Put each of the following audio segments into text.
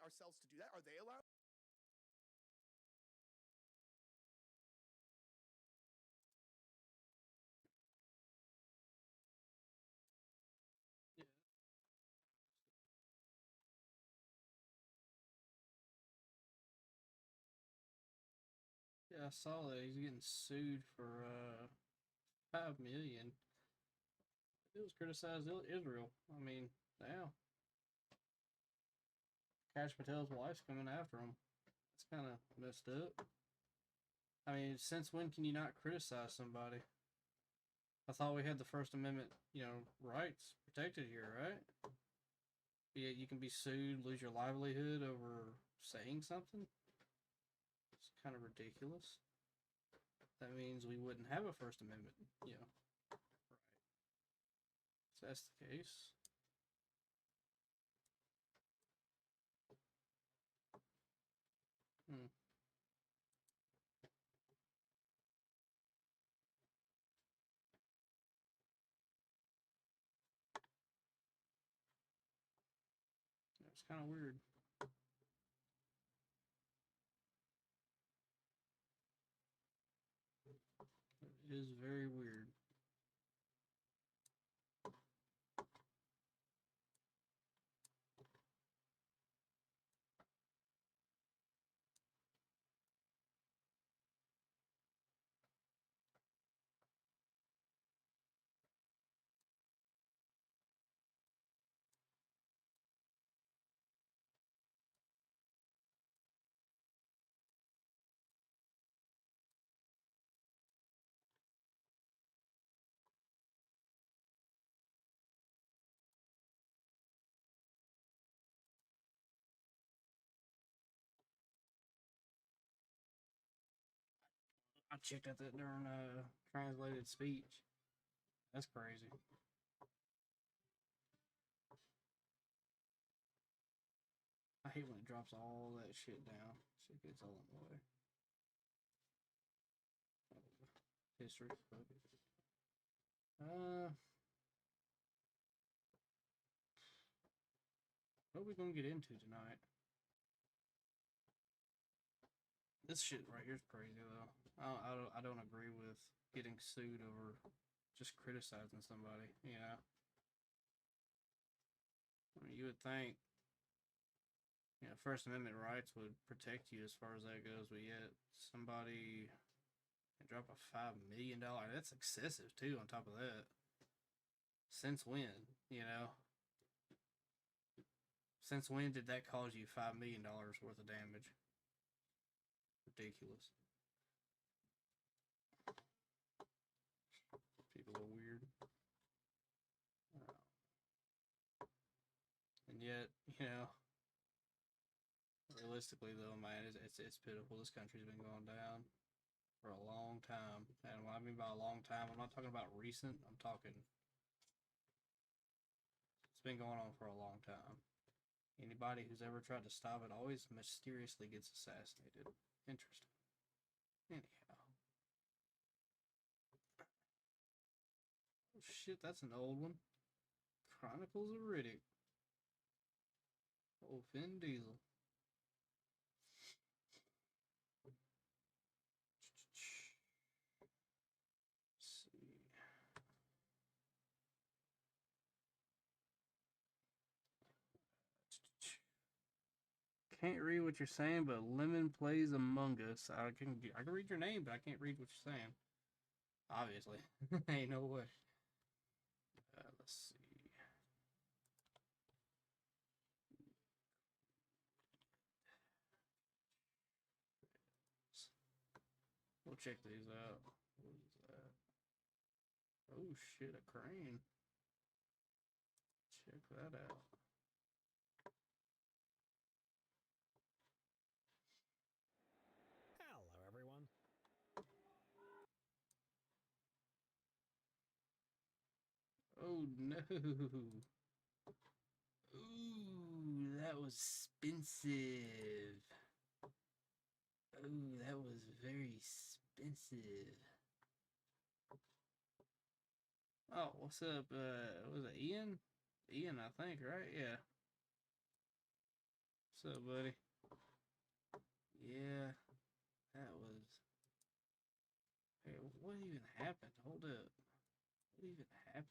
ourselves to do that? Are they allowed? Yeah, I saw that he's getting sued for 5 million. It was criticized Israel. I mean, now Cash Patel's wife's coming after him. It's kind of messed up. I mean, since when can you not criticize somebody? I thought we had the First Amendment, rights protected here, right? Yeah, you can be sued, lose your livelihood over saying something. It's kind of ridiculous. That means we wouldn't have a First Amendment, right? So that's the case. Hmm. It's kind of weird. It is very weird. I checked out that during translated speech. That's crazy. I hate when it drops all that shit down. Shit gets all in the way. History. Uh, what are we gonna get into tonight? This shit right here is crazy though. I don't agree with getting sued over just criticizing somebody. I mean, you would think First Amendment rights would protect you as far as that goes, but yet somebody can drop a $5 million. That's excessive too. On top of that, since when? Since when did that cause you $5 million worth of damage? Ridiculous. People are weird. And yet, realistically though, man, it's pitiful. This country's been going down for a long time, and what I mean by a long time, I'm not talking about recent. I'm talking it's been going on for a long time. Anybody who's ever tried to stop it always mysteriously gets assassinated. Interesting. Anyhow, oh shit, that's an old one. Chronicles of Riddick. Oh, Finn Diesel. See. Can't read what you're saying, but Lemon plays Among Us. I can read your name, but I can't read what you're saying. Obviously, ain't no way. Let's see. We'll check these out. What is that? Oh shit, a crane. Check that out. Hello, everyone. Oh no. Ooh, that was expensive. Oh, that was very expensive. Oh, what's up? Was it Ian? Ian, I think, right? Yeah. What's up, buddy? Yeah, that was. Hey, what even happened? Hold up. What even happened?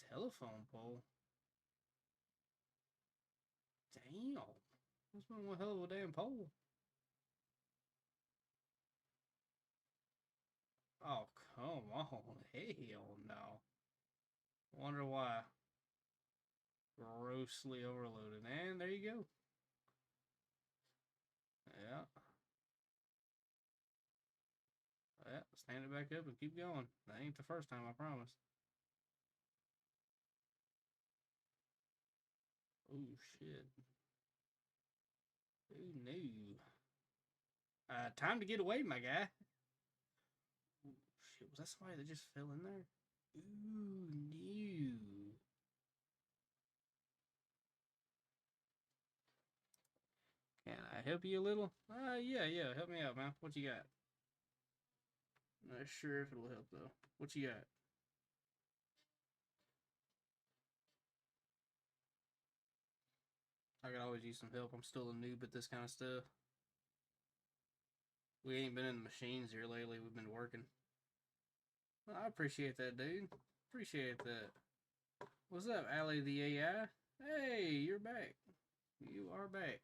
Telephone pole? Damn. That's one hell of a damn pole. Oh, come on. Hell no. Wonder why. Grossly overloaded. And there you go. Yeah. Yeah. Stand it back up and keep going. That ain't the first time, I promise. Oh, shit. Who knew? Time to get away, my guy. Ooh, shit, was that somebody that just fell in there? Ooh, no. Can I help you a little? Yeah, help me out, man. What you got? Not sure if it'll help, though. What you got? I could always use some help. I'm still a noob at this kind of stuff. We ain't been in the machines here lately. We've been working. Well, I appreciate that, dude. Appreciate that. What's up, Allie the AI? Hey, you're back. You are back.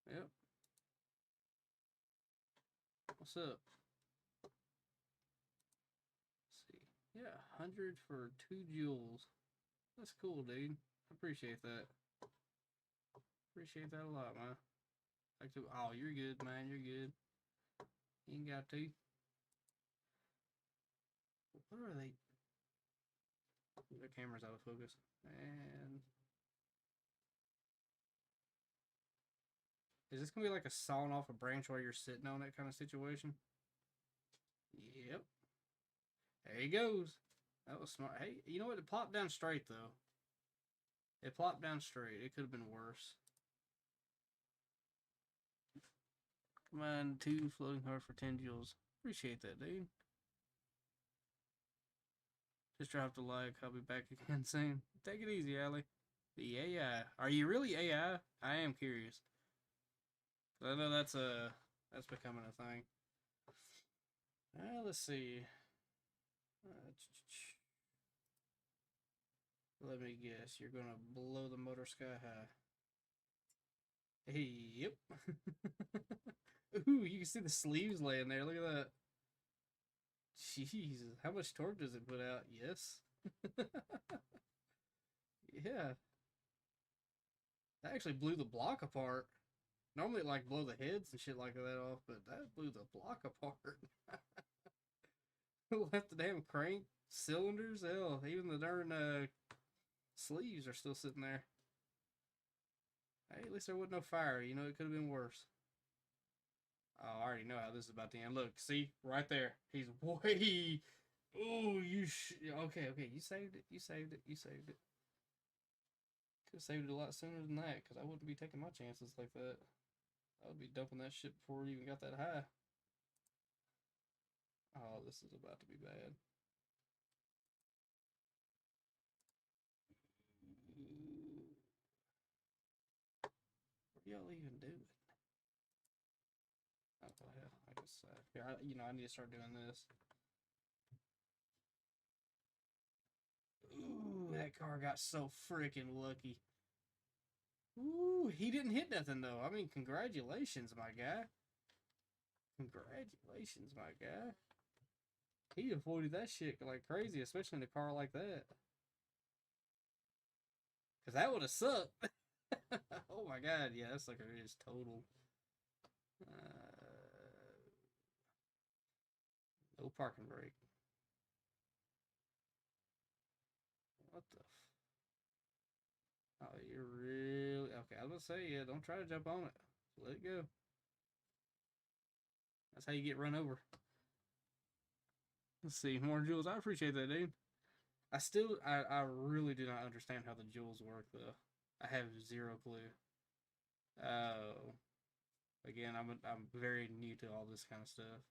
Yep. What's up? Let's see. Yeah, 100 for 2 jewels. That's cool, dude. I appreciate that. Appreciate that a lot, man. Like to, oh, you're good, man. You're good. You ain't got to. What are they? The camera's out of focus. And is this gonna be like a sawing off a branch while you're sitting on it kind of situation? Yep. There he goes. That was smart. Hey, you know what? It plopped down straight though. It plopped down straight. It could have been worse. Come on, 2 floating heart for 10 jewels. Appreciate that, dude. Just dropped a like. I'll be back again soon. Take it easy, Allie. The AI. Are you really AI? I am curious. I know that's becoming a thing. Let's see. Let me guess. You're gonna blow the motor sky high. Hey, yep. Ooh, you can see the sleeves laying there. Look at that. Jeez, how much torque does it put out? Yes. Yeah. That actually blew the block apart. Normally, it like blow the heads and shit like that off, but that blew the block apart. Left the damn crank cylinders. Hell, even the darn sleeves are still sitting there. Hey, at least there wasn't no fire. You know, it could have been worse. Oh, I already know how this is about to end. Look, see? Right there. He's way... Oh, okay, you saved it. You saved it. You saved it. Could have saved it a lot sooner than that, because I wouldn't be taking my chances like that. I would be dumping that shit before we even got that high. Oh, this is about to be bad. What are y'all even doing? Oh, the hell. I guess, here, I need to start doing this. Ooh, that car got so freaking lucky. Ooh, he didn't hit nothing, though. I mean, congratulations, my guy. Congratulations, my guy. He avoided that shit like crazy, especially in a car like that. Because that would have sucked. Oh my god, yeah, that sucker is total. No parking brake. What the? Oh, you're really okay. I was gonna say, yeah. Don't try to jump on it. Let it go. That's how you get run over. Let's see, more jewels. I appreciate that, dude. I really do not understand how the jewels work though. I have zero clue. Oh, again, I'm very new to all this kind of stuff.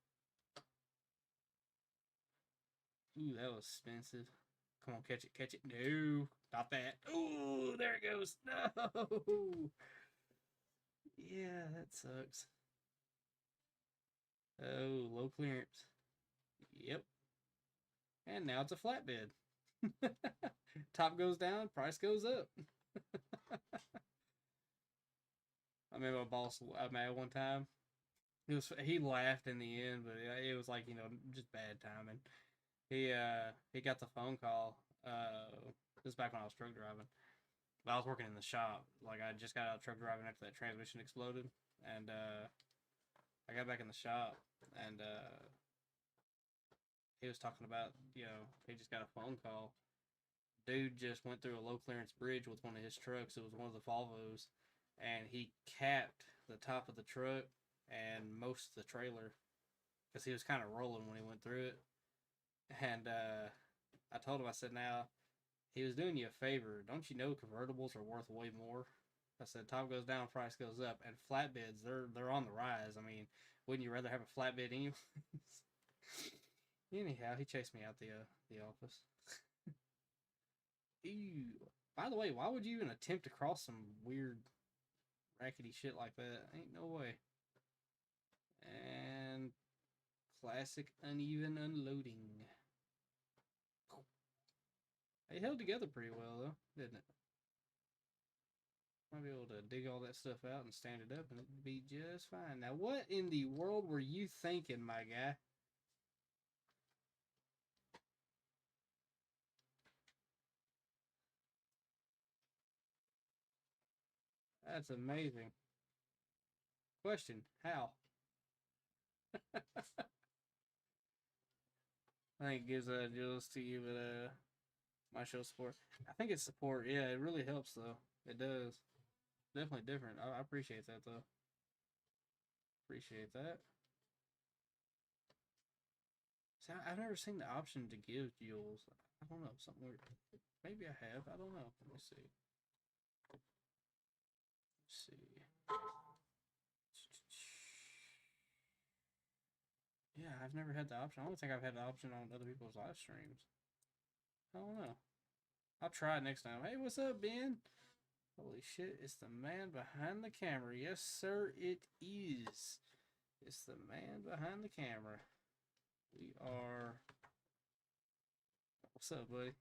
Ooh, that was expensive. Come on, catch it, catch it. No, not that. Oh, there it goes. No. Yeah, that sucks. Oh, low clearance. Yep. And now it's a flatbed. Top goes down, price goes up. I remember my boss I mad one time. He laughed in the end, but it was like, just bad timing. He got the phone call. This is back when I was truck driving. But I was working in the shop. Like I just got out of truck driving after that transmission exploded, and I got back in the shop, and he was talking about, he just got a phone call. Dude just went through a low clearance bridge with one of his trucks. It was one of the Volvos, and he capped the top of the truck and most of the trailer because he was kind of rolling when he went through it. And I told him, I said, now, he was doing you a favor. Don't you know convertibles are worth way more? I said, top goes down, price goes up. And flatbeds, they're on the rise. I mean, wouldn't you rather have a flatbed anyway? Anyhow, he chased me out the office. Ew. By the way, why would you even attempt to cross some weird rackety shit like that? Ain't no way. And classic uneven unloading. It held together pretty well though, didn't it? Might be able to dig all that stuff out and stand it up and it'd be just fine. Now what in the world were you thinking, my guy? That's amazing. Question, how? I think it gives just to you, but my show support. I think it's support. Yeah, it really helps though. It does. Definitely different. I appreciate that though. Appreciate that. See, I've never seen the option to give jewels. I don't know, something weird. Maybe I have. I don't know. Let me see. Let's see. Yeah, I've never had the option. I don't think I've had the option on other people's live streams. I don't know. I'll try it next time. Hey, what's up, Ben? Holy shit, it's the man behind the camera. Yes, sir, it is. It's the man behind the camera. We are... What's up, buddy?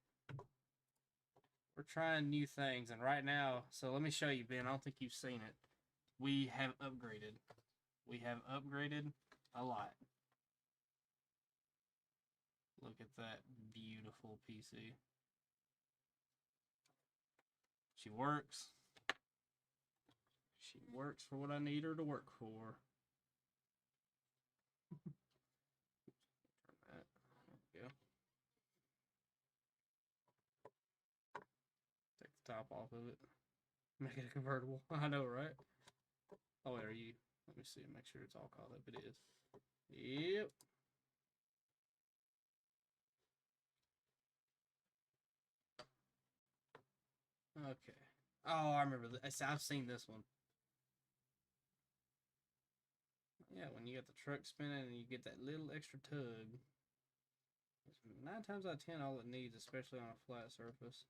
We're trying new things, and right now, so let me show you, Ben. I don't think you've seen it. We have upgraded. We have upgraded a lot. Look at that beautiful PC. She works. She works for what I need her to work for. Turn that. There we go. Take the top off of it. Make it a convertible. I know, right? Oh, wait, are you? Let me see. Make sure it's all caught up. It is. Yep. Okay. Oh, I remember this. I've seen this one. Yeah, when you got the truck spinning and you get that little extra tug. 9 times out of 10, all it needs, especially on a flat surface.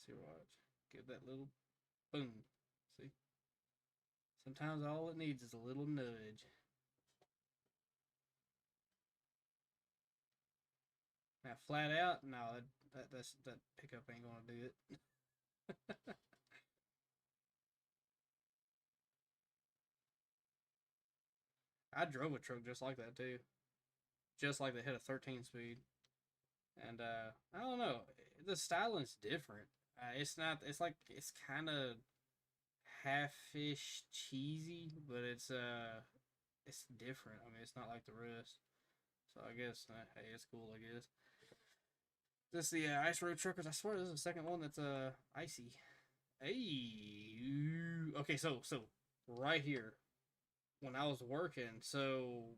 See, watch. Give that little boom. See? Sometimes all it needs is a little nudge. Now, flat out, no, that pickup ain't gonna do it. I drove a truck just like that too, just like they had a 13 speed, and I don't know, the styling's different. It's not. It's like it's kind of half-ish cheesy, but it's different. I mean, it's not like the rest. So I guess hey, it's cool. I guess. This the Ice Road Truckers. I swear this is the second one that's icy. Hey, okay, so right here, when I was working, so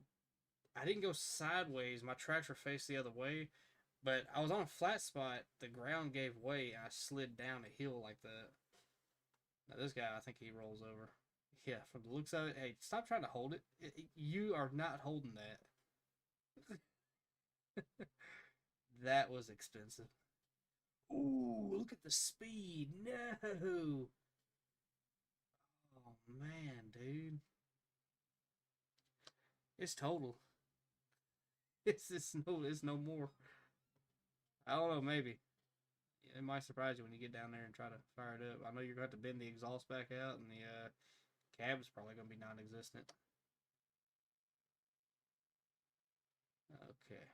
I didn't go sideways. My tracks were faced the other way, but I was on a flat spot. The ground gave way, and I slid down a hill like that. Now this guy, I think he rolls over. Yeah, from the looks of it, hey, stop trying to hold it. You are not holding that. That was expensive. Ooh, look at the speed. No. Oh man, dude. It's total. It's no more. I don't know, maybe. It might surprise you when you get down there and try to fire it up. I know you're going to have to bend the exhaust back out, and the cab is probably going to be non-existent. Okay.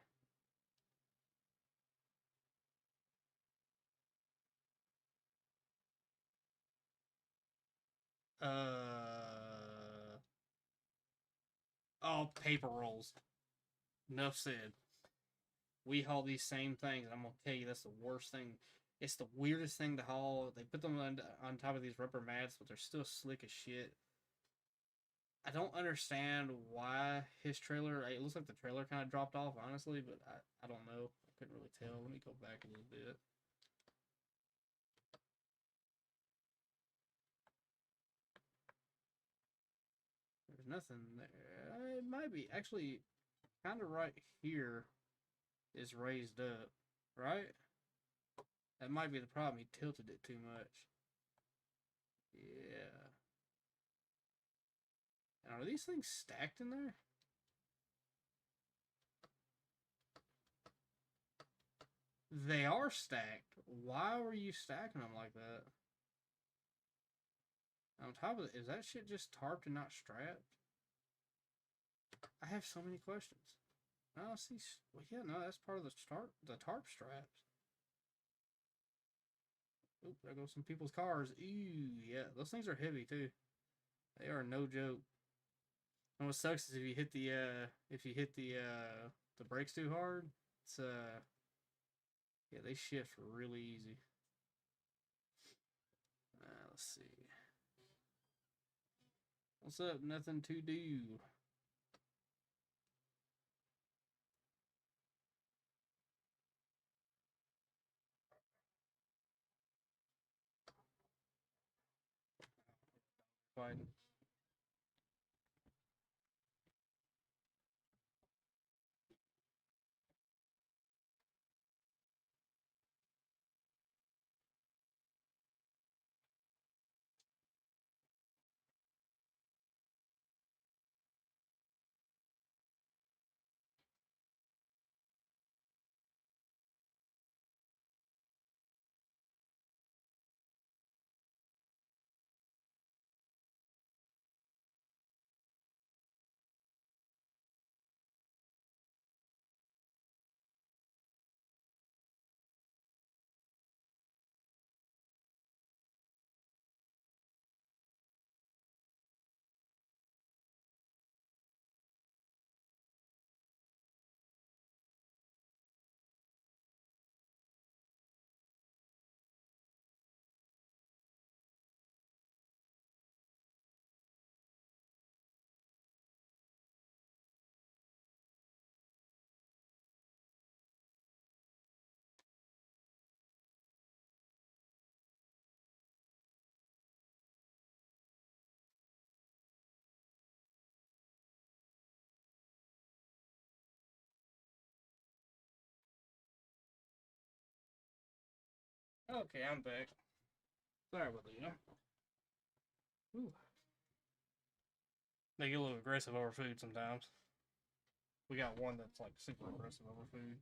Oh, paper rolls. Enough said. We haul these same things, and I'm gonna tell you that's the worst thing. It's the weirdest thing to haul. They put them on top of these rubber mats, but they're still slick as shit. I don't understand why his trailer. It looks like the trailer kind of dropped off, honestly, but I don't know. I couldn't really tell. Let me go back a little bit. There's nothing there. It might be actually kind of right here is raised up, right? That might be the problem. He tilted it too much. Yeah. And are these things stacked in there? They are stacked. Why were you stacking them like that? On top of it, is that shit just tarped and not strapped? I have so many questions. Oh, see, well, yeah, no, that's part of the tarp straps. Oop, there goes some people's cars. Ew, yeah, those things are heavy too. They are no joke. And what sucks is if you hit the brakes too hard, it's yeah, they shift really easy. Let's see. What's up? Nothing to do. Fighting. Okay, I'm back. Sorry about that. Ooh. They get a little aggressive over food sometimes. We got one that's like super aggressive over food.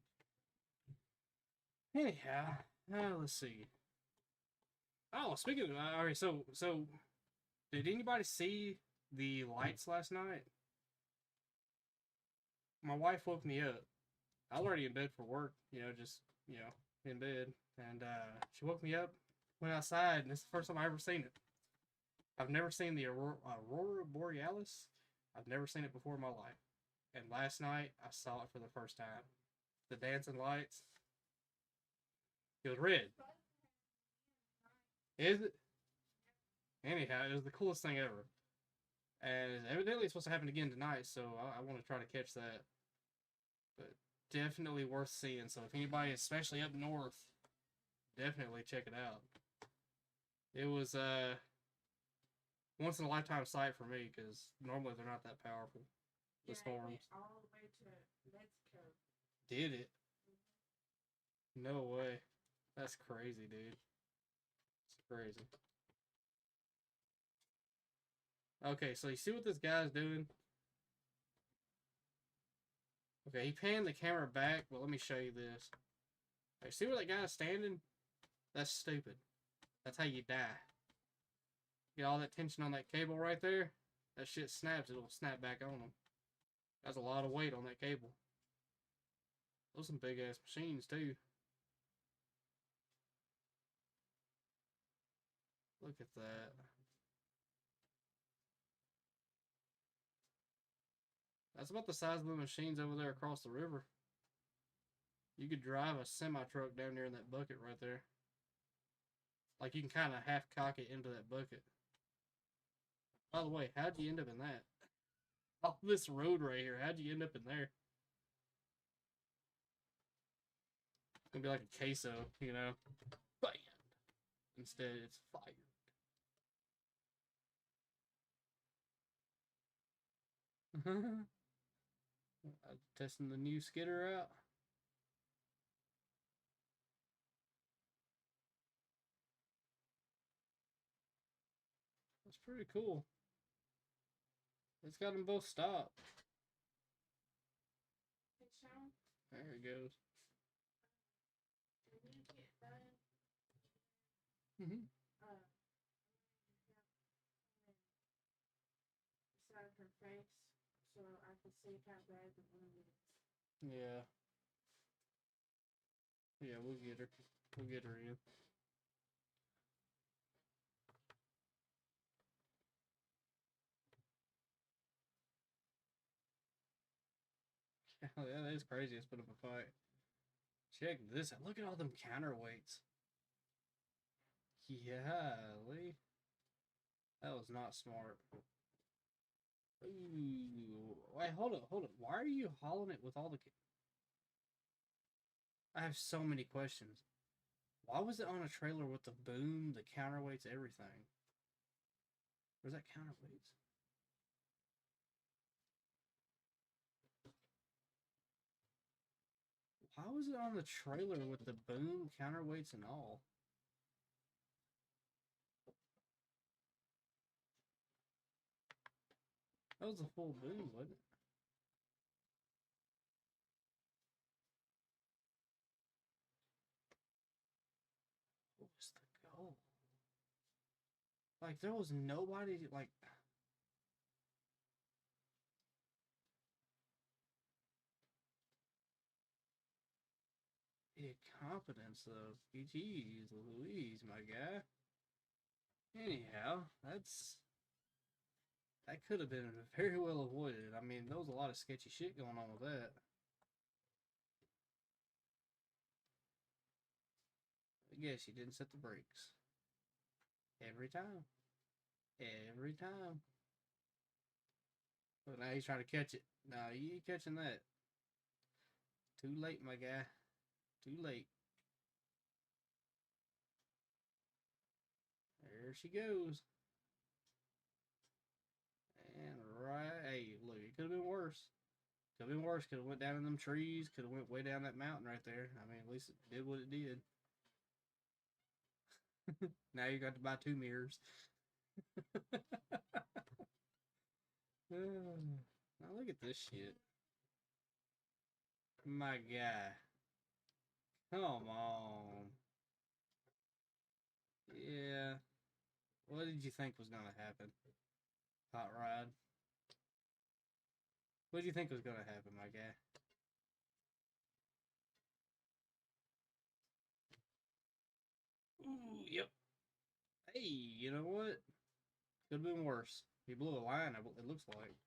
Anyhow, let's see. Oh, speaking of, all right, so did anybody see the lights last night? My wife woke me up. I was already in bed for work, just in bed, and she woke me up, went outside, and it's the first time I ever seen it. I've never seen the Aurora Borealis. I've never seen it before in my life, and last night I saw it for the first time. The dancing lights. It was red. Is it? Anyhow, it was the coolest thing ever. And evidently it's supposed to happen again tonight, so I want to try to catch that. But definitely worth seeing. So if anybody, especially up north, definitely check it out. It was once in a lifetime sight for me because normally they're not that powerful. The storms. All the way to Mexico. Did it? No way. That's crazy, dude. It's crazy. Okay, so you see what this guy's doing? Okay, he panned the camera back, but let me show you this. Okay, see where that guy's standing? That's stupid. That's how you die. Get all that tension on that cable right there. That shit snaps, it'll snap back on them. That's a lot of weight on that cable. Those are some big ass machines too. Look at that. That's about the size of the machines over there across the river. You could drive a semi-truck down there in that bucket right there. Like, you can kind of half cock it into that bucket. By the way, how'd you end up in that? All this road right here, how'd you end up in there? It's gonna be like a queso, you know? Bam! Instead, it's fire. Testing the new skidder out. That's pretty cool. It's got them both stopped. There it goes. Mm-hmm. Her face, so I could see how bad the wound is. Yeah. Yeah, we'll get her. We'll get her in. Yeah, that is crazy. It's put up a fight. Check this out. Look at all them counterweights. Yeah, Lee. That was not smart. Ooh. Wait, hold up, hold up. Why are you hauling it with all the... I have so many questions. Why was it on a trailer with the boom, the counterweights, everything? Where's that counterweights? Why was it on the trailer with the boom, counterweights, and all? That was a full boom, wasn't it? What was the goal? Like, there was nobody, like... Competence, though. GG's, Louise, my guy. Anyhow, that could have been very well avoided. I mean, there was a lot of sketchy shit going on with that. I guess you didn't set the brakes. Every time. Every time. But now he's trying to catch it. No, you ain't catching that. Too late, my guy. Too late. There she goes. And right, hey, look, it could have been worse. Could have been worse. Could have went down in them trees. Could have went way down that mountain right there. I mean, at least it did what it did. Now you got to buy 2 mirrors. Now look at this shit. My guy. Come on. Yeah. What did you think was gonna happen? Hot rod. What did you think was gonna happen, my guy? Ooh, yep. Hey, you know what? Could have been worse. He blew a line, it looks like.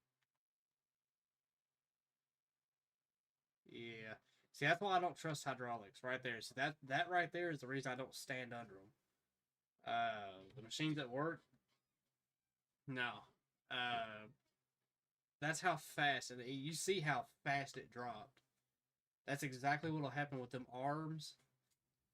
Yeah. See, that's why I don't trust hydraulics right there. So that right there is the reason I don't stand under them. The machines that work, no. That's how fast, and you see how fast it dropped. That's exactly what'll happen with them arms.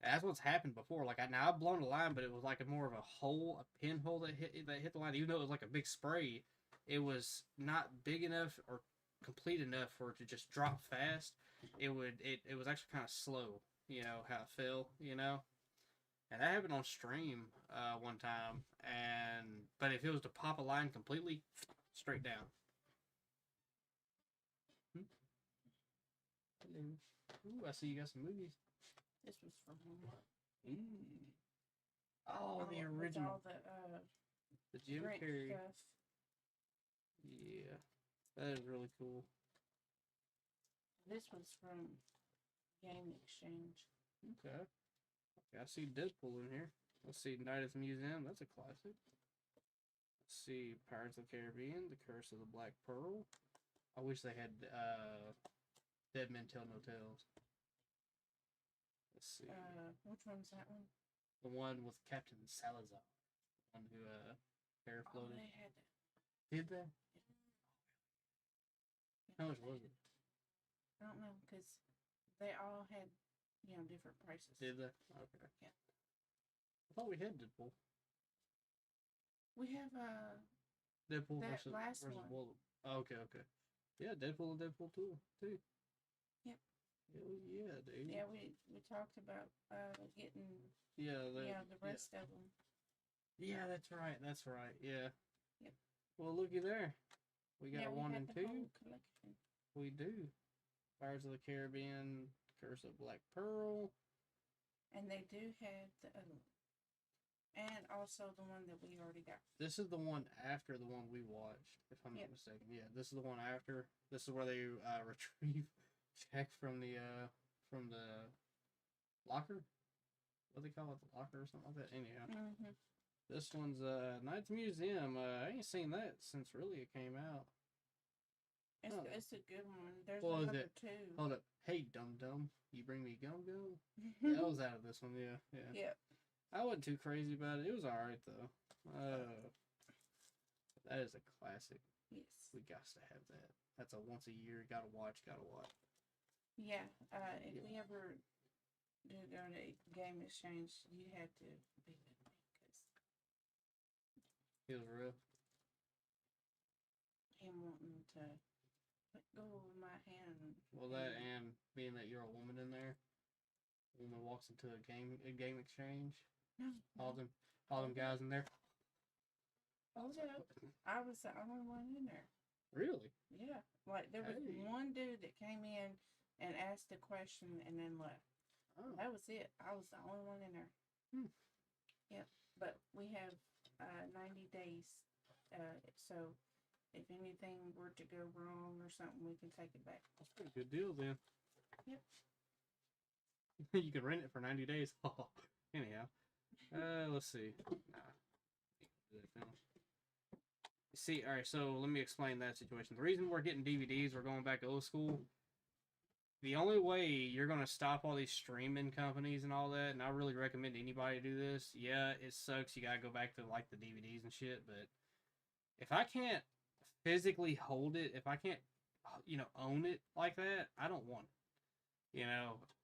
That's what's happened before. Like now I've blown a line, but it was like a more of a hole, a pinhole that hit the line. Even though it was like a big spray, it was not big enough or complete enough for it to just drop fast. It was actually kind of slow. how it fell, And that happened on stream one time, but if it was to pop a line completely, straight down. Ooh, I see you got some movies. This was from what? Oh, the With original. all The Jim Grinch Carrey. stuff. Yeah, that is really cool. This was from Game Exchange. Okay. I see Deadpool in here. Let's see Night at the Museum. That's a classic. Let's see Pirates of the Caribbean, The Curse of the Black Pearl. I wish they had Dead Men Tell No Tales. Let's see. Which one's that one? The one with Captain Salazar. The one who air floated. They had that. Did they? How much was it? I don't know, because they all had, different prices. Did they? Okay. Yeah. I thought we had Deadpool. We have Deadpool that versus last one. Wolverine. Oh, okay. Yeah, Deadpool and Deadpool 2 too. Yep. Hell yeah, dude. Yeah, we talked about getting the rest of them. Yeah, that's right. Yeah. Yep. Well, looky there. We got 1 and 2. Whole collection. We do. Pirates of the Caribbean, Curse of Black Pearl. And they do have the other one. And also the one that we already got. This is the one after the one we watched, if I'm not mistaken. Yeah, this is the one after. This is where they retrieve check from the locker. What do they call it? The locker or something like that? Anyhow. Mm-hmm. This one's Night at the Museum. I ain't seen that since really it came out. It's a good one. There's What was number it? 2. Hold up. Hey, dum dum. You bring me gum gum? That was out of this one, yeah. Yep. I wasn't too crazy about it. It was alright, though. That is a classic. Yes. We got to have that. That's a once a year. Gotta watch. Yeah. If we ever do go to Game Exchange, you have to be with me. It was real. Him wanting to let go of my hand. Well, that and being that you're a woman in there, a woman walks into a game exchange. No. All them guys in there. Oh yeah, I was the only one in there. Really? Yeah, like there was one dude that came in and asked a question and then left. Oh. That was it. I was the only one in there. Yep. But we have 90 days, so if anything were to go wrong or something, we can take it back. That's a pretty good deal then. Yep. You can rent it for 90 days. Anyhow, let's see. See, all right. So let me explain that situation. The reason we're getting DVDs, we're going back old school. The only way you're gonna stop all these streaming companies and all that, and I really recommend anybody do this. Yeah, it sucks. You gotta go back to like the DVDs and shit. But if I can't physically hold it, if I can't, own it like that, I don't want it.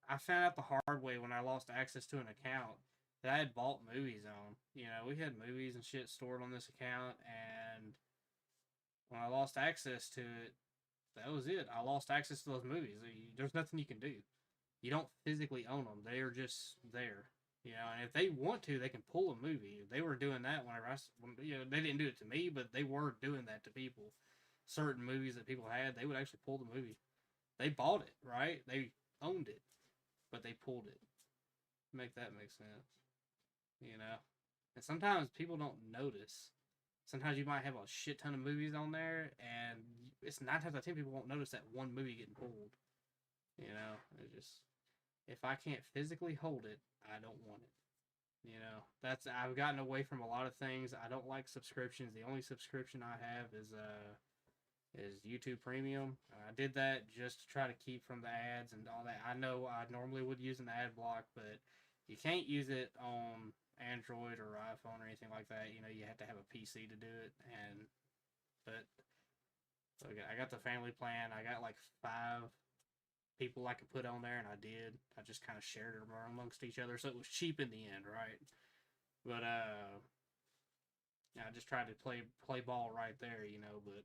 I found out the hard way when I lost access to an account that I had bought movies on. We had movies and shit stored on this account, and when I lost access to it, that was it. I lost access to those movies. There's nothing you can do. You don't physically own them. They are just there. And if they want to, they can pull a movie. They were doing that they didn't do it to me, but they were doing that to people. Certain movies that people had, they would actually pull the movie. They bought it, right? They owned it, but they pulled it. Make that make sense. And sometimes people don't notice. Sometimes you might have a shit ton of movies on there, and it's 9 times out of 10 people won't notice that one movie getting pulled. It just, if I can't physically hold it, I don't want it. I've gotten away from a lot of things. I don't like subscriptions. The only subscription I have is YouTube Premium. I did that just to try to keep from the ads and all that. I know I normally would use an ad block, but you can't use it on Android or iPhone or anything like that. You have to have a PC to do it. So I got the family plan. I got like 5 people I could put on there, and I did. I just kind of shared it amongst each other, so it was cheap in the end, right? But I just tried to play ball right there, but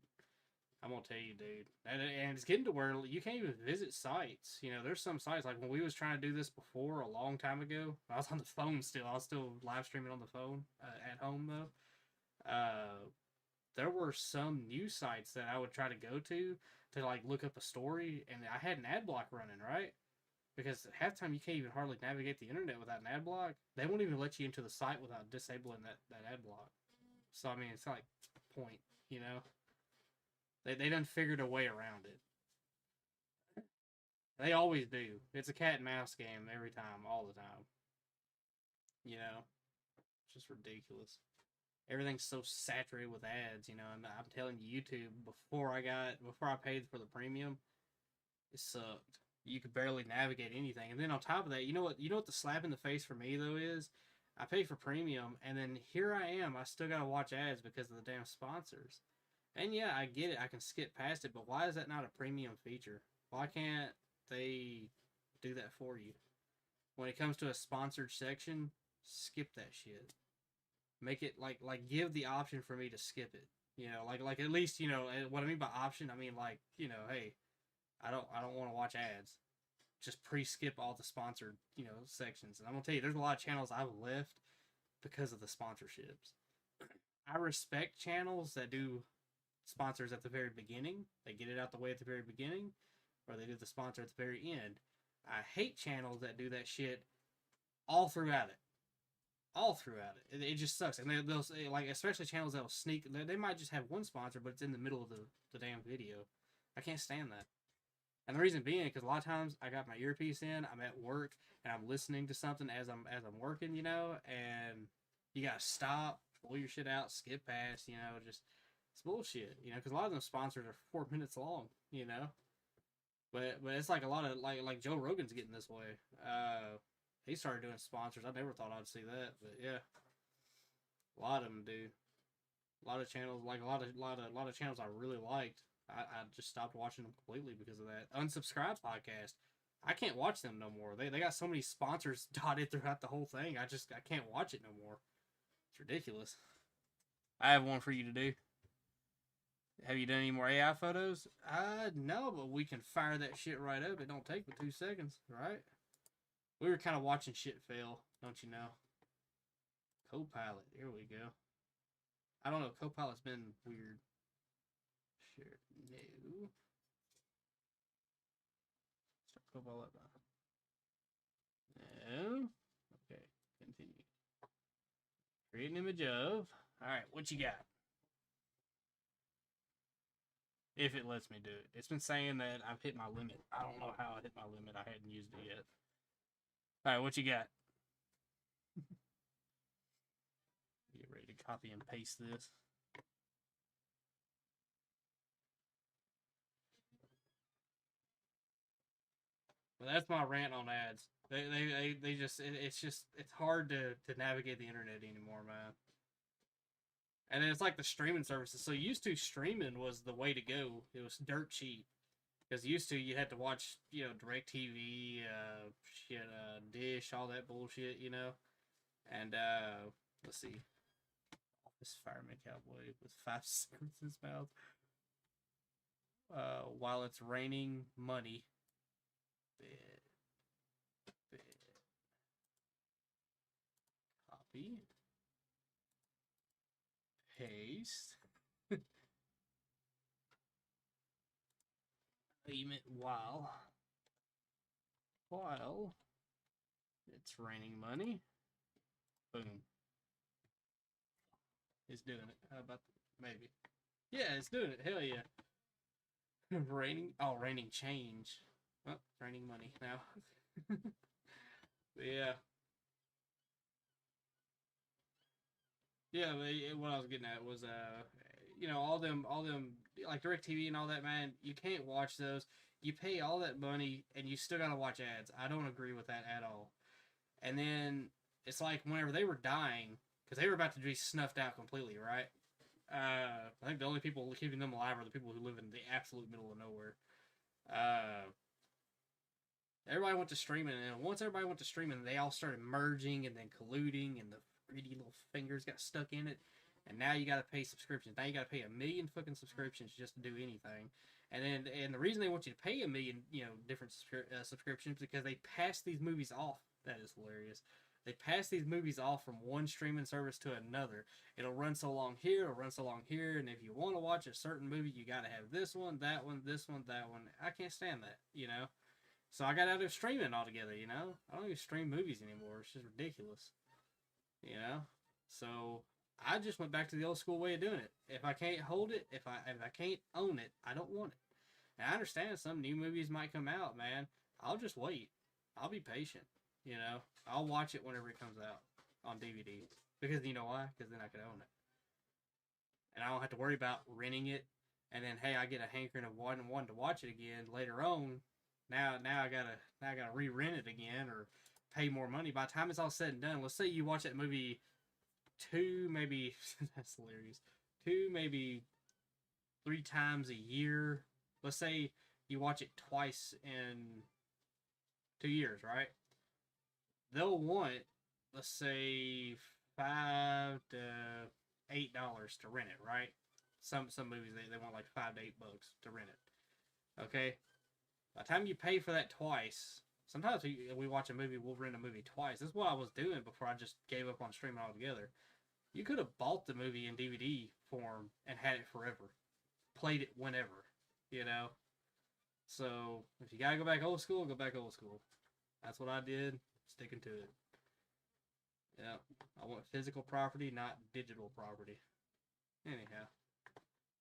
I'm gonna tell you, dude, and it's getting to where you can't even visit sites. You know, there's some sites like when we was trying to do this before a long time ago. I was on the phone still. I was still live streaming on the phone at home though. There were some news sites that I would try to go to like look up a story, and I had an ad block running, right? Because half the time you can't even hardly navigate the internet without an ad block. They won't even let you into the site without disabling that ad block. So I mean, it's like point, you know. They done figured a way around it. They always do. It's a cat and mouse game every time, all the time. You know, it's just ridiculous. Everything's so saturated with ads, you know. And I'm telling you, YouTube before I paid for the premium, it sucked. You could barely navigate anything. And then on top of that, you know what the slap in the face for me though is? I pay for premium, and then here I am. I still gotta watch ads because of the damn sponsors. And yeah, I get it. I can skip past it, but why is that not a premium feature? Why can't they do that for you? When it comes to a sponsored section, skip that shit. Make it like give the option for me to skip it. You know, like at least, you know, what I mean by option, I mean like, you know, hey, I don't want to watch ads. Just pre-skip all the sponsored, you know, sections. And I'm gonna tell you, there's a lot of channels I've left because of the sponsorships. I respect channels that do sponsors at the very beginning. They get it out the way at the very beginning, or they do the sponsor at the very end. I hate channels that do that shit all throughout it. All throughout it. It just sucks. And they'll say, like, especially channels that will sneak, they might just have one sponsor, but it's in the middle of the damn video. I can't stand that. And the reason being, because a lot of times I got my earpiece in, I'm at work, and I'm listening to something as I'm working, you know, and you gotta stop, pull your shit out, skip past, you know, just it's bullshit, you know, because a lot of them sponsors are 4 minutes long, you know. But it's like a lot of like Joe Rogan's getting this way. He started doing sponsors. I never thought I'd see that, but yeah, a lot of them do. A lot of channels, like a lot of channels I really liked. I just stopped watching them completely because of that. Unsubscribe podcast. I can't watch them no more. They got so many sponsors dotted throughout the whole thing. I can't watch it no more. It's ridiculous. I have one for you to do. Have you done any more AI photos? No, but we can fire that shit right up. It don't take but 2 seconds, right? We were kind of watching shit fail, don't you know? Copilot. Here we go. I don't know. Copilot's been weird. Sure. No. Start Copilot. No. Okay. Continue. Create an image of. Alright, what you got? If it lets me do it. It's been saying that I've hit my limit. I don't know how I hit my limit. I hadn't used it yet. Alright, what you got? Get ready to copy and paste this. But that's my rant on ads. They just it's hard to navigate the internet anymore, man. And it's like the streaming services. So used to streaming was the way to go. It was dirt cheap. Because used to you had to watch, you know, DirecTV, Dish, all that bullshit, you know. And let's see. Office Fireman Cowboy with 5 cigarettes in his mouth. While it's raining money. Copy. Paste. Payment while it's raining money. Boom. It's doing it. How about maybe? Yeah, it's doing it. Hell yeah. Raining change. Oh, it's raining money now. Yeah. Yeah, what I was getting at was, you know, all them, like DirecTV and all that, man, you can't watch those. You pay all that money, and you still gotta watch ads. I don't agree with that at all. And then, it's like, whenever they were dying, because they were about to be snuffed out completely, right? I think the only people keeping them alive are the people who live in the absolute middle of nowhere. Everybody went to streaming, and once everybody went to streaming, they all started merging and then colluding, and the greedy little fingers got stuck in it, and now you got to pay subscriptions. Now you got to pay 1 million fucking subscriptions just to do anything. And the reason they want you to pay 1 million, different subscriptions because they pass these movies off. That is hilarious. They pass these movies off from one streaming service to another. It'll run so long here, it'll run so long here, and if you want to watch a certain movie, you got to have this one, that one, this one, that one. I can't stand that. So I got out of streaming altogether. I don't even stream movies anymore. It's just ridiculous. So I just went back to the old school way of doing it. If I can't hold it, if I can't own it, I don't want it. And I understand some new movies might come out, man. I'll just wait. I'll be patient. I'll watch it whenever it comes out on DVD. Because you know why? Because then I can own it. And I don't have to worry about renting it. And then, hey, I get a hankering of wanting to watch it again later on. Now I gotta re-rent it again or pay more money. By the time it's all said and done, let's say you watch that movie maybe that's hilarious. 2, maybe 3 times a year. Let's say you watch it twice in 2 years, right? They'll want, let's say, $5 to $8 to rent it, right? Some movies they want like $5 to $8 to rent it. Okay? By the time you pay for that twice, sometimes we watch a movie, we'll rent a movie twice. This is what I was doing before I just gave up on streaming altogether. You could have bought the movie in DVD form and had it forever. Played it whenever, So, if you gotta go back old school, go back old school. That's what I did. Sticking to it. Yeah. I want physical property, not digital property. Anyhow.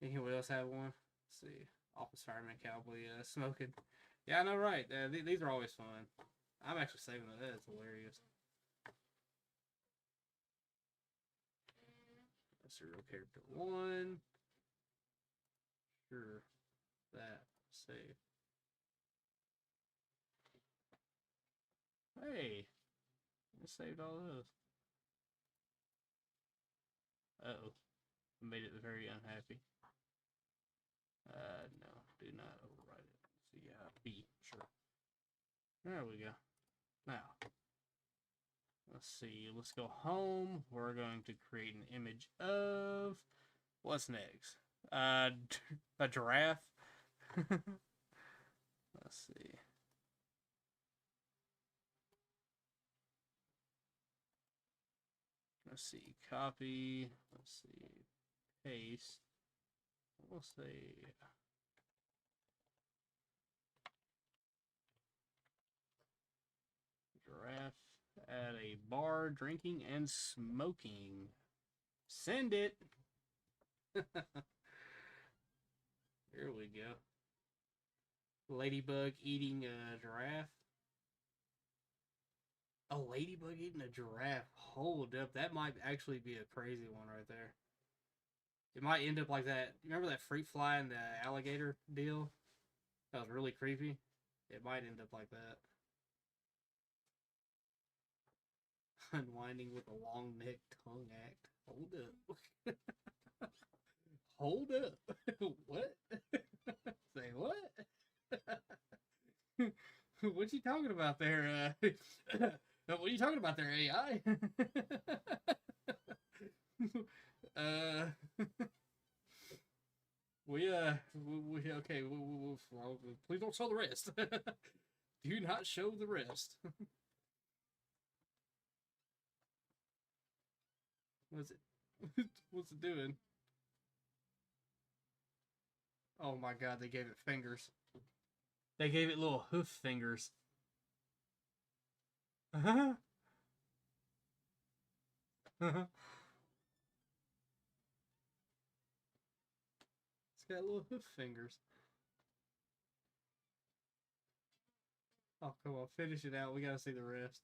Anyone else have one? Let's see. Office Fireman Cowboy smoking. Yeah, I know, right. These are always fun. I'm actually saving that. That's hilarious. Serial character 1. Sure. That. Save. Hey. I saved all those. Uh-oh. Made it very unhappy. No. Do not overwrite it. So yeah, B. Sure. There we go. Now. Let's see. Let's go home. We're going to create an image of... What's next? A giraffe? Let's see. Let's see. Copy. Let's see. Paste. We'll say... Giraffe at a bar drinking and smoking. Send it. Here we go. Ladybug eating a giraffe. A ladybug eating a giraffe. Hold up. That might actually be a crazy one right there. It might end up like that. Remember that fruit fly and the alligator deal? That was really creepy. It might end up like that. Unwinding with a long neck tongue act. Hold up. Hold up. What? Say what? What you talking about there? What are you talking about there, AI? Okay. Please don't show the rest. Do not show the rest. What's it? What's it doing? Oh my god, they gave it fingers. They gave it little hoof fingers. It's got little hoof fingers. Oh, come on, finish it out. We gotta see the rest.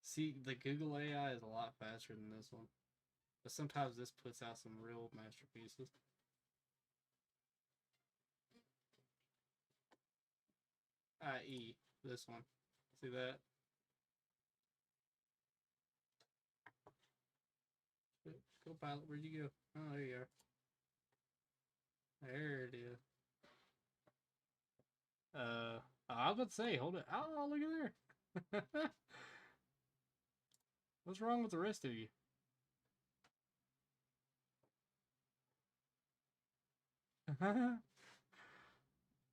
See, the Google AI is a lot faster than this one. But sometimes this puts out some real masterpieces. I.e., this one. See that? Co-pilot, where'd you go? Oh, there you are. There it is. I was about to say, hold it. Oh, look at there. What's wrong with the rest of you?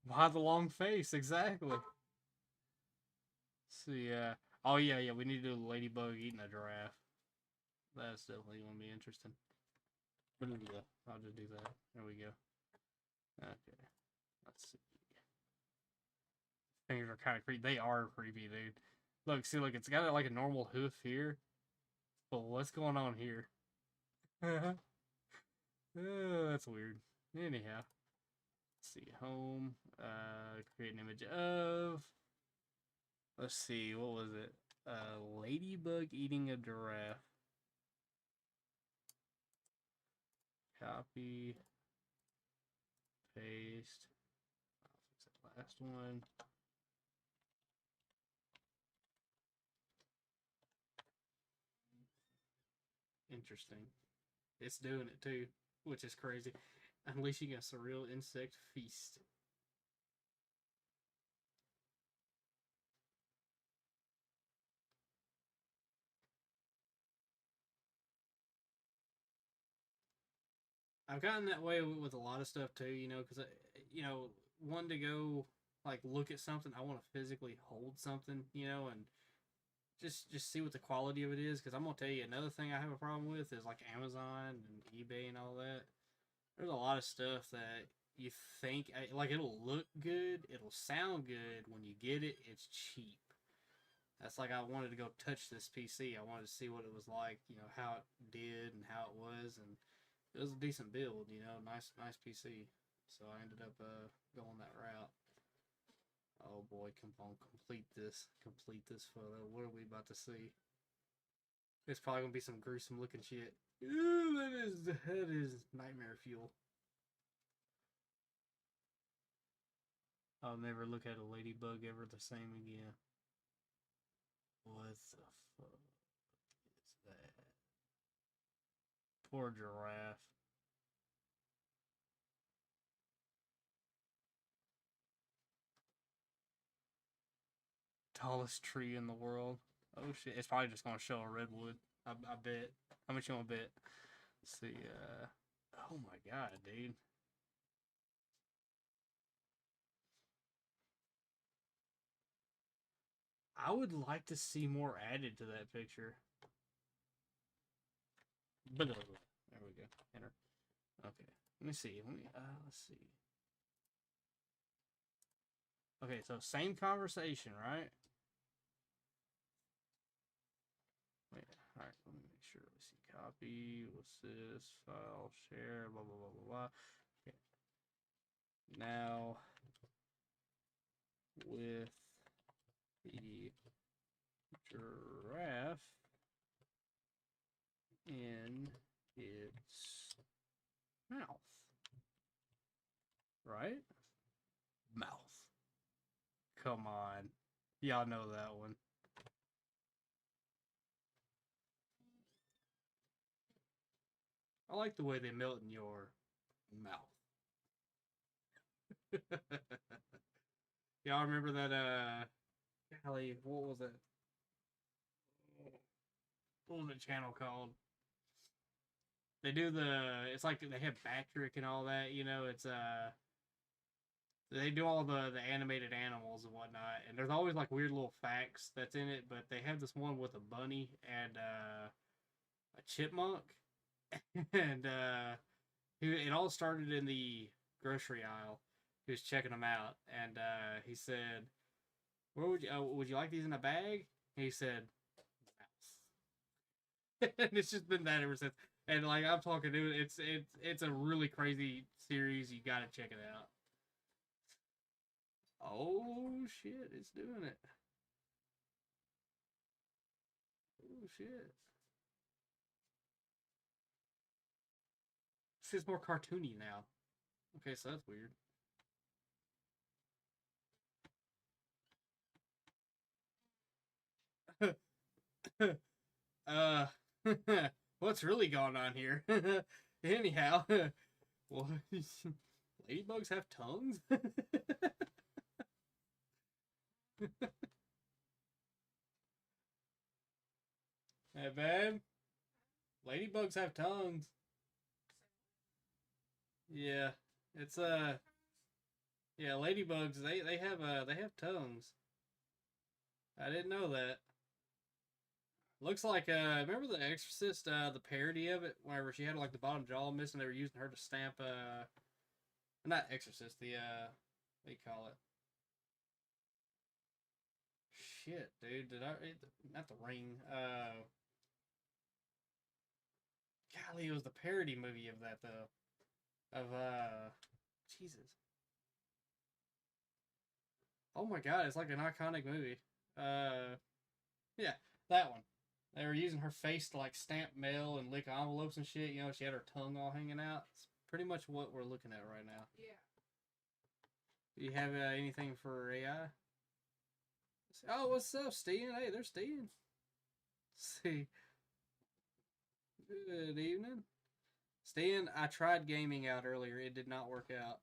Why the long face? Exactly. So yeah. Oh yeah. We need to do a ladybug eating a giraffe. That's definitely gonna be interesting. I'll just do that. There we go. Okay. Let's see. Things are kind of creepy. They are creepy, dude. Look, see, look, it's got like a normal hoof here. But what's going on here? That's weird. Anyhow. Let's see. Home. Create an image of. Let's see. What was it? Ladybug eating a giraffe. Copy. Paste. Fix that last one. Interesting. It's doing it too, which is crazy. Unleashing a surreal insect feast. I've gotten that way with a lot of stuff too, you know, because wanting to go like look at something, I want to physically hold something, you know, and just see what the quality of it is. Because I'm gonna tell you another thing I have a problem with is like Amazon and eBay and all that. There's a lot of stuff that you think like it'll look good, it'll sound good when you get it. It's cheap. That's like I wanted to go touch this PC. I wanted to see what it was like, you know, how it did and how it was, and it was a decent build, you know, nice PC. So I ended up going that route. Oh boy, come on, complete this photo. What are we about to see? It's probably gonna be some gruesome looking shit. Ooh, that is nightmare fuel. I'll never look at a ladybug ever the same again. What the fuck is that? Poor giraffe. Tallest tree in the world. Oh shit! It's probably just gonna show a redwood. I bet. How much you want to bet? Let's see. Oh my god, dude. I would like to see more added to that picture. But there we go. Enter. Okay. Let me see. Let's see. Okay, so same conversation, right? Wait, all right. Let me make sure. Let's see. Copy. What's this? File. Share. Blah blah blah blah blah. Okay. Now with the giraffe in its mouth. Right? Mouth. Come on. Y'all know that one. I like the way they melt in your mouth. Y'all remember that, golly, what was it? What was the channel called? They do it's like they have Bactrick and all that, you know, they do all the animated animals and whatnot, and there's always like weird little facts that's in it, but they have this one with a bunny and a chipmunk, and it all started in the grocery aisle. He was checking them out, and he said, "Where would you like these in a bag?" And he said, "Mouse." And it's just been that ever since. And like I'm talking to it, it's a really crazy series. You gotta check it out. Oh shit, it's doing it. Oh shit. This is more cartoony now. Okay, so that's weird. uh what's really going on here? Anyhow, well, ladybugs have tongues? Hey, babe. Ladybugs have tongues. Yeah. It's, yeah, ladybugs, they have tongues. I didn't know that. Looks like remember The Exorcist, the parody of it, whenever she had like the bottom jaw missing, they were using her to stamp not Exorcist, the what do you call it? Shit, dude, not The Ring. Golly, it was the parody movie of that though. Of Jesus. Oh my god, it's like an iconic movie. Yeah, that one. They were using her face to like stamp mail and lick envelopes and shit. You know, she had her tongue all hanging out. It's pretty much what we're looking at right now. Yeah. Do you have anything for AI? Oh, what's up, Steven? Hey, there's Steven. See. Good evening. Steven, I tried gaming out earlier. It did not work out.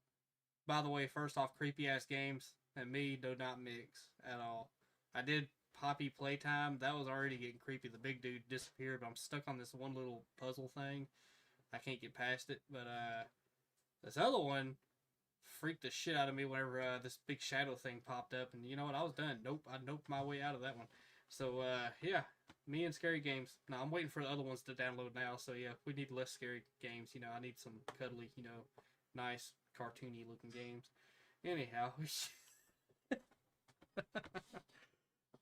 By the way, first off, creepy ass games and me do not mix at all. I did Poppy Playtime. That was already getting creepy. The big dude disappeared, but I'm stuck on this one little puzzle thing. I can't get past it. But this other one freaked the shit out of me whenever this big shadow thing popped up. And you know what? I was done. Nope. I noped my way out of that one. So, yeah. Me and scary games. Now, I'm waiting for the other ones to download now. So, yeah, we need less scary games. You know, I need some cuddly, you know, nice, cartoony looking games. Anyhow.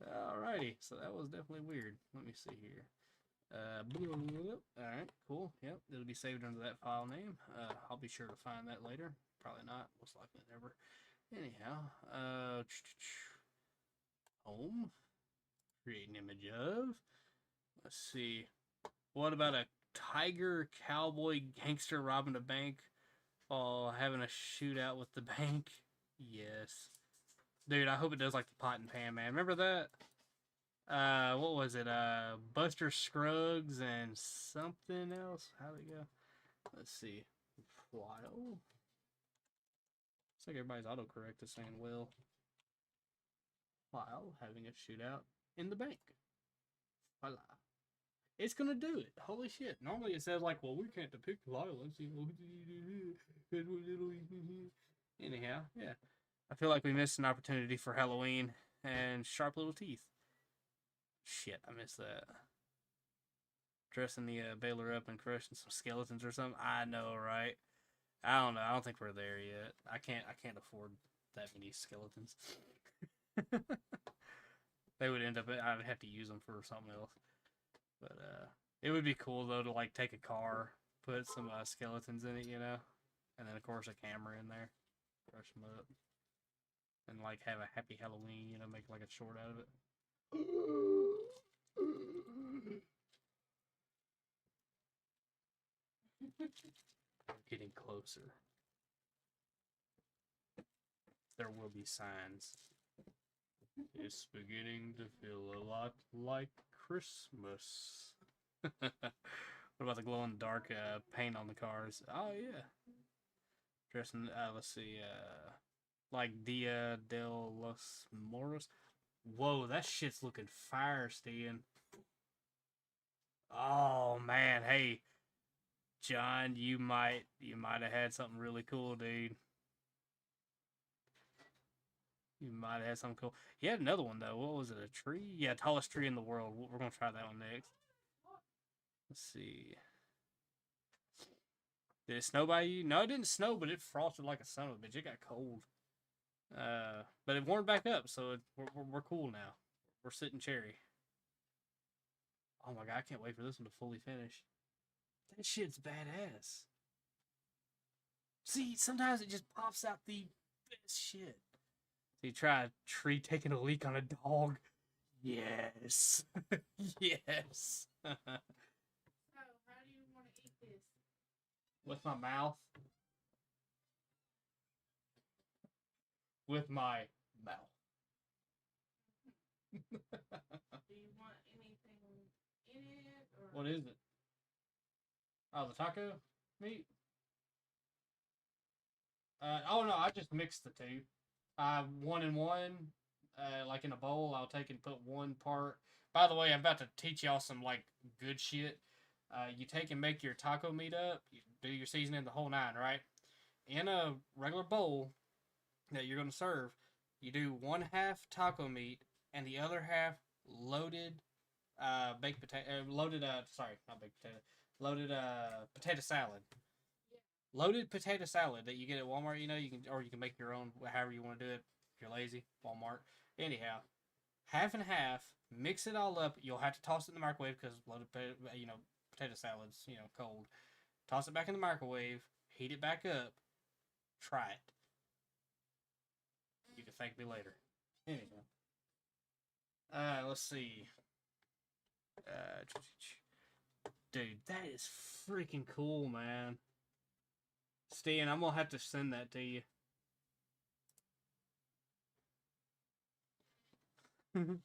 Alrighty. So, that was definitely weird. Let me see here. Alright, cool. Yep, it'll be saved under that file name. I'll be sure to find that later. Probably not. Most likely never. Anyhow, home. Create an image of. Let's see. What about a tiger cowboy gangster robbing a bank while having a shootout with the bank? Yes. Dude, I hope it does like the pot and pan man. Remember that? What was it? Buster Scruggs and something else. How'd it go? Let's see. File. Looks like everybody's autocorrect is saying will. File having a shootout in the bank. Voila. It's gonna do it. Holy shit. Normally it says like, well, we can't depict violence, you know. Anyhow, yeah. I feel like we missed an opportunity for Halloween and sharp little teeth. Shit, I missed that. Dressing the Baylor up and crushing some skeletons or something. I know, right? I don't know. I don't think we're there yet. I can't afford that many skeletons. They would end up. I'd have to use them for something else. But it would be cool though to like take a car, put some skeletons in it, you know, and then of course a camera in there, brush them up, and like have a happy Halloween, you know, make like a short out of it. Getting closer. There will be signs. It's beginning to feel a lot like Christmas. What about the glow in the dark paint on the cars? Oh yeah. Dressing let's see, like Dia de los Moros. Whoa, that shit's looking fire, Steven. Oh man, hey. John, you might have had something really cool, dude. You might have had something cool. He had another one though. What was it? A tree? Yeah, tallest tree in the world. We're gonna try that one next. Let's see. Did it snow by you? No, it didn't snow, but it frosted like a son of a bitch. It got cold. But it warmed back up, so we're cool now. We're sitting cherry. Oh my god, I can't wait for this one to fully finish. That shit's badass. See, sometimes it just pops out the best shit. So you try a tree taking a leak on a dog. Yes. Yes. So, how do you want to eat this? With my mouth. With my mouth. Do you want anything in it? Or? What is it? Oh, the taco meat. Oh no, I just mixed the two. One and one, like in a bowl. I'll take and put one part. By the way, I'm about to teach y'all some like good shit. You take and make your taco meat up. You do your seasoning, the whole nine, right? In a regular bowl that you're gonna serve, you do one half taco meat and the other half loaded baked potato. Loaded sorry, not baked potato. Loaded potato salad. Loaded potato salad that you get at Walmart. You know, you can, or you can make your own, however you want to do it. If you're lazy, Walmart. Anyhow, half and half. Mix it all up. You'll have to toss it in the microwave because loaded, potato salad's cold. Toss it back in the microwave. Heat it back up. Try it. You can thank me later. Anyhow, let's see. Dude, that is freaking cool, man. Stan, I'm gonna have to send that to you. There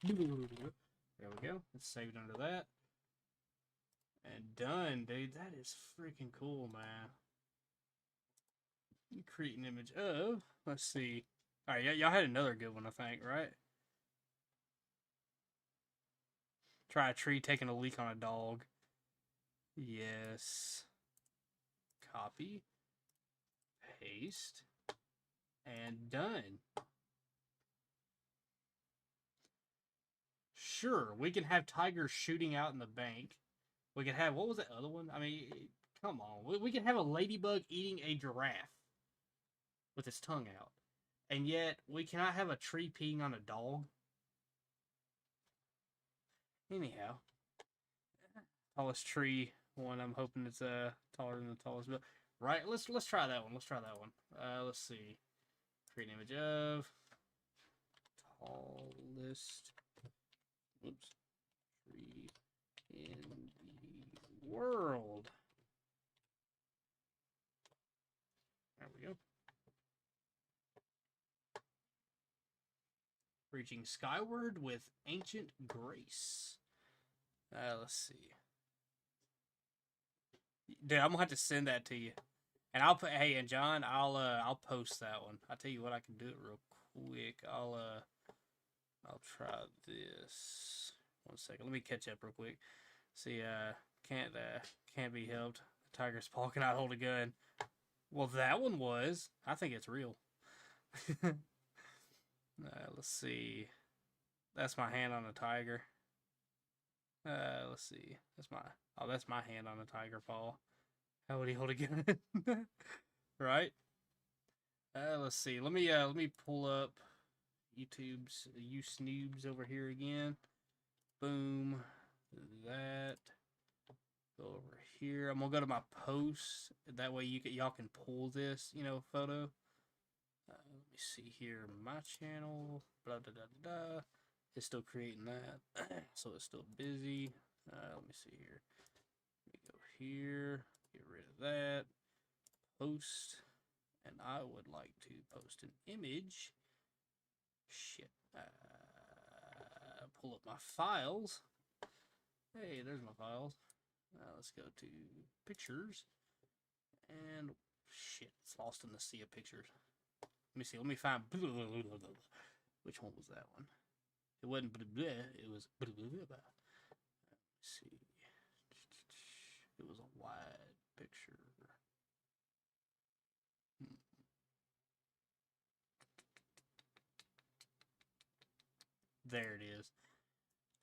we go. It's saved under that. And done, dude. That is freaking cool, man. You create an image of. Let's see. Alright, y'all had another good one, I think, right? Try a tree taking a leak on a dog. Yes. Copy. Paste. And done. Sure, we can have tigers shooting out in the bank. We could have, what was that other one? I mean, come on. We could have a ladybug eating a giraffe with its tongue out. And yet, we cannot have a tree peeing on a dog. Anyhow. Tallest tree one, I'm hoping it's taller than the tallest building. Right, let's try that one. Let's try that one. Let's see. Create an image of tallest tree in the world. There we go. Reaching skyward with ancient grace. Let's see. Dude, I'm gonna have to send that to you. And I'll put, hey, and John, I'll post that one. I'll tell you what, I can do it real quick. I'll try this. 1 second. Let me catch up real quick. See, can't be helped. The tiger's paw cannot hold a gun. Well, that one was. I think it's real. Let's see. That's my hand on a tiger. Let's see. That's my hand on a tiger paw. How would he hold a gun? Right? Let's see. Let me pull up YouTube's snoobs over here again. Boom. That. Go over here. I'm gonna go to my posts. That way y'all can pull this, photo. Let me see here. My channel. Blah da da da da. It's still creating that, so it's still busy. Let me see here. Let me go here. Get rid of that. Post. And I would like to post an image. Shit. Pull up my files. Hey, there's my files. Let's go to pictures. And shit, it's lost in the sea of pictures. Let me see. Let me find. Which one was that one? It wasn't. It was. Let me see. It was a wide picture. There it is.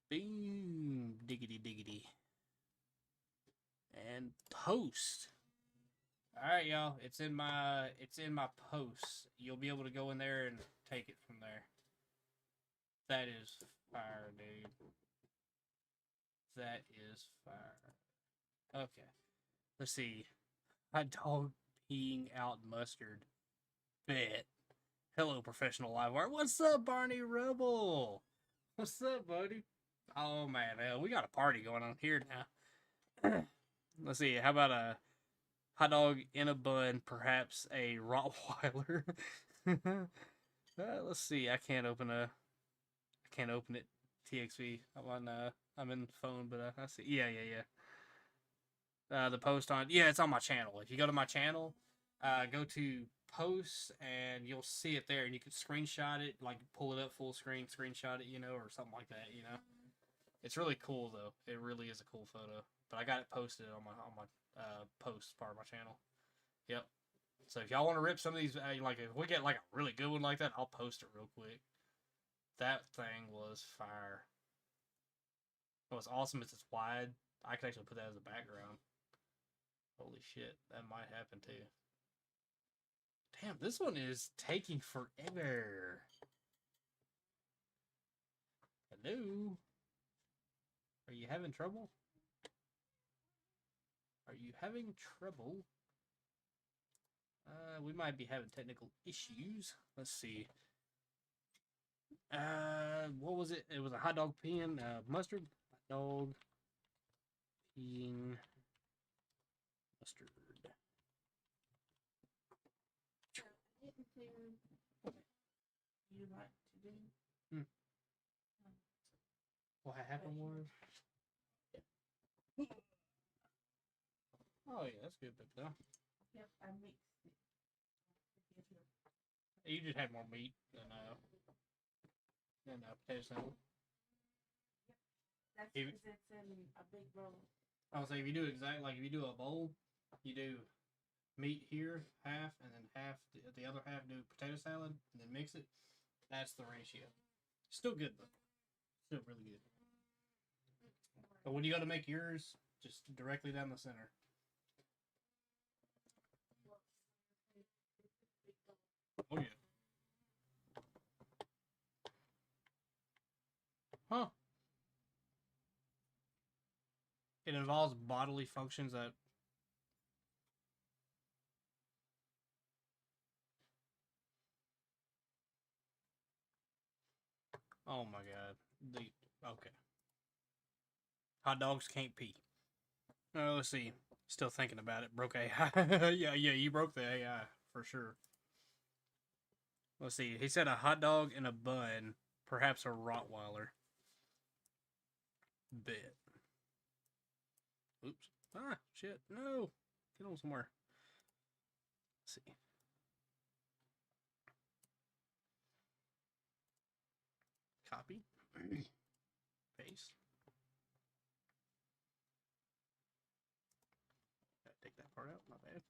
Boom. Diggity diggity. And post. Alright, y'all. It's in my posts. You'll be able to go in there and take it from there. That is fire, dude. That is fire. Okay. Let's see. My dog peeing out mustard. Bet. Hello, professional live wire. What's up, Barney Rebel? What's up, buddy? Oh, man. We got a party going on here now. Let's see. How about a hot dog in a bun, perhaps a Rottweiler? Let's see. I can't open it. TXV. I'm in the phone, but I see. Yeah. The post on, yeah, it's on my channel. If you go to my channel, go to posts and you'll see it there, and you can screenshot it, like pull it up full screen, screenshot it, or something like that. It's really cool though. It really is a cool photo. But I got it posted on my post part of my channel. Yep. So if y'all want to rip some of these, like if we get like a really good one like that, I'll post it real quick. That thing was fire. What's awesome is it's wide. I could actually put that as a background. Holy shit, that might happen too. Damn, this one is taking forever. Hello? Are you having trouble? Are you having trouble? We might be having technical issues. Let's see. What was it? It was a hot dog peeing mustard. Hot dog peeing mustard. I didn't clear what you like to do. What happened was. Oh yeah, that's good though. Yep, I mixed it. You just had more meat than potato salad. That's If- because it's in a big bowl. I would say if you do if you do a bowl, you do meat here half, and then half the other half do potato salad, and then mix it. That's the ratio. Still good though. Still really good. But when you go to make yours, just directly down the center. Oh yeah. Huh. It involves bodily functions that. Oh my god. Okay. Hot dogs can't pee. Let's see. Still thinking about it. Broke AI. yeah, you broke the AI for sure. Let's see. He said a hot dog in a bun, perhaps a Rottweiler. Bet. Oops. Ah, shit. No. Get on somewhere. Let's see. Copy. Paste. Gotta take that part out. My bad.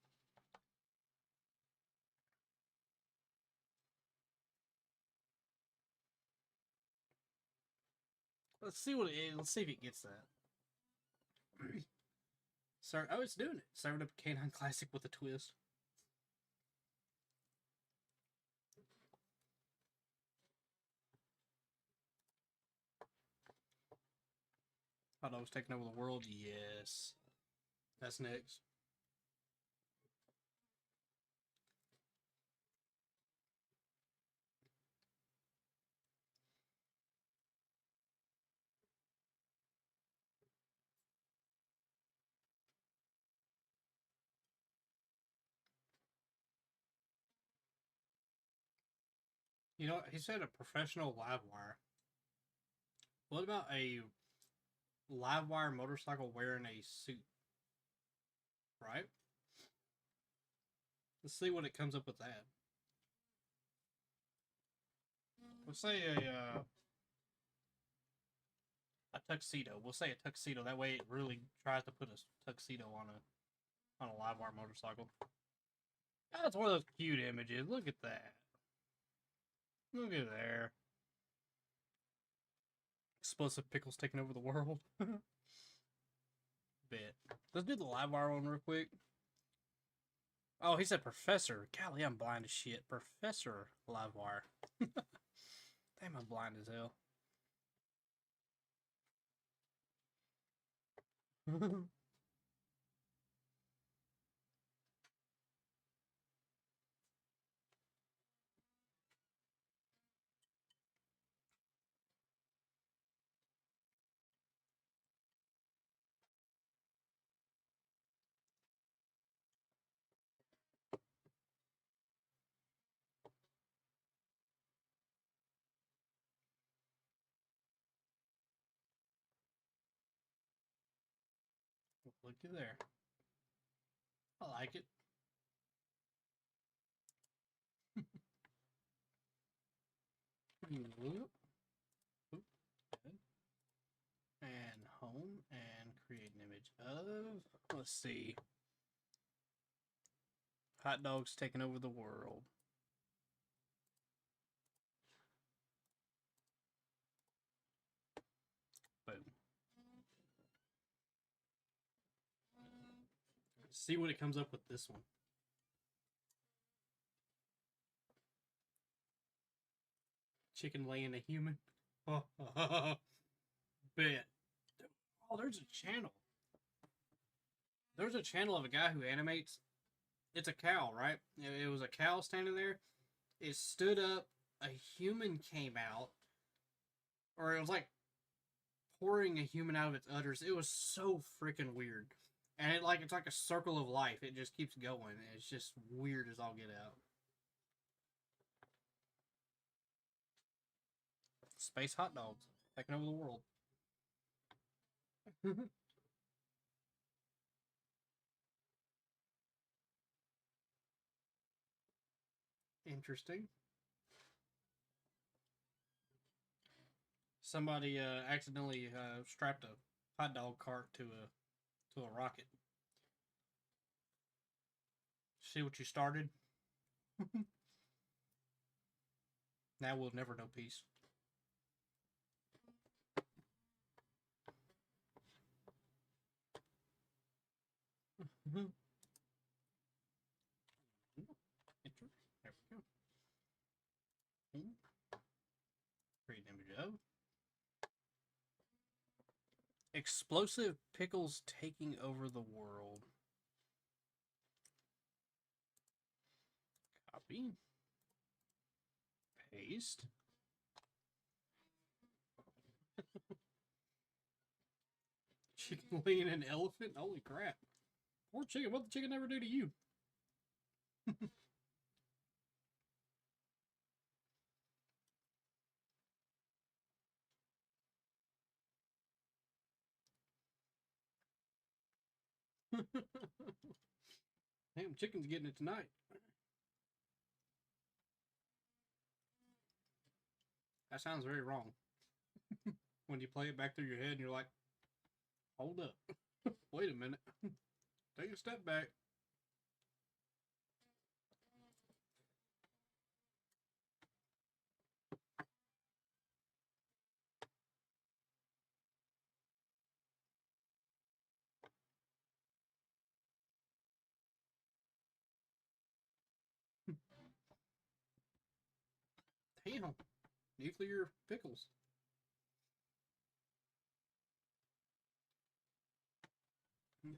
Let's see what it is. Let's see if it gets that. Oh, it's doing it. Served up Canine Classic with a twist. Hot dogs taking over the world? Yes. That's next. He said a professional live wire. What about a live wire motorcycle wearing a suit? Right? Let's see what it comes up with that. Let's say a tuxedo. We'll say a tuxedo. That way it really tries to put a tuxedo on a live wire motorcycle. That's one of those cute images. Look at that. Look at there. Explosive pickles taking over the world. Bet. Let's do the live wire one real quick. Oh, he said Professor. Golly, I'm blind as shit. Professor Livewire. Damn, I'm blind as hell. Look at there. I like it. Whoop. Oop, good. And home and create an image of. Let's see. Hot dogs taking over the world. Boom. See what it comes up with this one. Chicken laying a human. Oh, bet. Oh, there's a channel. There's a channel of a guy who animates. It's a cow, right? It was a cow standing there. It stood up. A human came out. Or it was like pouring a human out of its udders. It was so freaking weird. And it's like a circle of life. It just keeps going. It's just weird as all get out. Space hot dogs taking over the world. Interesting. Somebody accidentally strapped a hot dog cart to a rocket. See what you started? Now we'll never know peace. Enter. There we go. Create an image of. Explosive pickles taking over the world. Copy. Paste. Chicken laying an elephant? Holy crap. Poor chicken. What did the chicken ever do to you? Damn, chicken's getting it tonight. That sounds very wrong. When you play it back through your head and you're like, hold up. Wait a minute. Take a step back. Damn. Nuclear pickles.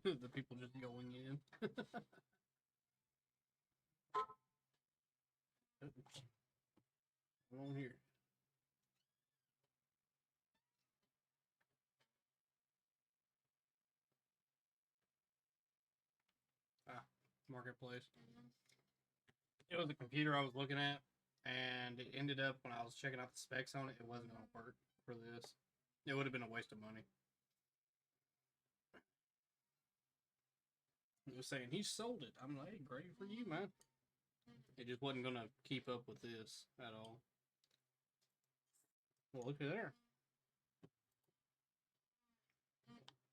The people just going in. Oops. Come on here. Ah, marketplace. It was a computer I was looking at, and it ended up when I was checking out the specs on it, it wasn't going to work for this. It would have been a waste of money. It was saying he sold it. I'm like, hey, great for you, man. It just wasn't going to keep up with this at all. Well, look at there.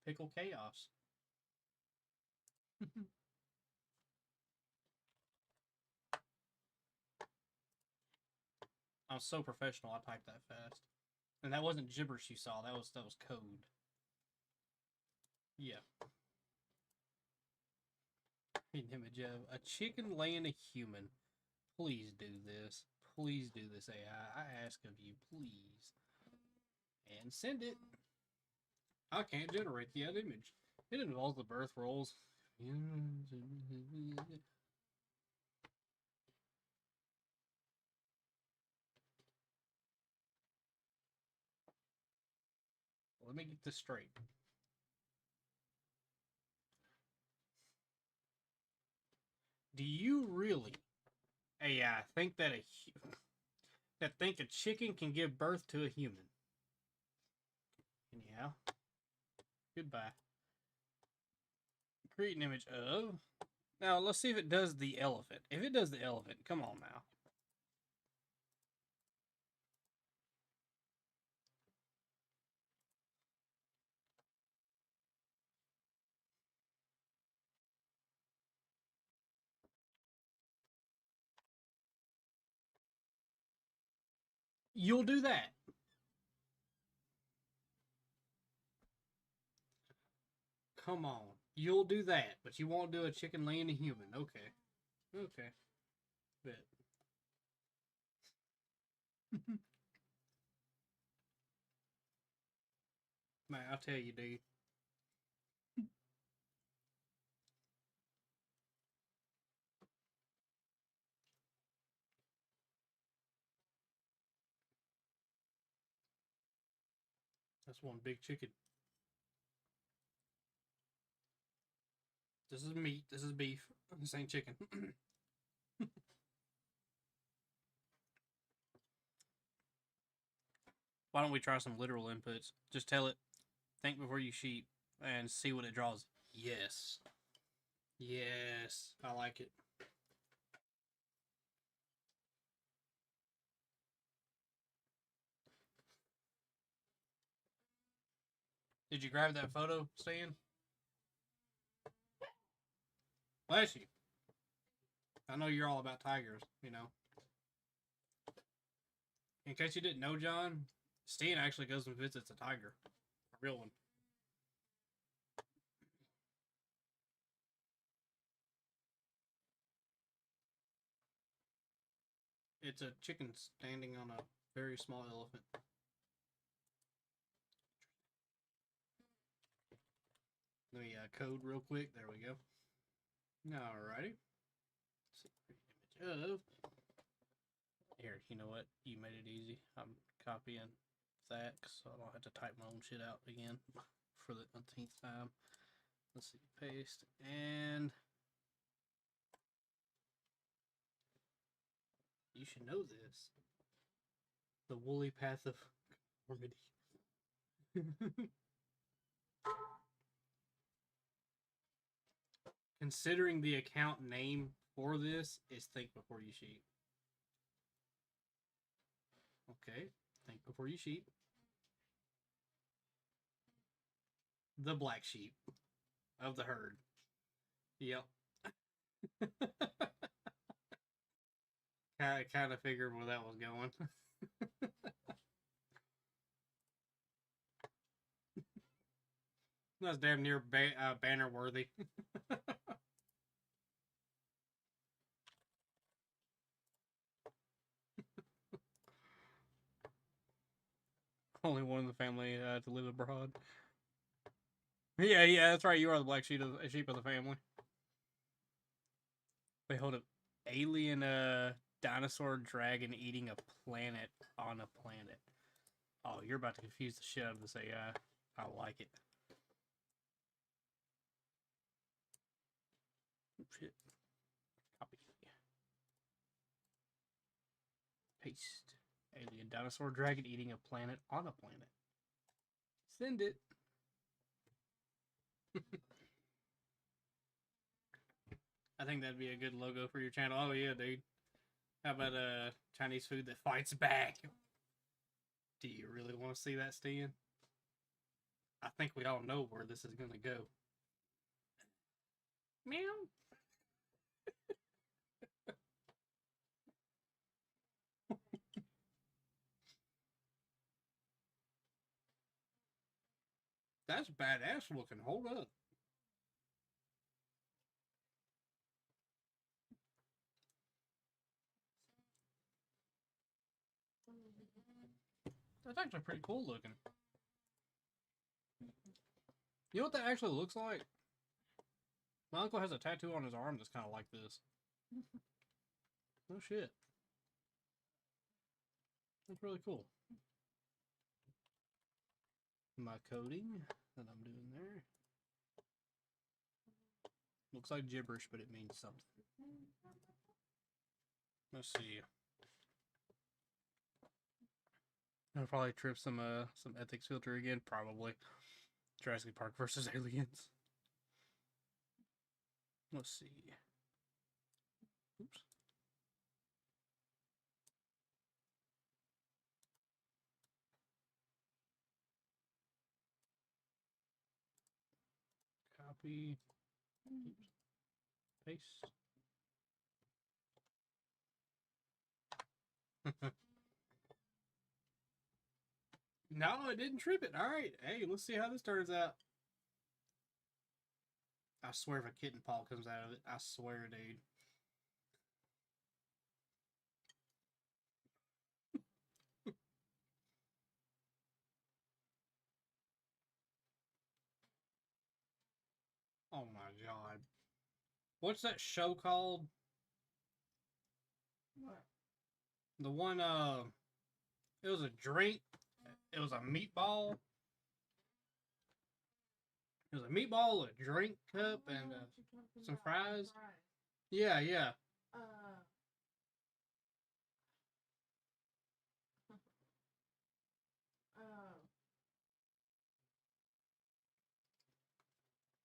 Pickle chaos. I was so professional. I typed that fast, and that wasn't gibberish you saw. That was code. Yeah. An image of a chicken laying a human. Please do this. Please do this, AI. I ask of you, please. And send it. I can't generate the image. It involves the birth rolls. Let me get this straight. Do you really, AI, think that a chicken can give birth to a human? Anyhow, goodbye. Create an image of Now, let's see if it does the elephant. If it does the elephant, come on now. You'll do that. Come on. You'll do that, but you won't do a chicken laying a human. Okay. Okay. Bet. Man, I'll tell you, dude. That's one big chicken. This is meat. This is beef. This ain't chicken. Why don't we try some literal inputs? Just tell it, think before you sheep, and see what it draws. Yes. Yes. I like it. Did you grab that photo, Stan? Bless you. I know you're all about tigers, you know. In case you didn't know, John, Stan actually goes and visits a tiger. A real one. It's a chicken standing on a very small elephant. Let me code real quick. There we go. Alrighty. Let's see. Image of. Here, you know what? You made it easy. I'm copying that so I don't have to type my own shit out again for the umpteenth time. Let's see. Paste. And you should know this. The woolly path of conformity. Considering the account name for this is Think Before You Sheep. Okay, think before you sheep. The black sheep of the herd. Yep. I kind of figured where that was going. That's damn near banner worthy. Only one in the family to live abroad. Yeah, that's right. You are the black sheep of the family. Wait, hold up. Alien dinosaur dragon eating a planet on a planet. Oh, you're about to confuse the shit out of this AI. I like it. Oh, shit. Copy. Paste. Alien dinosaur dragon eating a planet on a planet. Send it. I think that'd be a good logo for your channel. Oh yeah, dude. How about Chinese food that fights back? Do you really want to see that, Stan? I think we all know where this is gonna go. Meow. That's badass looking. Hold up. That's actually pretty cool looking. You know what that actually looks like? My uncle has a tattoo on his arm that's kind of like this. No shit. That's really cool. My coding that I'm doing there. Looks like gibberish, but it means something. Let's see. I'll probably trip some ethics filter again, probably. Jurassic Park versus Aliens. Let's see. Oops. Copy. Oops. Paste. No, it didn't trip it. All right. Hey, let's see how this turns out. I swear if a kitten paw comes out of it, I swear, dude. Oh my god. What's that show called? What? The one, it was a drink. It was a meatball. It was a meatball, a drink cup, and some fries. Yeah, yeah.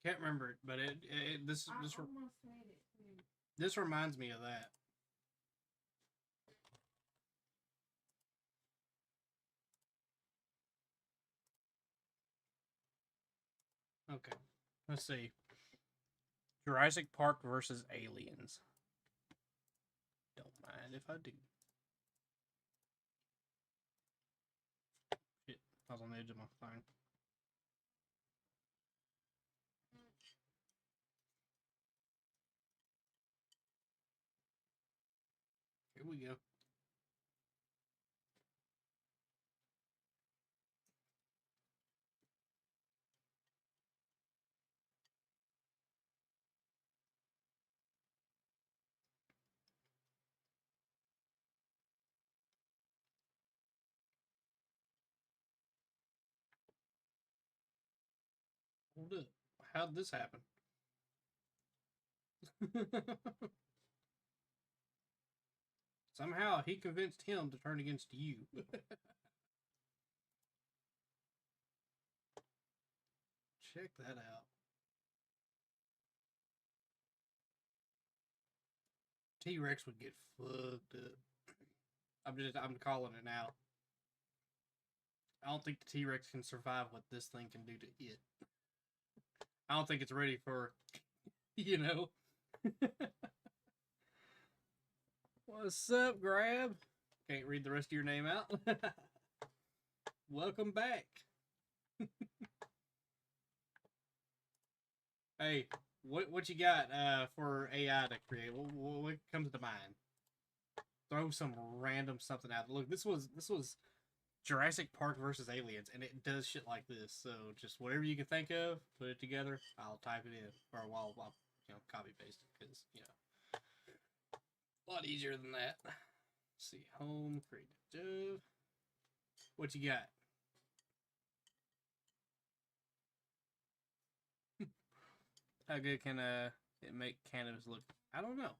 Can't remember it, but this reminds me of that. Okay, let's see. Jurassic Park versus Aliens. Don't mind if I do. Shit, I was on the edge of my phone. Here we go. Hold up. How'd this happen? Somehow he convinced him to turn against you. Check that out. T-Rex would get fucked up. I'm calling it now. I don't think the T-Rex can survive what this thing can do to it. I don't think it's ready for, you know. What's up, Grab? Can't read the rest of your name out. Welcome back. Hey, what you got for AI to create? What comes to mind? Throw some random something out. Look, this was Jurassic Park versus Aliens, and it does shit like this. So just whatever you can think of, put it together. I'll type it in, or I'll copy paste it, because a lot easier than that. Let's see, home creative. What you got? How good can it make cannabis look? I don't know.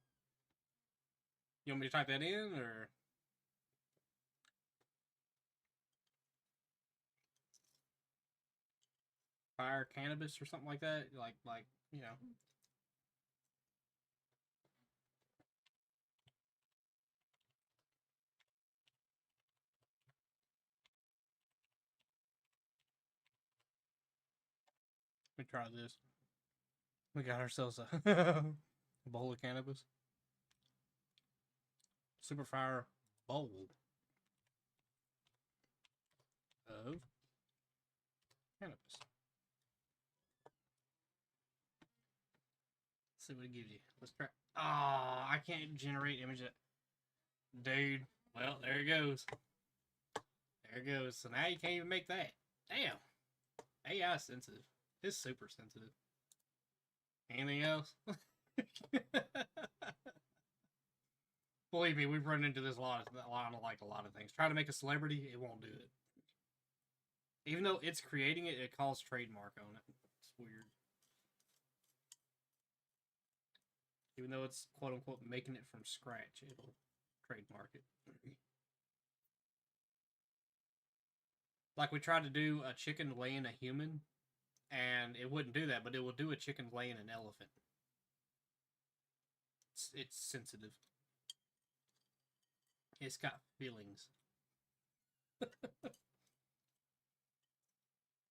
You want me to type that in, or? Fire cannabis or something like that? Like, you know. Let me try this. We got ourselves a bowl of cannabis. Super fire bowl of cannabis. Let's see what it gives you. Let's try. Oh, I can't generate image. Dude. Well, there it goes. There it goes. So now you can't even make that. Damn. AI sensitive. It's super sensitive. Anything else? Believe me, we've run into this a lot of things. Try to make a celebrity, it won't do it. Even though it's creating it, it calls trademark on it. It's weird. Even though it's quote unquote making it from scratch, it'll trademark it. Like we tried to do a chicken laying a human, and it wouldn't do that, but it will do a chicken laying an elephant. it's sensitive. It's got feelings.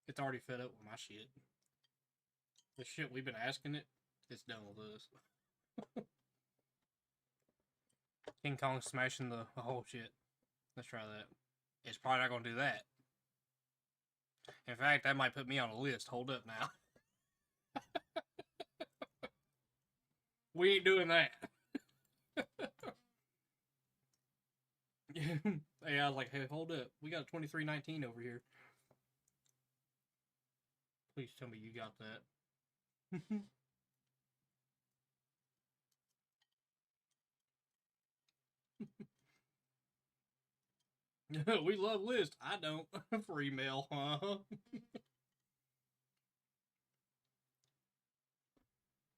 It's already fed up with my shit. The shit we've been asking it, it's done with us. King Kong smashing the whole shit. Let's try that. It's probably not gonna do that. In fact, that might put me on a list. Hold up now. We ain't doing that. Yeah, I was like, hey, hold up. We got a 2319 over here. Please tell me you got that. We love lists. I don't. For email, huh?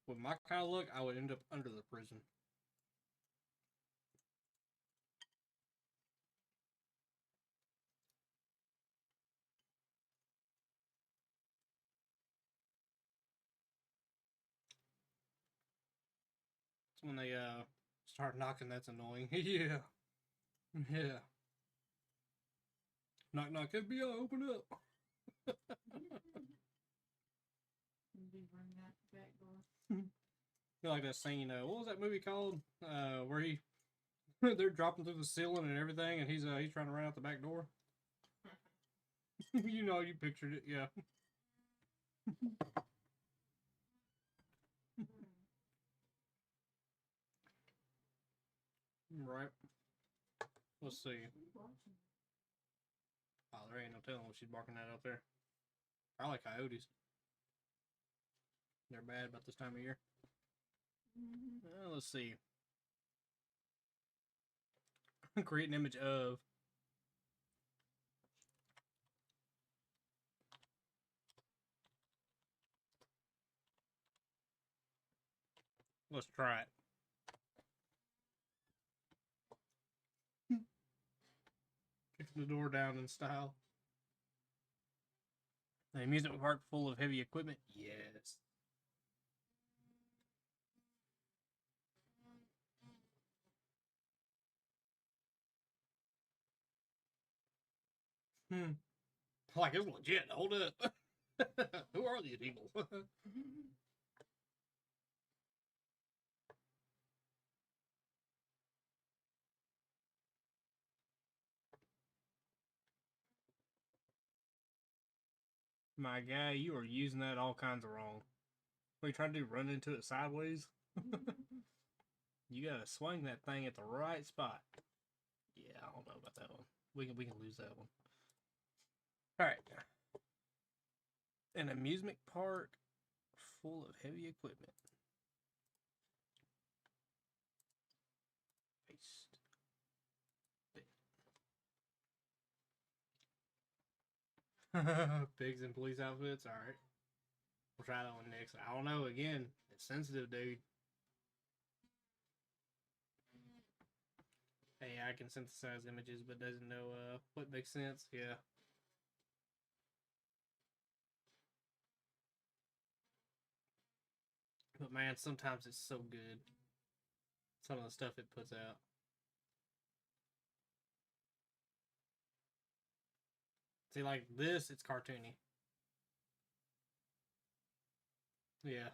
With my kind of luck, I would end up under the prison. It's when they start knocking. That's annoying. Yeah, yeah. Knock knock. FBI, open up. You like that scene? What was that movie called? Where he they're dropping through the ceiling and everything, and he's trying to run out the back door. You know, you pictured it, yeah. Right. Let's see. Oh, there ain't no telling what she's barking at out there. Probably coyotes. They're bad about this time of year. Let's see. Create an image of. Let's try it. Kicking the door down in style. An amusement park full of heavy equipment? Yes. Like, it's legit. Hold up. Who are these people? My guy, you are using that all kinds of wrong. What are you trying to do? Run into it sideways? You gotta swing that thing at the right spot. Yeah, I don't know about that one. We can lose that one. Alright. An amusement park full of heavy equipment. Paste. Pigs in police outfits? Alright. We'll try that one next. I don't know, again, it's sensitive, dude. AI can synthesize images but doesn't know what makes sense. Yeah. But man, sometimes it's so good. Some of the stuff it puts out. See, like this, it's cartoony. Yeah.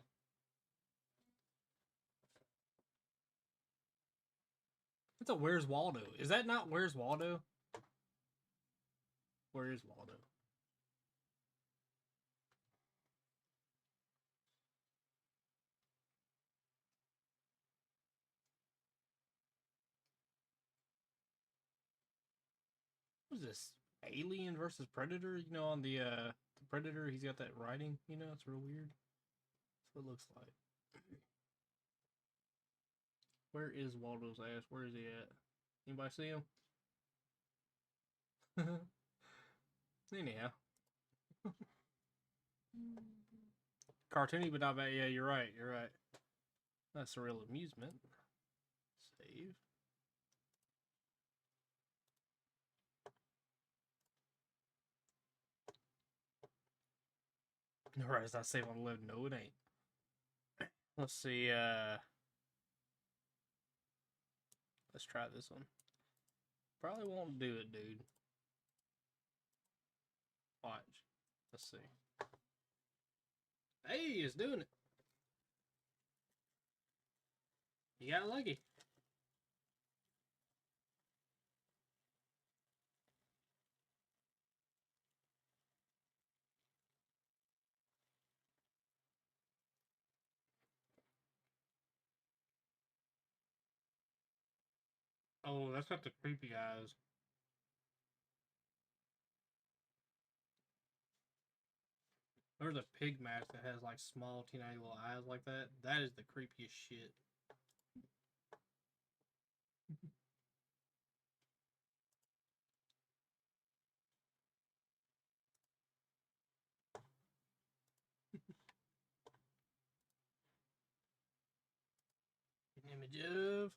It's a Where's Waldo. Is that not Where's Waldo? Where is Waldo? What is this? Alien versus Predator? You know, on the Predator, he's got that writing. You know, it's real weird. That's what it looks like. Where is Waldo's ass? Where is he at? Anybody see him? Anyhow. Cartoony, but not bad. Yeah, you're right. You're right. That's a real amusement. Save. Alright, is that save on load? No, it ain't. Let's see, Let's try this one. Probably won't do it, dude. Watch. Let's see. Hey, it's doing it. You got lucky. Oh, that's got the creepy eyes. There's a pig mask that has like small, teeny little eyes like that. That is the creepiest shit. An image of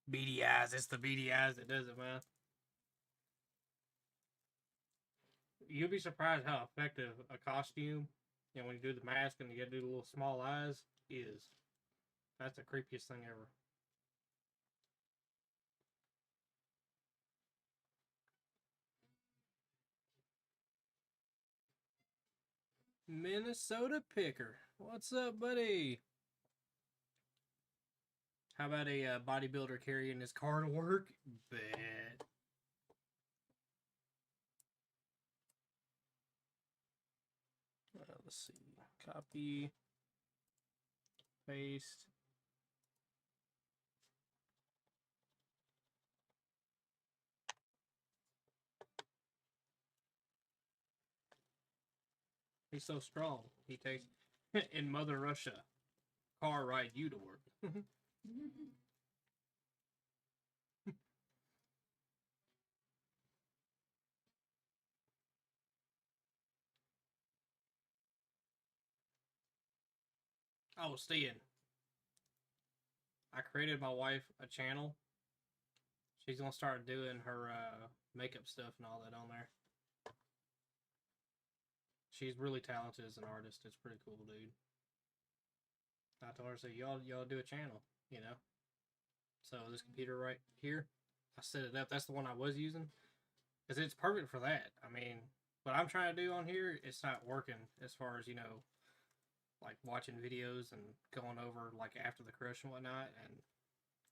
beady eyes. It's the beady eyes that does it, man. You'll be surprised how effective a costume, you know, when you do the mask and you get to do the little small eyes, is. That's the creepiest thing ever. Minnesota Picker. What's up, buddy? How about a bodybuilder carrying his car to work? Bet. Let's see. Copy. Paste. He's so strong. He takes in Mother Russia. Car ride you to work. Oh, Stian. I created my wife a channel. She's gonna start doing her makeup stuff and all that on there. She's really talented as an artist. It's pretty cool, dude. I told her, so y'all do a channel, you know. So this computer right here, I set it up. That's the one I was using, because it's perfect for that. I mean, what I'm trying to do on here, it's not working as far as, you know, like watching videos and going over like after the crush and whatnot, and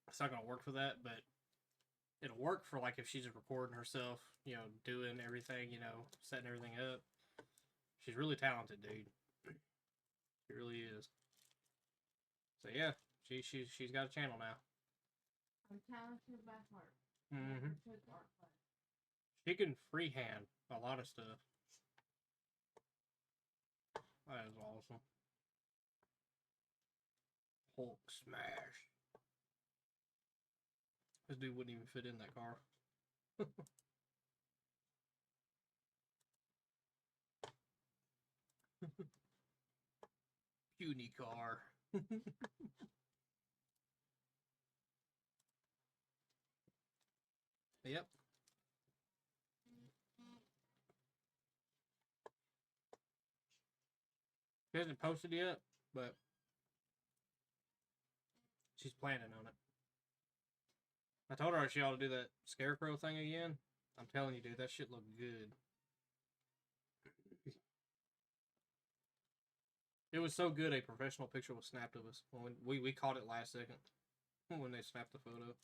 it's not gonna work for that. But it'll work for like if she's recording herself, you know, doing everything, you know, setting everything up. She's really talented, dude. She really is. So yeah, she's got a channel now. I'm talented by heart. Mm-hmm. Took art class. She can freehand a lot of stuff. That is awesome. Hulk smash. This dude wouldn't even fit in that car. Puny car. Yep. She hasn't posted yet, but she's planning on it. I told her she ought to do that scarecrow thing again. I'm telling you, dude, that shit looked good. It was so good, a professional picture was snapped of us. When we caught it last second when they snapped the photo.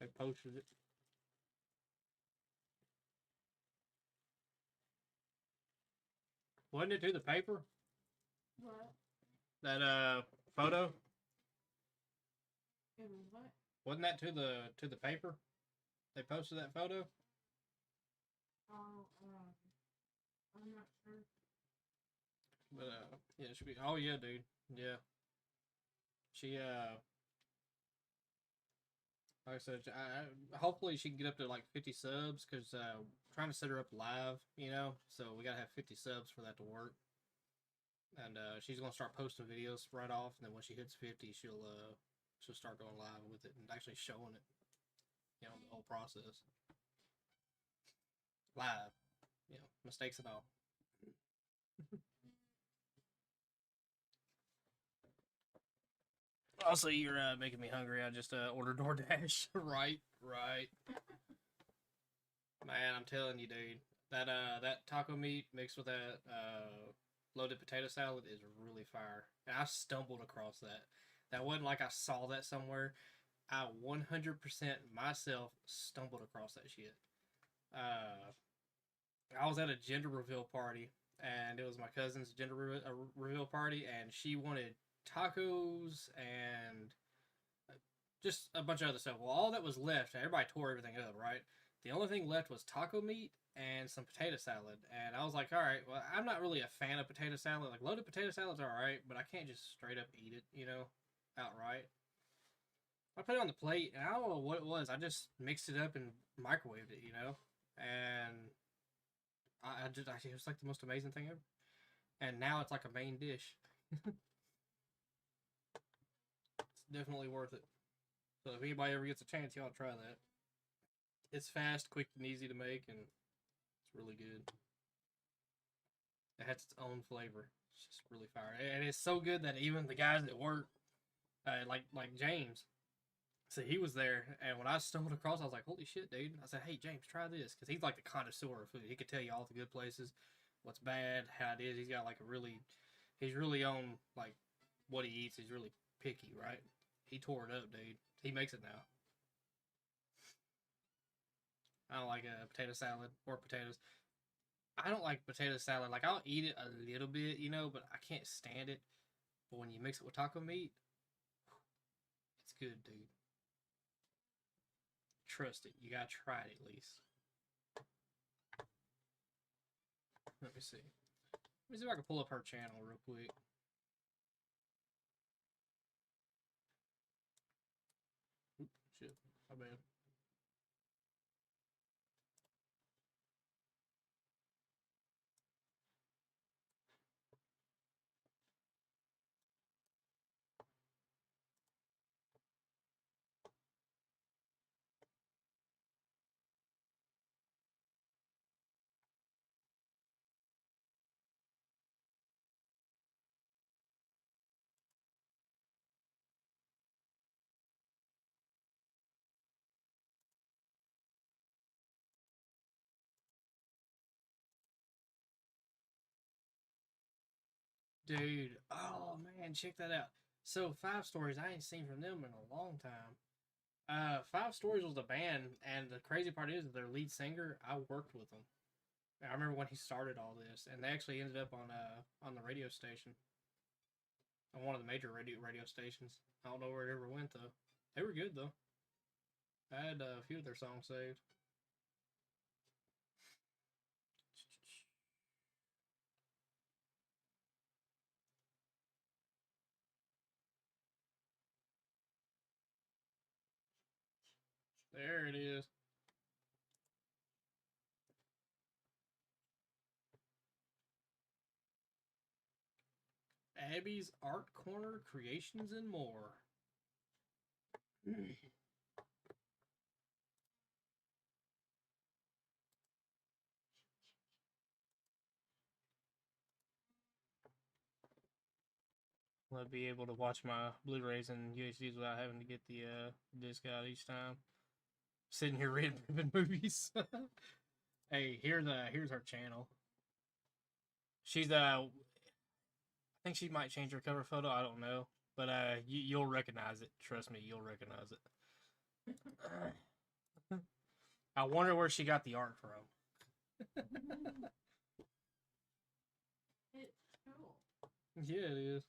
They posted it. Wasn't it to the paper? What? That photo? It was what? Wasn't that to the paper? They posted that photo? Oh, I'm not sure. But yeah, it should be. Oh yeah, dude. Yeah. She like I said, hopefully she can get up to like 50 subs, because trying to set her up live, you know, so we gotta have 50 subs for that to work. And she's gonna start posting videos right off, and then when she hits 50, she'll start going live with it and actually showing it, you know, the whole process live, you know, mistakes and all. Also, you're making me hungry. I just ordered DoorDash. Right. Man, I'm telling you, dude. That taco meat mixed with that loaded potato salad is really fire. And I stumbled across that. That wasn't like I saw that somewhere. I 100% myself stumbled across that shit. I was at a gender reveal party, and it was my cousin's gender reveal party, and she wanted tacos and just a bunch of other stuff. Well, all that was left, everybody tore everything up, right? The only thing left was taco meat and some potato salad. And I was like, all right, well, I'm not really a fan of potato salad. Like, loaded potato salad's all right, but I can't just straight up eat it, outright. I put it on the plate, and I don't know what it was. I just mixed it up and microwaved it, and it was like the most amazing thing ever. And now it's like a main dish. It's definitely worth it. So if anybody ever gets a chance, y'all try that. It's fast, quick, and easy to make, and it's really good. It has its own flavor. It's just really fire, and it's so good that even the guys at work, like James, so he was there, and when I stumbled across, I was like, "Holy shit, dude!" I said, "Hey, James, try this," because he's like the connoisseur of food. He could tell you all the good places, what's bad, how it is. He's got like he's really on like what he eats. He's really picky, right? He tore it up, dude. He makes it now. I don't like a potato salad or potatoes. I don't like potato salad. Like, I'll eat it a little bit, but I can't stand it. But when you mix it with taco meat, it's good, dude. Trust it. You gotta try it at least. Let me see. Let me see if I can pull up her channel real quick. Oops, shit. My bad. Dude, oh man, check that out. So, Five Stories, I ain't seen from them in a long time. Five Stories was a band, and the crazy part is their lead singer, I worked with them. I remember when he started all this, and they actually ended up on the radio station, on one of the major radio stations. I don't know where it ever went though. They were good though. I had a few of their songs saved. There it is. Abby's Art Corner Creations and More. I'll be able to watch my Blu-rays and UHDs without having to get the disc out each time. Sitting here reading movies. Hey, here's her channel. She's I think she might change her cover photo. I don't know, but you'll recognize it. Trust me, you'll recognize it. I wonder where she got the art from. It's cool. Yeah, it is.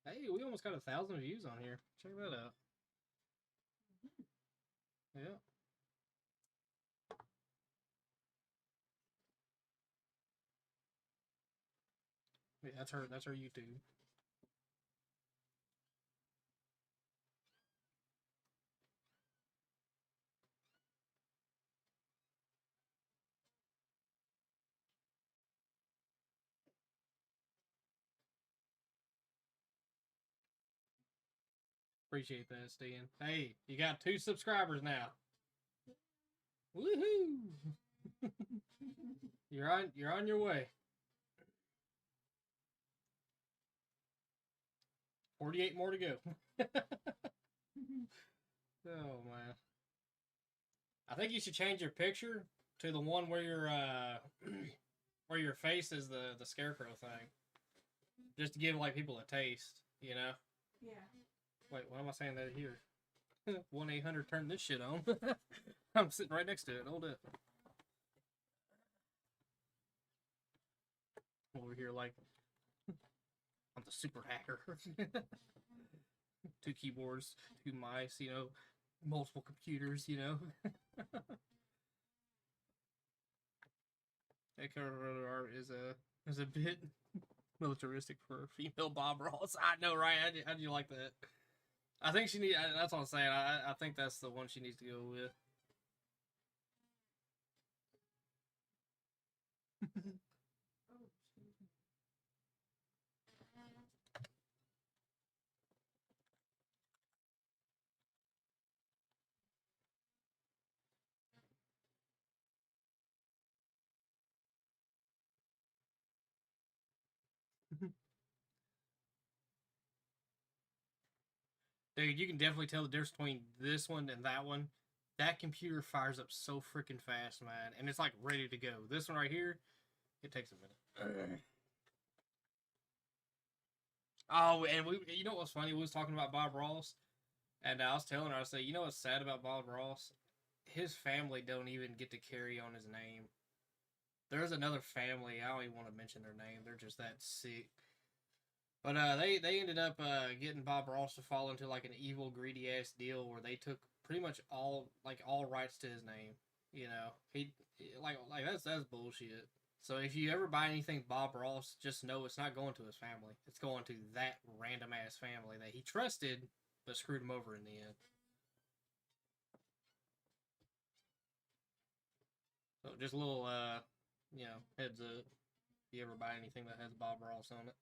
Hey, we almost got 1,000 views on here. Check that out. Yeah. Yeah, that's her. That's her YouTube. Appreciate that, Stan. Hey, you got 2 subscribers now. Woohoo! You're on your way. 48 more to go. Oh man. I think you should change your picture to the one where your where your face is the scarecrow thing, just to give like people a taste, you know. Yeah. Wait, why am I saying that here? 1-800 turn this shit on. I'm sitting right next to it. Hold it. Over here, like I'm the super hacker. 2 keyboards, 2 mice, you know, multiple computers, you know. That cover art is a bit militaristic for female Bob Ross. I know, right? How do you like that? I think she need. That's what I'm saying. I think that's the one she needs to go with. Dude, you can definitely tell the difference between this one and that one. That computer fires up so freaking fast, man, and it's like ready to go. This one right here, it takes a minute. Oh, and you know what's funny? We was talking about Bob Ross, and I was telling her, I said, you know what's sad about Bob Ross? His family don't even get to carry on his name. There's another family. I don't even want to mention their name. They're just that sick. But they ended up getting Bob Ross to fall into like an evil, greedy ass deal where they took pretty much all rights to his name. You know, he like that's bullshit. So if you ever buy anything Bob Ross, just know it's not going to his family. It's going to that random ass family that he trusted, but screwed him over in the end. So just a little you know, heads up. If you ever buy anything that has Bob Ross on it,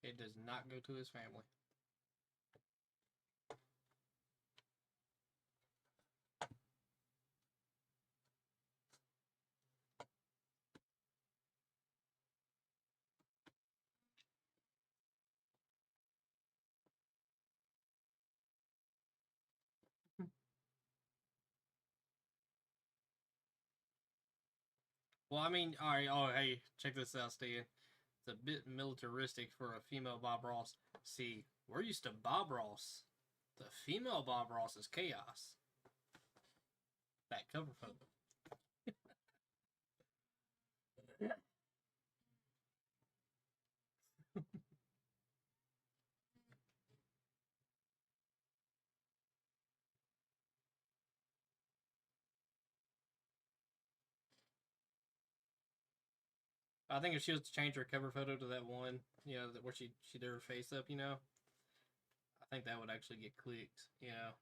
it does not go to his family. Well, I mean, all right. Oh, hey, check this out, Stan. It's a bit militaristic for a female Bob Ross. See, we're used to Bob Ross. The female Bob Ross is chaos. That cover photo. I think if she was to change her cover photo to that one, you know, where she did her face up, you know, I think that would actually get clicked, you know.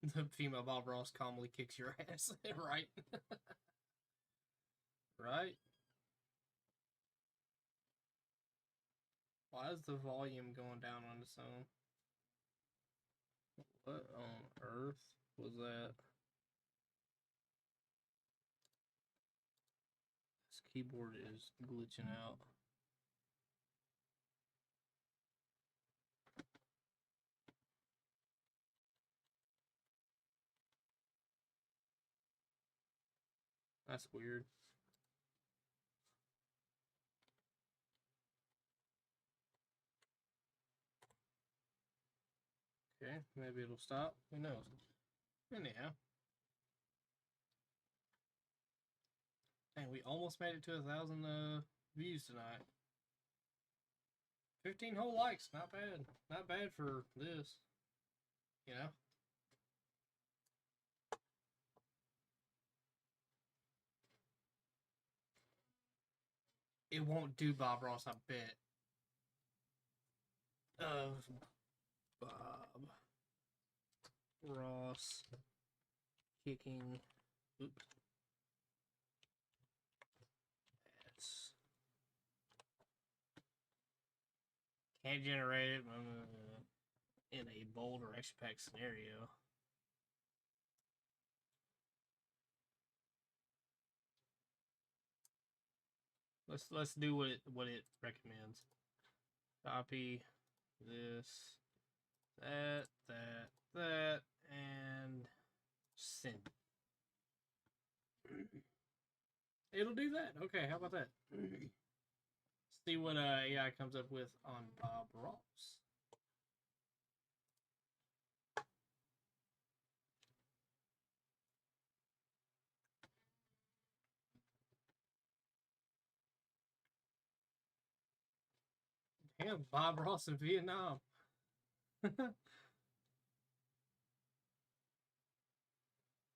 The female Bob Ross calmly kicks your ass, right? Right? Why is the volume going down on its own? What on earth was that? This keyboard is glitching out. That's weird. Okay, maybe it'll stop. Who knows? Anyhow. Dang, we almost made it to 1,000 views tonight. 15 whole likes, not bad. Not bad for this. You know? It won't do Bob Ross, I bet. Bob Ross kicking. Oops. Can't generate it in a bold or action packed scenario. Let's do what it recommends. Copy this, that, and send. It'll do that. Okay, how about that? See what AI comes up with on Bob Ross. Damn, Bob Ross in Vietnam.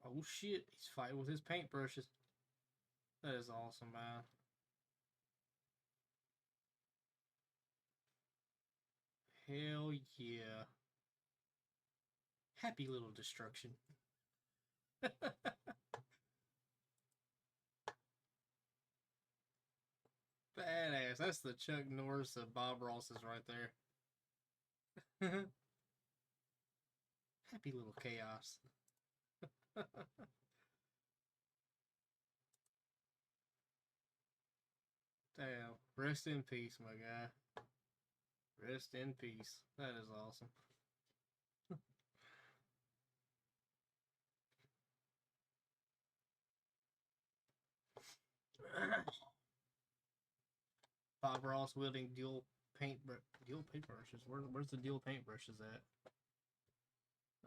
Oh shit, he's fighting with his paintbrushes. That is awesome, man. Hell yeah. Happy little destruction. Badass. That's the Chuck Norris of Bob Ross's right there. Happy little chaos. Damn. Rest in peace, my guy. Rest in peace. That is awesome. Bob Ross wielding dual paintbrushes. Where's the dual paintbrushes at?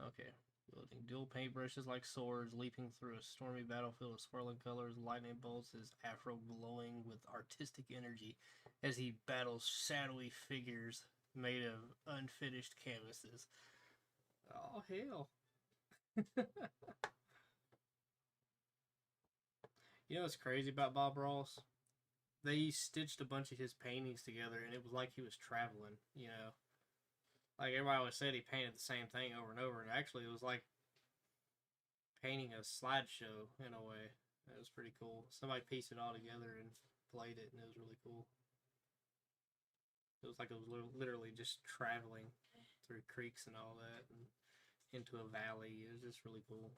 Okay. Wielding dual paintbrushes like swords, leaping through a stormy battlefield of swirling colors, lightning bolts, his afro glowing with artistic energy as he battles shadowy figures made of unfinished canvases. Oh, hell. You know what's crazy about Bob Ross? They stitched a bunch of his paintings together, and it was like he was traveling, you know? Like, everybody always said he painted the same thing over and over, and actually it was like painting a slideshow, in a way. It was pretty cool. Somebody pieced it all together and played it, and it was really cool. It was like it was literally just traveling through creeks and all that, and into a valley. It was just really cool.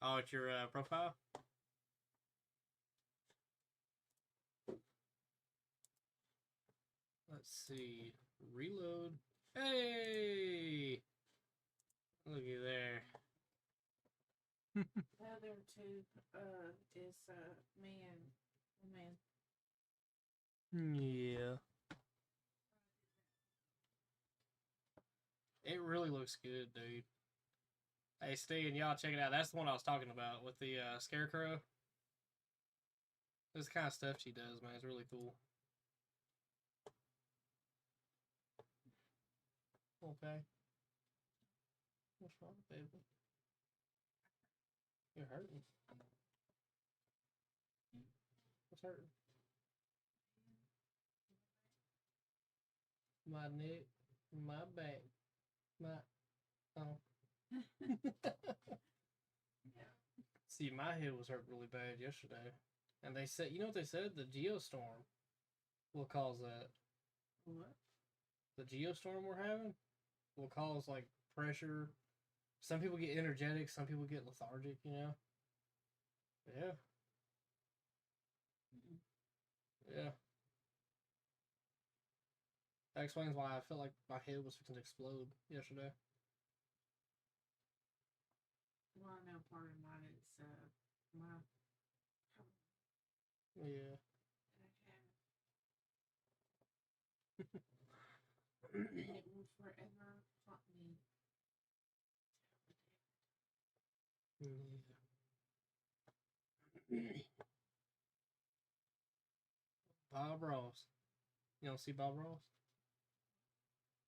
Oh, it's your profile? Let's see. Reload. Hey! Looky there. The other two is man. Yeah. It really looks good, dude. Hey, Steve, y'all check it out. That's the one I was talking about with the scarecrow. This kind of stuff she does, man. It's really cool. Okay. What's wrong, baby? You're hurting. What's hurting? My neck, my back, my See, my head was hurt really bad yesterday, and they said, you know what they said? The geostorm will cause that. What? The geostorm we're having will cause like pressure. Some people get energetic, some people get lethargic. You know. Yeah. Yeah. That explains why I felt like my head was fixing to explode yesterday. Well, I know part of mine is my Yeah. it will forever haunt me. Yeah. Bob Ross. You don't see Bob Ross?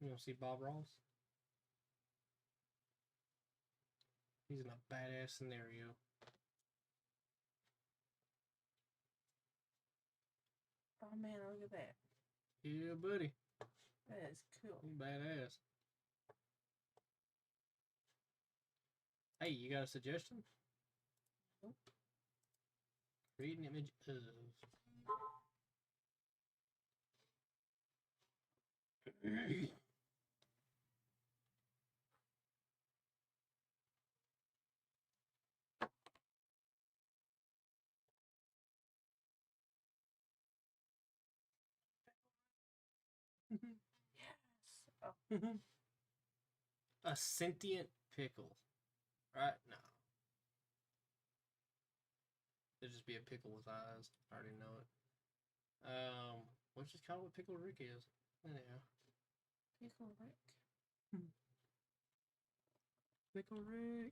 You don't see Bob Ross? He's in a badass scenario. Oh man, look at that. Yeah, buddy. That is cool. He's badass. Hey, you got a suggestion? Nope. Create an image of Yes. Oh, A sentient pickle. Right? No. It'd just be a pickle with eyes. I already know it. Which is kind of what Pickle Rick is. Anyhow. Pickle Rick. Pickle Rick.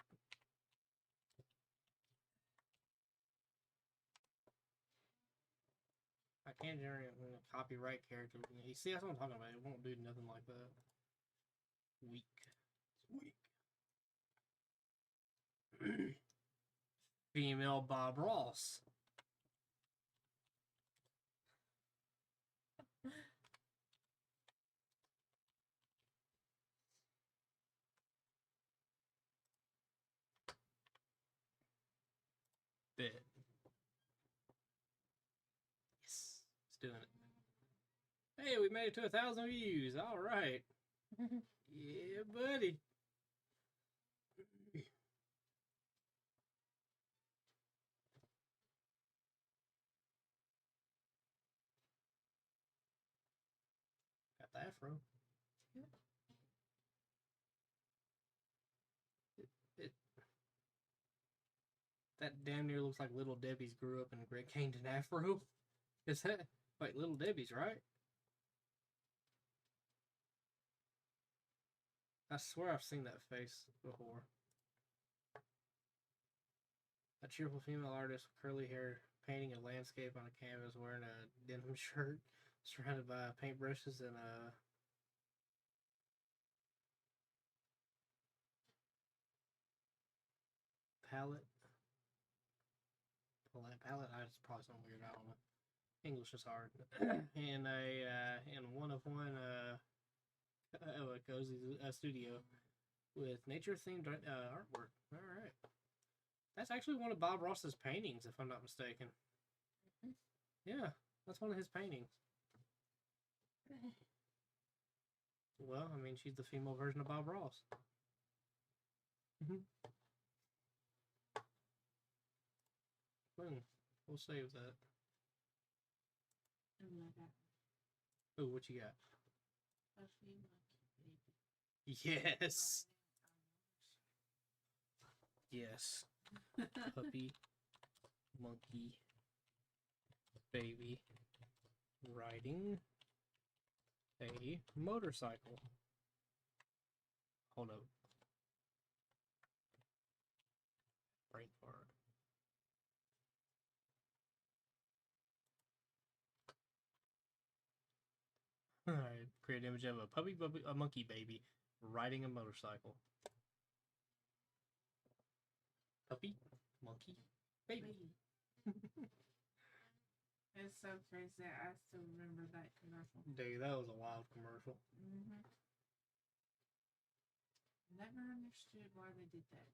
I can't generate a copyright character. You see, that's what I'm talking about. It won't do nothing like that. Weak. It's weak. Female Bob Ross. Bet. Yes. It's doing it. Hey, we made it to 1,000 views. All right. Yeah, buddy. Got the afro. It that damn near looks like Little Debbie's grew up in a Greg Kington afro. Is that like Little Debbie's, right? I swear I've seen that face before. A cheerful female artist with curly hair painting a landscape on a canvas wearing a denim shirt surrounded by paintbrushes and a palette. Palette, that's probably something weird. I don't know. English is hard. And one of one a cozy studio with nature themed artwork. All right, that's actually one of Bob Ross's paintings, if I'm not mistaken. Yeah, that's one of his paintings. Well, I mean, she's the female version of Bob Ross. Boom. We'll save that. Oh, what you got? Yes. Yes. Puppy, monkey, baby, riding a motorcycle. Hold up. Brain fart. Alright, create an image of a monkey baby riding a motorcycle. Puppy, monkey, baby. It's so crazy. I still remember that commercial. Dude, that was a wild commercial. Never understood why they did that.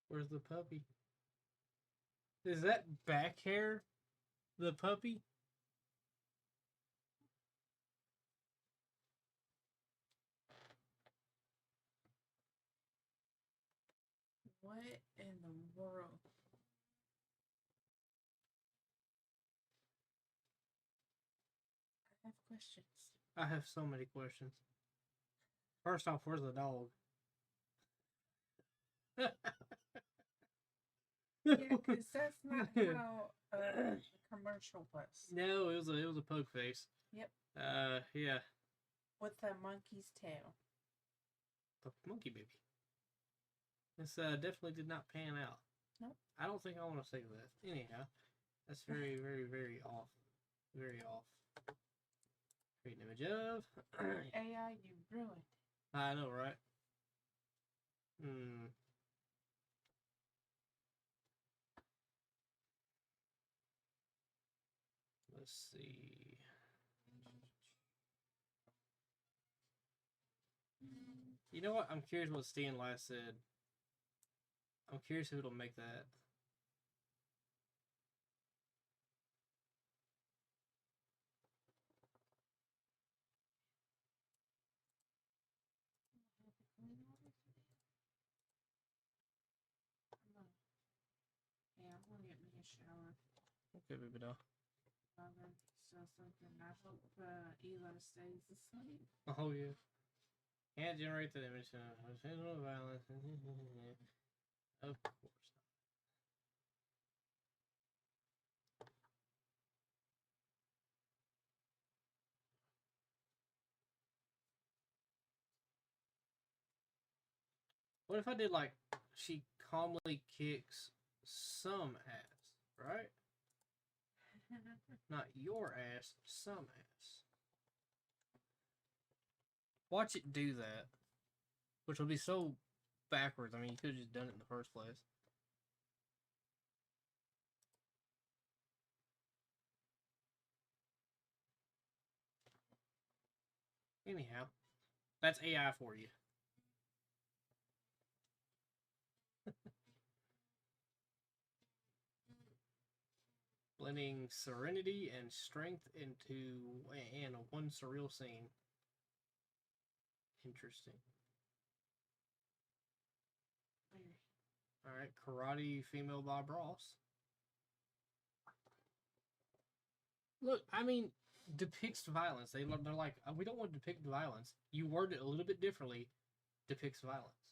Where's the puppy? Is that back hair the puppy? What in the world? I have questions. I have so many questions. First off, where's the dog? Yeah, because that's not how the commercial was. No, it was a poke face. Yep. Yeah. With a monkey's tail. The monkey baby. This definitely did not pan out. Nope. I don't think I want to say that. Anyhow, that's very, very, very off. Very off. Create an image of. AI, you ruined. I know, right? Let's see. You know what? I'm curious what Stan last said. I'm curious if it'll make that. Yeah, I'm gonna get me a shower. Okay, baby doll. So something. I hope Eli stays asleep. Oh yeah. Can't generate the image. Violence. Of course. What if I did like she calmly kicks some ass, right? Not your ass, some ass. Watch it do that. Which would be so backwards. I mean, you could have just done it in the first place. Anyhow, that's AI for you. Blending serenity and strength into and one surreal scene. Interesting. Alright, karate female Bob Ross. Look, I mean, depicts violence. They're like, we don't want to depict violence. You word it a little bit differently. Depicts violence.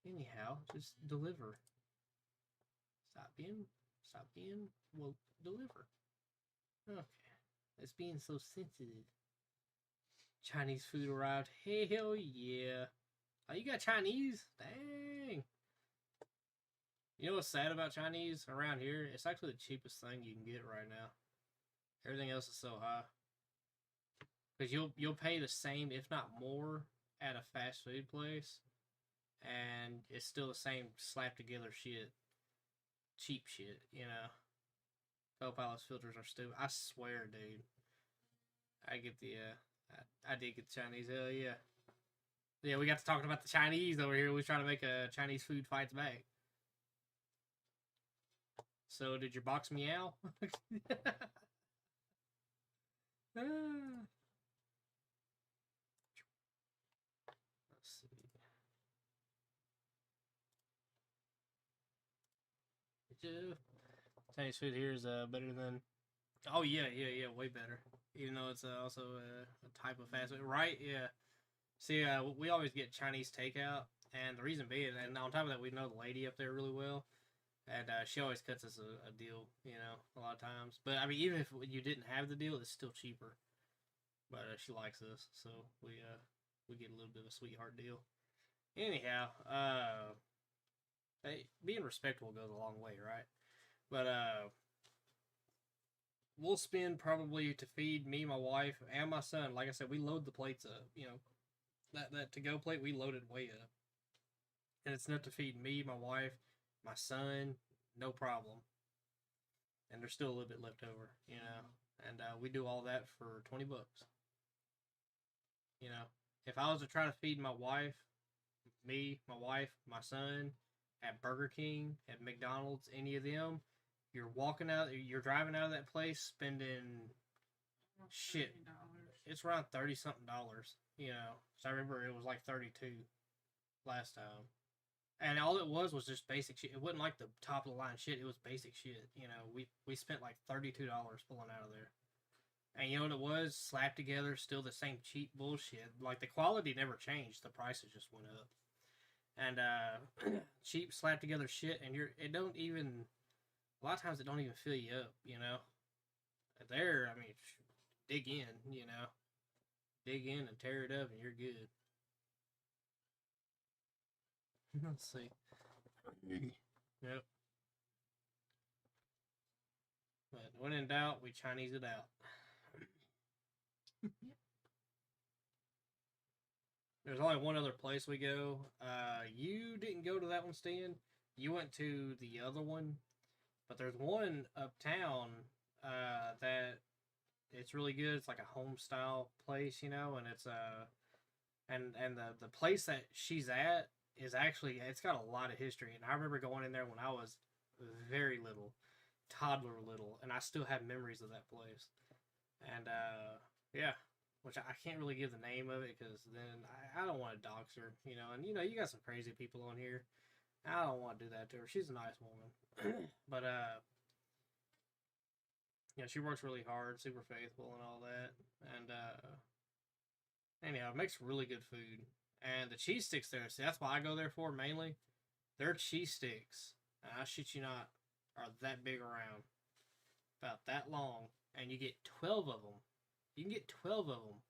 Anyhow, just deliver. Stop being, well, deliver. Okay. It's being so sensitive. Chinese food arrived. Hell yeah. Oh, you got Chinese? Dang. You know what's sad about Chinese around here? It's actually the cheapest thing you can get right now. Everything else is so high. Because you'll pay the same, if not more, at a fast food place. And it's still the same slap together shit. Cheap shit, you know. Copilot filters are stupid. I swear, dude. I get the, I did get the Chinese. Hell yeah. Yeah, we got to talking about the Chinese over here. We was trying to make a Chinese food fights back. So, did your box meow? Let's see. Chinese food here is better than. Oh yeah, way better. Even though it's also a type of fast food, right? Yeah. See, we always get Chinese takeout, and the reason being, and on top of that, we know the lady up there really well, and she always cuts us a deal, you know, a lot of times. But I mean, even if you didn't have the deal, it's still cheaper. But she likes us, so we get a little bit of a sweetheart deal. Anyhow, hey, being respectful goes a long way, right? But we'll spend probably to feed me, my wife, and my son. Like I said, we load the plates up. You know, that to go plate we loaded way up, and it's enough to feed me, my wife, my son, no problem. And there's still a little bit left over, you know. And we do all that for $20. You know, if I was to try to feed my wife, me, my wife, my son, at Burger King, at McDonald's, any of them, you're driving out of that place spending shit. It's around 30 something dollars, you know. So I remember it was like 32 last time. And all it was just basic shit. It wasn't like the top of the line shit. It was basic shit. You know, we spent like $32 pulling out of there. And you know what it was? Slapped together, still the same cheap bullshit. Like the quality never changed. The prices just went up. And cheap slapped together shit, and it don't even. A lot of times it don't even fill you up. You know. There, I mean, dig in. You know, dig in and tear it up, and you're good. Let's see. Yep. But when in doubt, we Chinese it out. There's only one other place we go. You didn't go to that one, Stan. You went to the other one, but there's one uptown that it's really good. It's like a home style place, you know, and and the place that she's at is actually, it's got a lot of history. And I remember going in there when I was very little, toddler little, and I still have memories of that place. And yeah, which I can't really give the name of it because then I don't want to dox her, you know. And you got some crazy people on here. I don't want to do that to her. She's a nice woman, but she works really hard, super faithful, and all that. And anyhow, it makes really good food. And the cheese sticks there, see, that's why I go there for mainly. Their cheese sticks, and I shit you not, are that big around, about that long, and you get 12 of them. You can get 12 of them.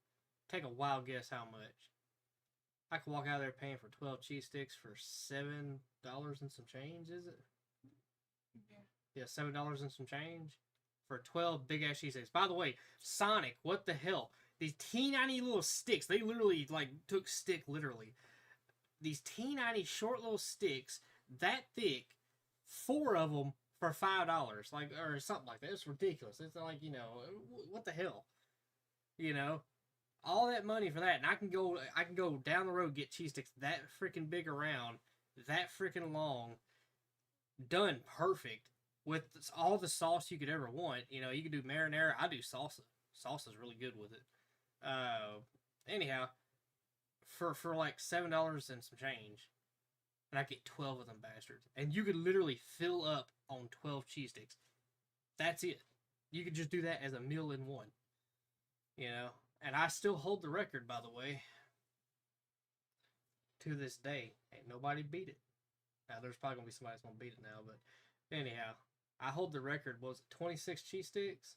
Take a wild guess how much. I could walk out there paying for 12 cheese sticks for $7 and some change, is it? Yeah, $7 and some change for 12 big ass cheese sticks. By the way, Sonic, what the hell? These teeny tiny little sticks, they literally took stick literally. These teeny tiny short little sticks, that thick, 4 of them for $5, or something like that. It's ridiculous. It's like, what the hell? All that money for that, and I can go down the road, get cheese sticks that freaking big around, that freaking long, done perfect with all the sauce you could ever want. You can do marinara. I do salsa. Salsa's really good with it. Anyhow, for like $7 and some change, and I get 12 of them bastards, and you could literally fill up on 12 cheese sticks. That's it. You could just do that as a meal in one. And I still hold the record, by the way. To this day, ain't nobody beat it. Now, there's probably gonna be somebody that's gonna beat it now, but anyhow, I hold the record. Was it 26 cheese sticks?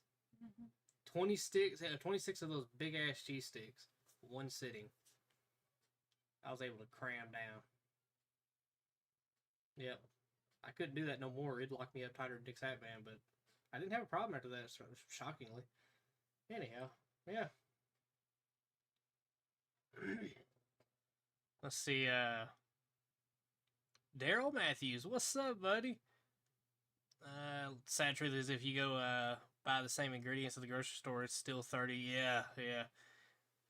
26 of those big ass cheese sticks, one sitting. I was able to cram down. Yep, I couldn't do that no more. It'd lock me up tighter than Dick's hat band, but I didn't have a problem after that. Shockingly. Anyhow, yeah. Let's see, Daryl Matthews, what's up, buddy? Sad truth is, if you go buy the same ingredients at the grocery store, it's still 30. Yeah.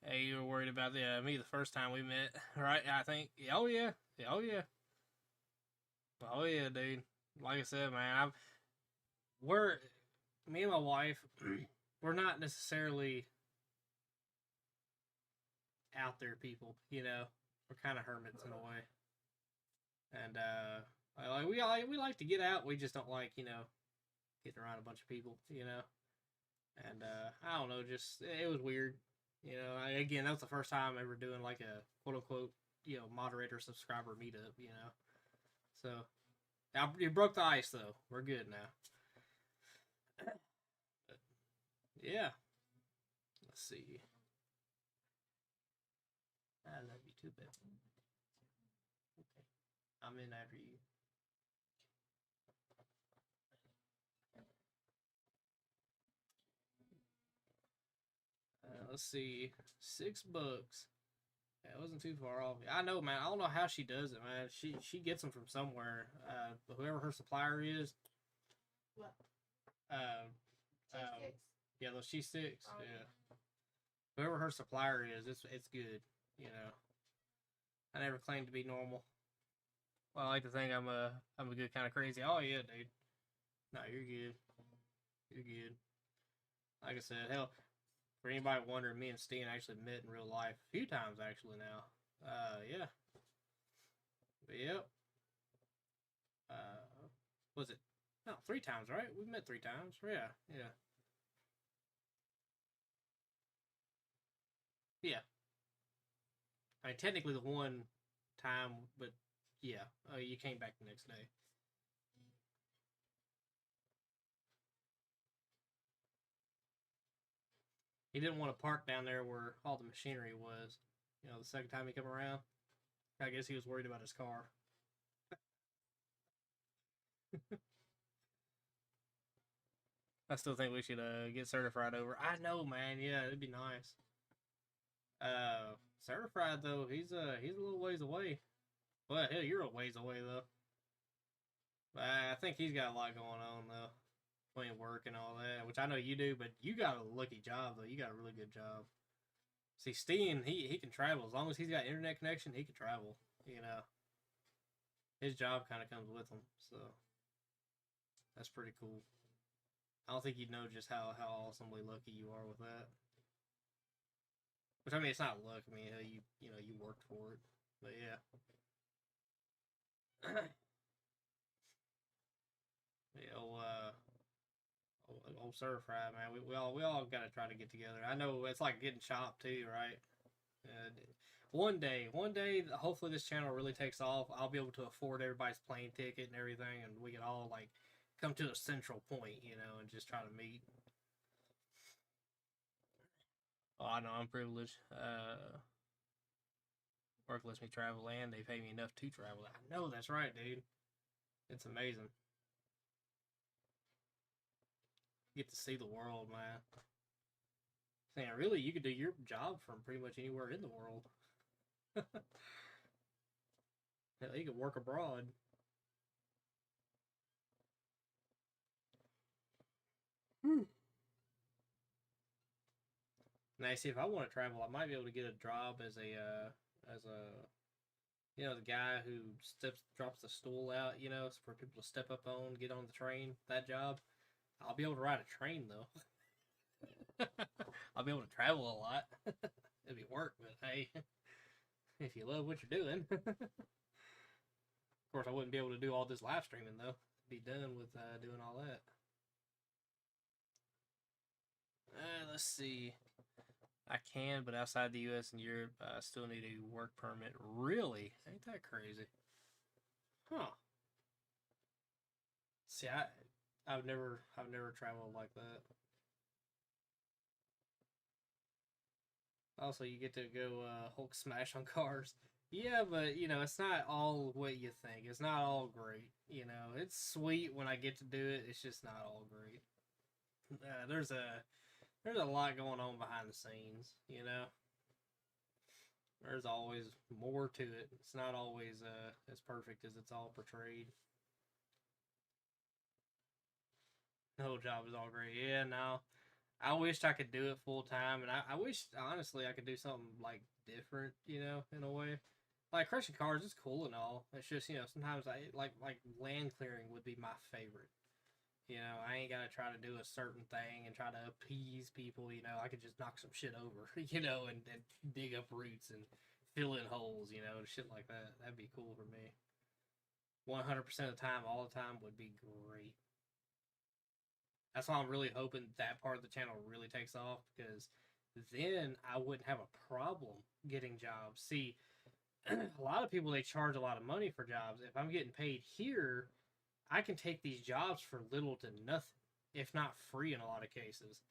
Hey, you were worried about me the first time we met, right? I think. Oh yeah, dude. Like I said, man, me and my wife, we're not necessarily out there people, we're kind of hermits in a way, and we like to get out. We just don't like getting around a bunch of people, and I don't know, just it was weird, again, that was the first time ever doing like a quote unquote moderator subscriber meetup, so you broke the ice though. We're good now. But, yeah, let's see. I love you too, babe. Okay. I'm in after you. Let's see. $6. Yeah, it wasn't too far off. I know, man. I don't know how she does it, man. She gets them from somewhere. Whoever her supplier is. What? Yeah, those cheese sticks. Oh, yeah. Whoever her supplier is, it's good. I never claimed to be normal. Well, I like to think I'm a good kind of crazy. Oh yeah, dude. No, you're good. You're good. Like I said, hell, for anybody wondering, me and Steen actually met in real life a few times actually now. Yeah. But, yep. Was it? No, 3 times, right? We met 3 times. Yeah. Yeah. I mean, technically the one time, but yeah, you came back the next day. He didn't want to park down there where all the machinery was. The second time he come around, I guess he was worried about his car. I still think we should get certified over. I know, man. Yeah, it'd be nice. Certified though, he's a little ways away. Well, hell, you're a ways away though. I think he's got a lot going on though, between work and all that, which I know you do. But you got a lucky job though. You got a really good job. See, Steen, he can travel as long as he's got internet connection. He can travel. You know, his job kind of comes with him, so that's pretty cool. I don't think you'd know just how awesomely lucky you are with that. Which, I mean, it's not luck. I mean, you know you worked for it, but yeah. Yeah, old Stir Fry, man. We all gotta try to get together. I know it's like getting chopped too, right? Uh, one day, hopefully this channel really takes off. I'll be able to afford everybody's plane ticket and everything, and we can all like come to a central point, you know, and just try to meet. Oh, I know I'm privileged. Work lets me travel, and they pay me enough to travel. I know that's right, dude. It's amazing. Get to see the world, man. Saying really, you could do your job from pretty much anywhere in the world. Hell, you could work abroad. Now, see, if I want to travel, I might be able to get a job as a you know, the guy who drops the stool out, you know, for people to step up on, get on the train. That job, I'll be able to ride a train though. I'll be able to travel a lot. It'd be work, but hey, if you love what you're doing. Of course, I wouldn't be able to do all this live streaming though. Be done with doing all that. Let's see. I can, but outside the U.S. and Europe, I still need a work permit. Really? Ain't that crazy? Huh. See, I've never traveled like that. Also, you get to go Hulk smash on cars. Yeah, but you know, it's not all what you think. It's not all great. You know, it's sweet when I get to do it. It's just not all great. There's a lot going on behind the scenes. You know, there's always more to it. It's not always as perfect as it's all portrayed. The whole job is all great. Yeah, no. I wished I could do it full time, and I wish honestly I could do something like different, you know, in a way. Like crushing cars is cool and all. It's just, you know, sometimes I like land clearing would be my favorite. You know, I ain't gotta try to do a certain thing and try to appease people. You know, I could just knock some shit over, you know, and dig up roots and fill in holes, you know, and shit like that. That'd be cool for me. 100% of the time, all the time would be great. That's why I'm really hoping that part of the channel really takes off, because then I wouldn't have a problem getting jobs. See, a lot of people, they charge a lot of money for jobs. If I'm getting paid here, I can take these jobs for little to nothing, if not free in a lot of cases.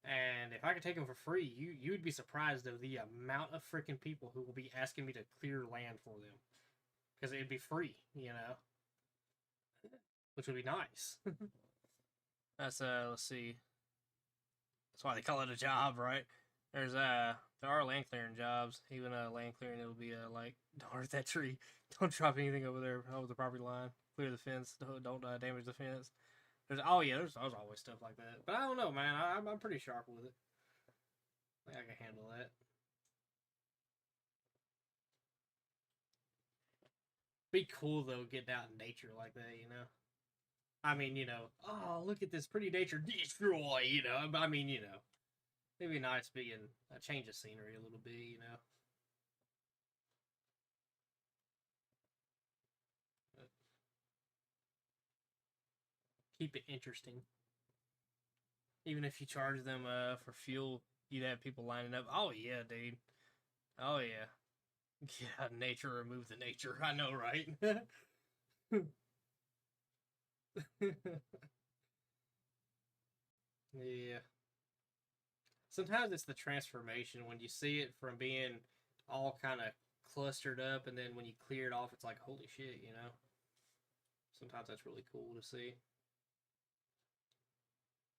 And if I could take them for free, you would be surprised of the amount of freaking people who will be asking me to clear land for them, because it'd be free, you know, which would be nice. That's let's see. That's why they call it a job, right? There are land clearing jobs. Even land clearing, it'll be like, don't hurt that tree, don't drop anything over there over the property line, clear the fence, don't damage the fence. There's always stuff like that. But I don't know, man. I'm pretty sharp with it. I think I can handle that. Be cool though, getting out in nature like that, you know. I mean, you know, oh, look at this pretty nature destroy, you know. I mean, you know, it'd be nice being a change of scenery a little bit, you know. But keep it interesting. Even if you charge them for fuel, you'd have people lining up. Oh yeah, dude. Oh yeah. Get out of nature, remove the nature. I know, right? Yeah. Sometimes it's the transformation when you see it from being all kind of clustered up, and then when you clear it off, it's like, holy shit, you know? Sometimes that's really cool to see.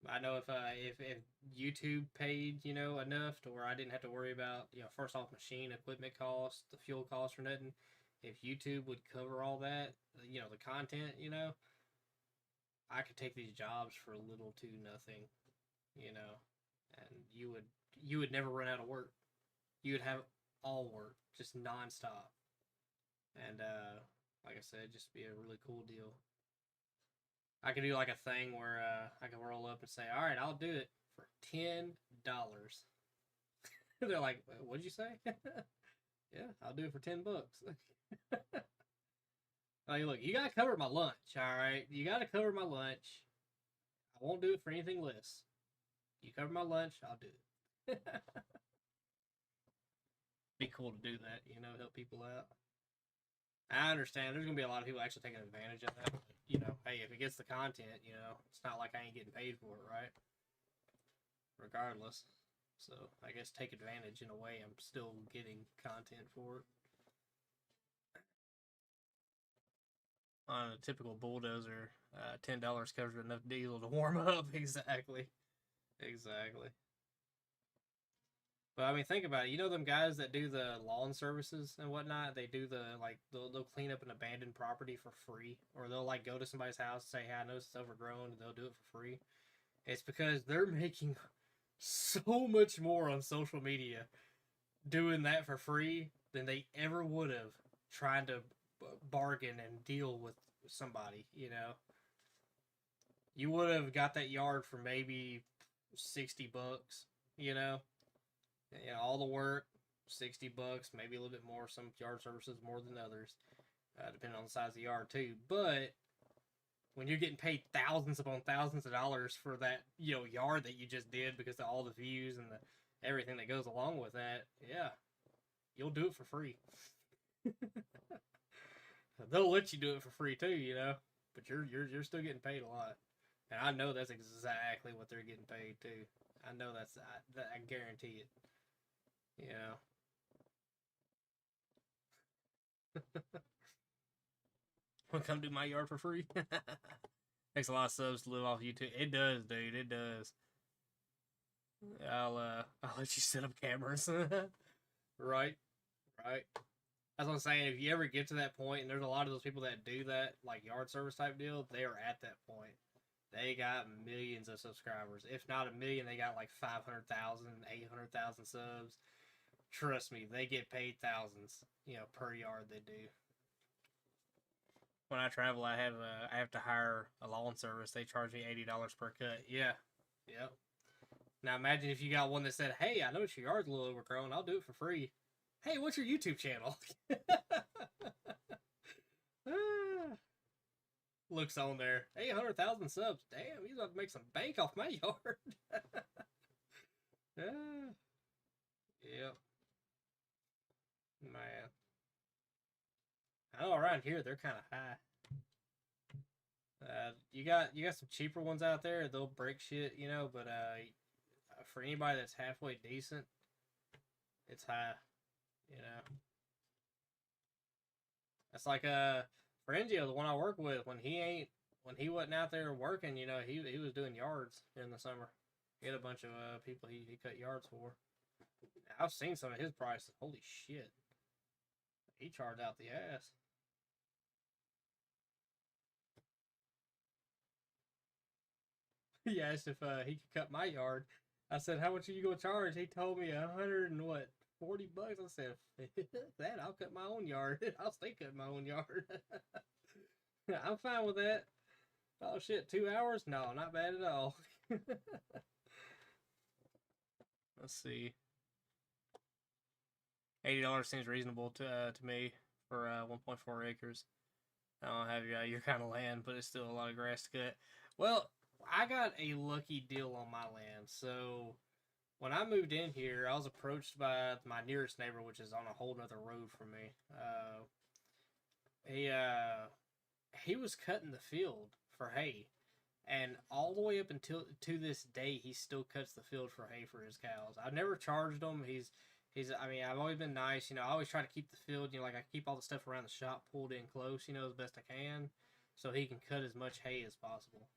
I know if YouTube paid, you know, enough to where I didn't have to worry about, you know, first off, machine equipment costs, the fuel costs or nothing. If YouTube would cover all that, you know, the content, you know, I could take these jobs for little to nothing, you know, and you would never run out of work. you would have all work, just nonstop. And like I said, just be a really cool deal. I could do like a thing where I can roll up and say, "All right, I'll do it for $10." They're like, "What'd you say?" Yeah, I'll do it for $10. Like, look, you gotta cover my lunch, all right? You gotta cover my lunch. I won't do it for anything less. You cover my lunch, I'll do it. Be cool to do that, you know, help people out. I understand there's gonna be a lot of people actually taking advantage of that. But, you know, hey, if it gets the content, you know, it's not like I ain't getting paid for it, right? Regardless. So I guess take advantage in a way. I'm still getting content for it. On a typical bulldozer, $10 covers enough diesel to warm up. Exactly. But I mean, think about it. You know them guys that do the lawn services and whatnot? They do they'll clean up an abandoned property for free, or they'll like go to somebody's house and say, "Hey, I noticed it's overgrown," and they'll do it for free. It's because they're making so much more on social media doing that for free than they ever would have trying to bargain and deal with somebody. You know, you would have got that yard for maybe $60. You know. Yeah, all the work, $60, maybe a little bit more. Some yard services more than others, depending on the size of the yard too. But when you're getting paid thousands upon thousands of dollars for that, you know, yard that you just did because of all the views and the everything that goes along with that, yeah, you'll do it for free. They'll let you do it for free too, you know, but you're still getting paid a lot, and I know that's exactly what they're getting paid too. I know I guarantee it. You know. Wanna come do my yard for free? Takes a lot of subs to live off YouTube. It does, dude. It does. I'll let you set up cameras. Right. That's what I'm saying. If you ever get to that point, and there's a lot of those people that do that, like yard service type deal, they are at that point. They got millions of subscribers. If not a million, they got like 500,000, 800,000 subs. Trust me, they get paid thousands, you know, per yard they do. When I travel, I have to hire a lawn service. They charge me $80 per cut. Yeah, yep. Now imagine if you got one that said, "Hey, I noticed your yard's a little overgrown. I'll do it for free. Hey, what's your YouTube channel?" Looks on there. 800,000 subs. Damn, he's about to make some bank off my yard. Yep. Man. I know around here they're kind of high. You got some cheaper ones out there. They'll break shit, you know. But for anybody that's halfway decent, it's high. You know. That's like Frangio, the one I work with. When he wasn't out there working, you know, he was doing yards in the summer. He had a bunch of people he cut yards for. I've seen some of his prices. Holy shit. He charged out the ass. He asked if he could cut my yard. I said, "How much are you gonna charge?" He told me $140. I said, "That I'll cut my own yard. I'll stay cutting my own yard." I'm fine with that. Oh shit, 2 hours? No, not bad at all. Let's see. $80 seems reasonable to me for 1.4 acres. I don't have your kind of land, but it's still a lot of grass to cut. Well, I got a lucky deal on my land. So when I moved in here, I was approached by my nearest neighbor, which is on a whole nother road from me. He was cutting the field for hay, and all the way up until to this day, he still cuts the field for hay for his cows. I've never charged him. I mean, I've always been nice, you know. I always try to keep the field, you know, like I keep all the stuff around the shop pulled in close, you know, as best I can, so he can cut as much hay as possible.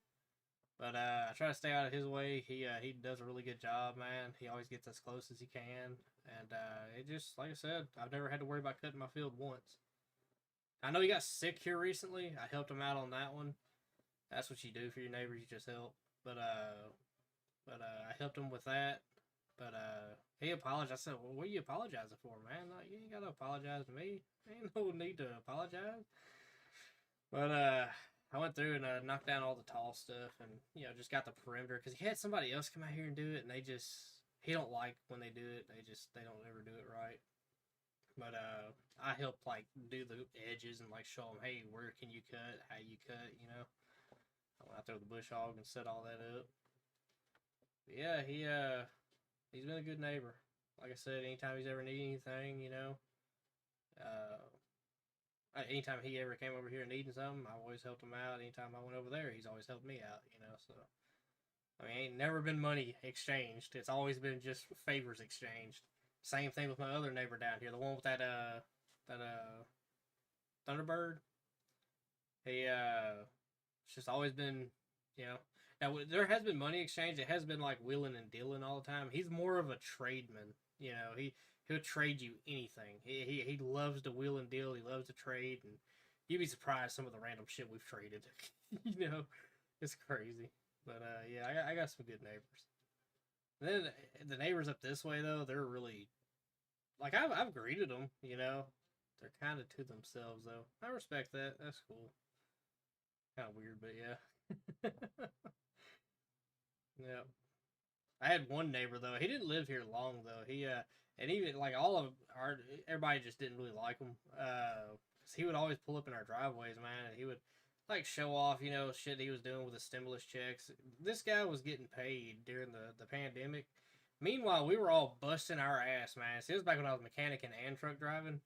But I try to stay out of his way. He does a really good job, man. He always gets as close as he can, and it just, like I said, I've never had to worry about cutting my field once. I know he got sick here recently. I helped him out on that one. That's what you do for your neighbors. You just help. But I helped him with that. But He apologized. I said, "Well, what are you apologizing for, man? Like, you ain't gotta apologize to me. Ain't no need to apologize." But I went through and knocked down all the tall stuff, and just got the perimeter because he had somebody else come out here and do it, and he don't like when they do it. They don't ever do it right. But I helped like do the edges and like show them, hey, where can you cut, how you cut, I went out there with the bush hog and set all that up. But yeah, he's been a good neighbor. Like I said, anytime he's ever needed anything, anytime he ever came over here needing something, I always helped him out. Anytime I went over there, he's always helped me out, so. I mean, ain't never been money exchanged. It's always been just favors exchanged. Same thing with my other neighbor down here, the one with that Thunderbird. It's just always been, Now there has been money exchange. It has been like wheeling and dealing all the time. He's more of a trademan. He'll trade you anything. He loves to wheel and deal. He loves to trade, and you'd be surprised some of the random shit we've traded. It's crazy. But yeah, I got some good neighbors. Then the neighbors up this way though, they're really like I've greeted them. They're kind of to themselves though. I respect that. That's cool. Kind of weird, but yeah. Yeah. I had one neighbor though. He didn't live here long though. He and even like everybody just didn't really like him. 'Cause he would always pull up in our driveways, man, and he would like show off, shit he was doing with the stimulus checks. This guy was getting paid during the pandemic. Meanwhile, we were all busting our ass, man. See, it was back when I was mechanicing and truck driving.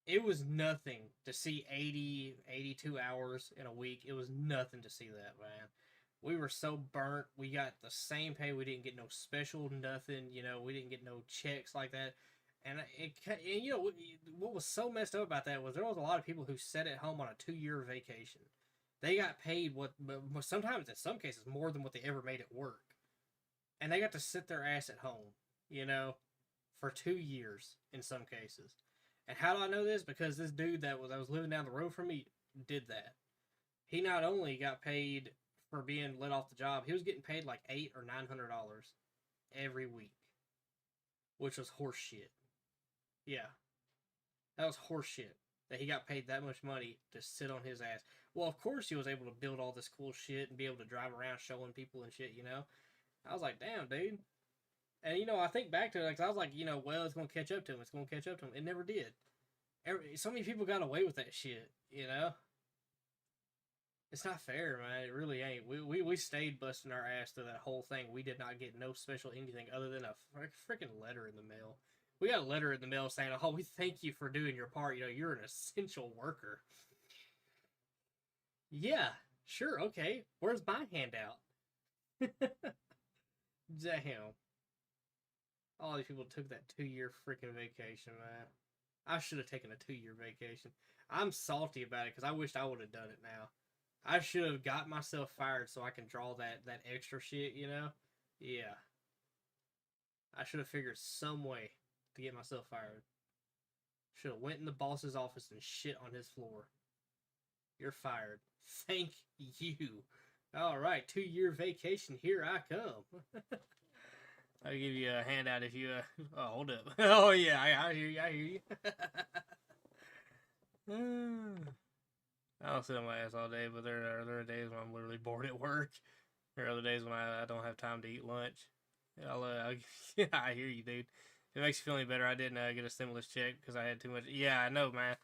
It was nothing to see 80, 82 hours in a week. It was nothing to see that, man. We were so burnt. We got the same pay. We didn't get no special nothing. We didn't get no checks like that. And what was so messed up about that was there was a lot of people who sat at home on a 2-year vacation. They got paid sometimes in some cases more than what they ever made at work. And they got to sit their ass at home, for 2 years in some cases. And how do I know this? Because this dude that was living down the road from me did that. He not only got paid for being let off the job, he was getting paid like $800 or $900 every week, which was horse shit. Yeah, that was horse shit that he got paid that much money to sit on his ass. Well, of course he was able to build all this cool shit and be able to drive around showing people and shit. I was like, damn, dude. And I think back to it, because I was like, well, it's gonna catch up to him. It's gonna catch up to him. It never did. So many people got away with that shit. It's not fair, man. It really ain't. We stayed busting our ass through that whole thing. We did not get no special anything other than a freaking letter in the mail. We got a letter in the mail saying, "Oh, we thank you for doing your part. You're an essential worker." Yeah, sure, okay. Where's my handout? Damn. All these people took that 2-year freaking vacation, man. I should have taken a 2-year vacation. I'm salty about it because I wished I would have done it now. I should have got myself fired so I can draw that extra shit, Yeah. I should have figured some way to get myself fired. Should have went in the boss's office and shit on his floor. You're fired. Thank you. All right, 2-year vacation. Here I come. I'll give you a handout if you. Oh, hold up. Oh yeah, I hear you. I hear you. I'll sit on my ass all day, but there are days when I'm literally bored at work. There are other days when I don't have time to eat lunch. Yeah, I hear you, dude. If it makes you feel any better, I didn't get a stimulus check because I had too much. Yeah, I know, man.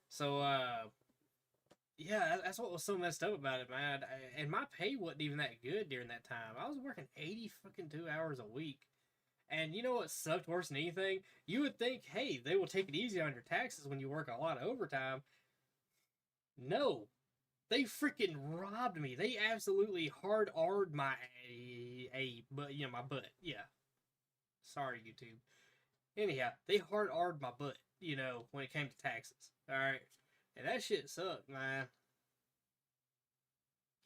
So, yeah, that's what was so messed up about it, man. And my pay wasn't even that good during that time. I was working 82 hours a week. And you know what sucked worse than anything? You would think, hey, they will take it easy on your taxes when you work a lot of overtime. No. They freaking robbed me. They absolutely hard-R'd my my butt. Yeah. Sorry, YouTube. Anyhow, they hard-R'd my butt, when it came to taxes. Alright? And that shit sucked, man.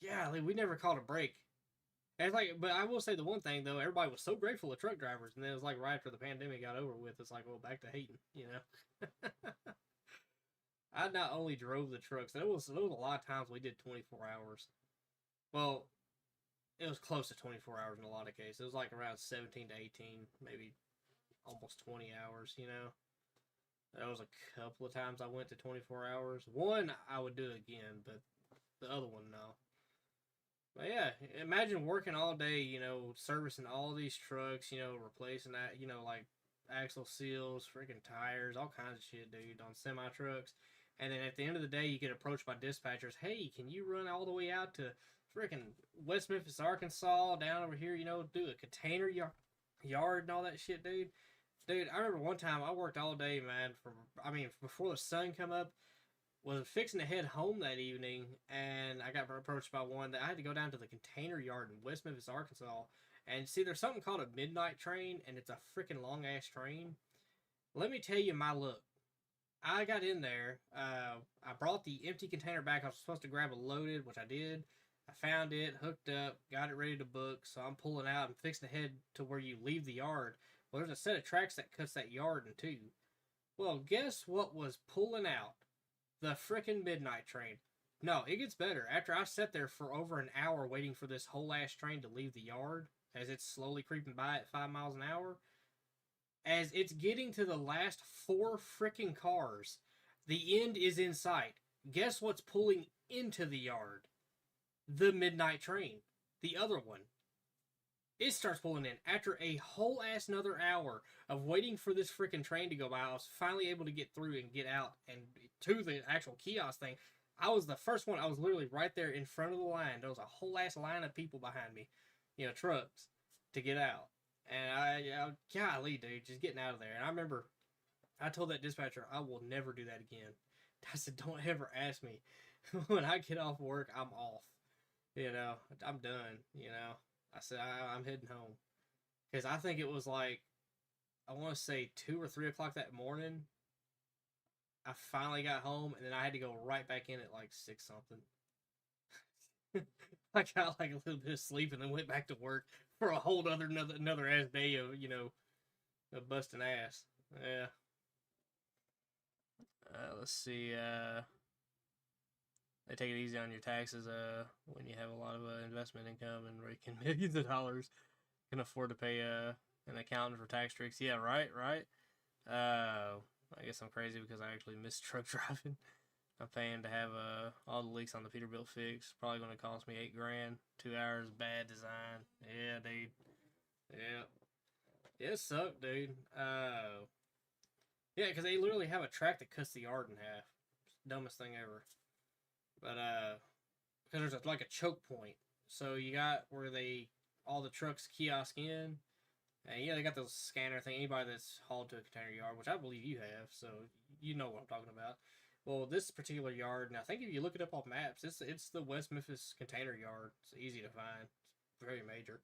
Yeah, we never caught a break. And it's but I will say the one thing, though, everybody was so grateful of truck drivers, and then it was right after the pandemic got over with, it's well, back to hating, I not only drove the trucks, there was a lot of times we did 24 hours. Well, it was close to 24 hours in a lot of cases. It was like around 17 to 18, maybe almost 20 hours, you know. There was a couple of times I went to 24 hours. One, I would do again, but the other one, no. But yeah, imagine working all day, you know, servicing all these trucks, you know, replacing that, you know, like axle seals, freaking tires, all kinds of shit, dude, on semi trucks. And then at the end of the day, you get approached by dispatchers. Hey, can you run all the way out to freaking West Memphis, Arkansas, down over here, you know, do a container yard and all that shit, dude? Dude, I remember one time I worked all day, man, before the sun come up, was fixing to head home that evening, and I got approached by one that I had to go down to the container yard in West Memphis, Arkansas. And see, there's something called a midnight train, and it's a freaking long ass train. Let me tell you my luck. I got in there. I brought the empty container back. I was supposed to grab a loaded, which I did. I found it, hooked up, got it ready to book. So I'm pulling out and fixing to head to where you leave the yard. Well, there's a set of tracks that cuts that yard in two. Well, guess what was pulling out? The frickin' midnight train. No, it gets better. After I sat there for over an hour waiting for this whole ass train to leave the yard, as it's slowly creeping by at 5 miles an hour, as it's getting to the last 4 frickin' cars, the end is in sight. Guess what's pulling into the yard? The midnight train. The other one. It starts pulling in. After a whole ass another hour of waiting for this freaking train to go by, I was finally able to get through and get out and to the actual kiosk thing. I was the first one. I was literally right there in front of the line. There was a whole ass line of people behind me, you know, trucks, to get out. And golly, dude, just getting out of there. And I remember I told that dispatcher, I will never do that again. I said, don't ever ask me. When I get off work, I'm off. You know, I'm done, you know. I said, I'm heading home. Because I think it was like, I want to say 2 or 3 o'clock that morning. I finally got home, and then I had to go right back in at like 6 something. I got like a little bit of sleep and then went back to work for a whole another ass day of, you know, of busting ass. Yeah. Let's see. They take it easy on your taxes when you have a lot of investment income and raking millions of dollars. Can afford to pay an accountant for tax tricks. Yeah, right. I guess I'm crazy because I actually miss truck driving. I'm paying to have all the leaks on the Peterbilt fixed. Probably going to cost me $8,000. 2 hours, bad design. Yeah, dude. Yeah. It sucked, dude. Yeah, because they literally have a track that cuts the yard in half. Dumbest thing ever. But, because there's like a choke point. So you got where all the trucks kiosk in. And yeah, they got those scanner thing. Anybody that's hauled to a container yard, which I believe you have, so you know what I'm talking about. Well, this particular yard, and I think if you look it up on maps, it's the West Memphis container yard. It's easy to find. It's very major.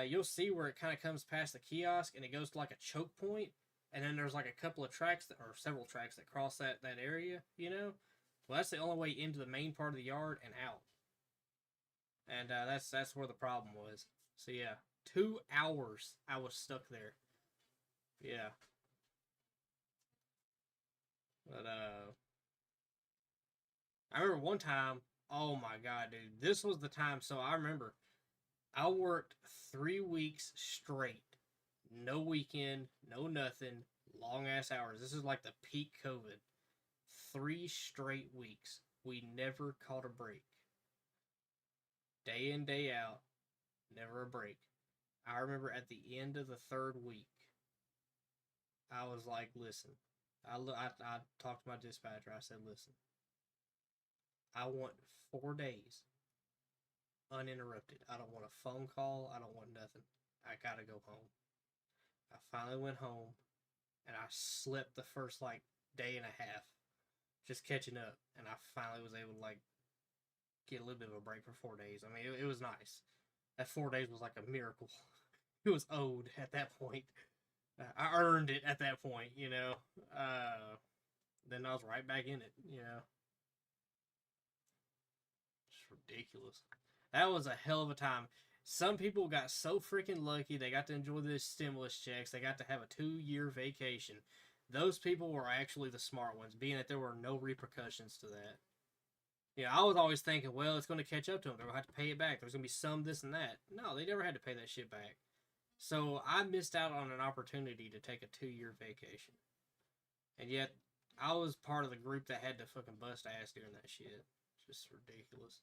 You'll see where it kind of comes past the kiosk, and it goes to like a choke point, and then there's like a couple of tracks, or several tracks that cross that area, you know? Well, that's the only way into the main part of the yard and out. And that's where the problem was. So yeah, 2 hours I was stuck there. Yeah. But I remember one time, oh my god, dude, this was the time. So I remember I worked 3 weeks straight. No weekend, no nothing, long ass hours. This is like the peak COVID. 3 straight weeks. We never caught a break. Day in, day out, never a break. I remember at the end of the 3rd week, I was like, listen. I talked to my dispatcher. I said, listen. I want 4 days uninterrupted. I don't want a phone call. I don't want nothing. I gotta go home. I finally went home, and I slept the first, like, day and a half, just catching up, and I finally was able to, like, get a little bit of a break for 4 days. I mean, it was nice. That 4 days was like a miracle. It was owed at that point. I earned it at that point, you know. Then I was right back in it, you know. It's ridiculous. That was a hell of a time. Some people got so freaking lucky. They got to enjoy the stimulus checks. They got to have a 2-year vacation. Those people were actually the smart ones, being that there were no repercussions to that. Yeah, I was always thinking, well, it's going to catch up to them. They're going to have to pay it back. There's going to be some this and that. No, they never had to pay that shit back. So I missed out on an opportunity to take a 2-year vacation. And yet, I was part of the group that had to fucking bust ass during that shit. Just ridiculous.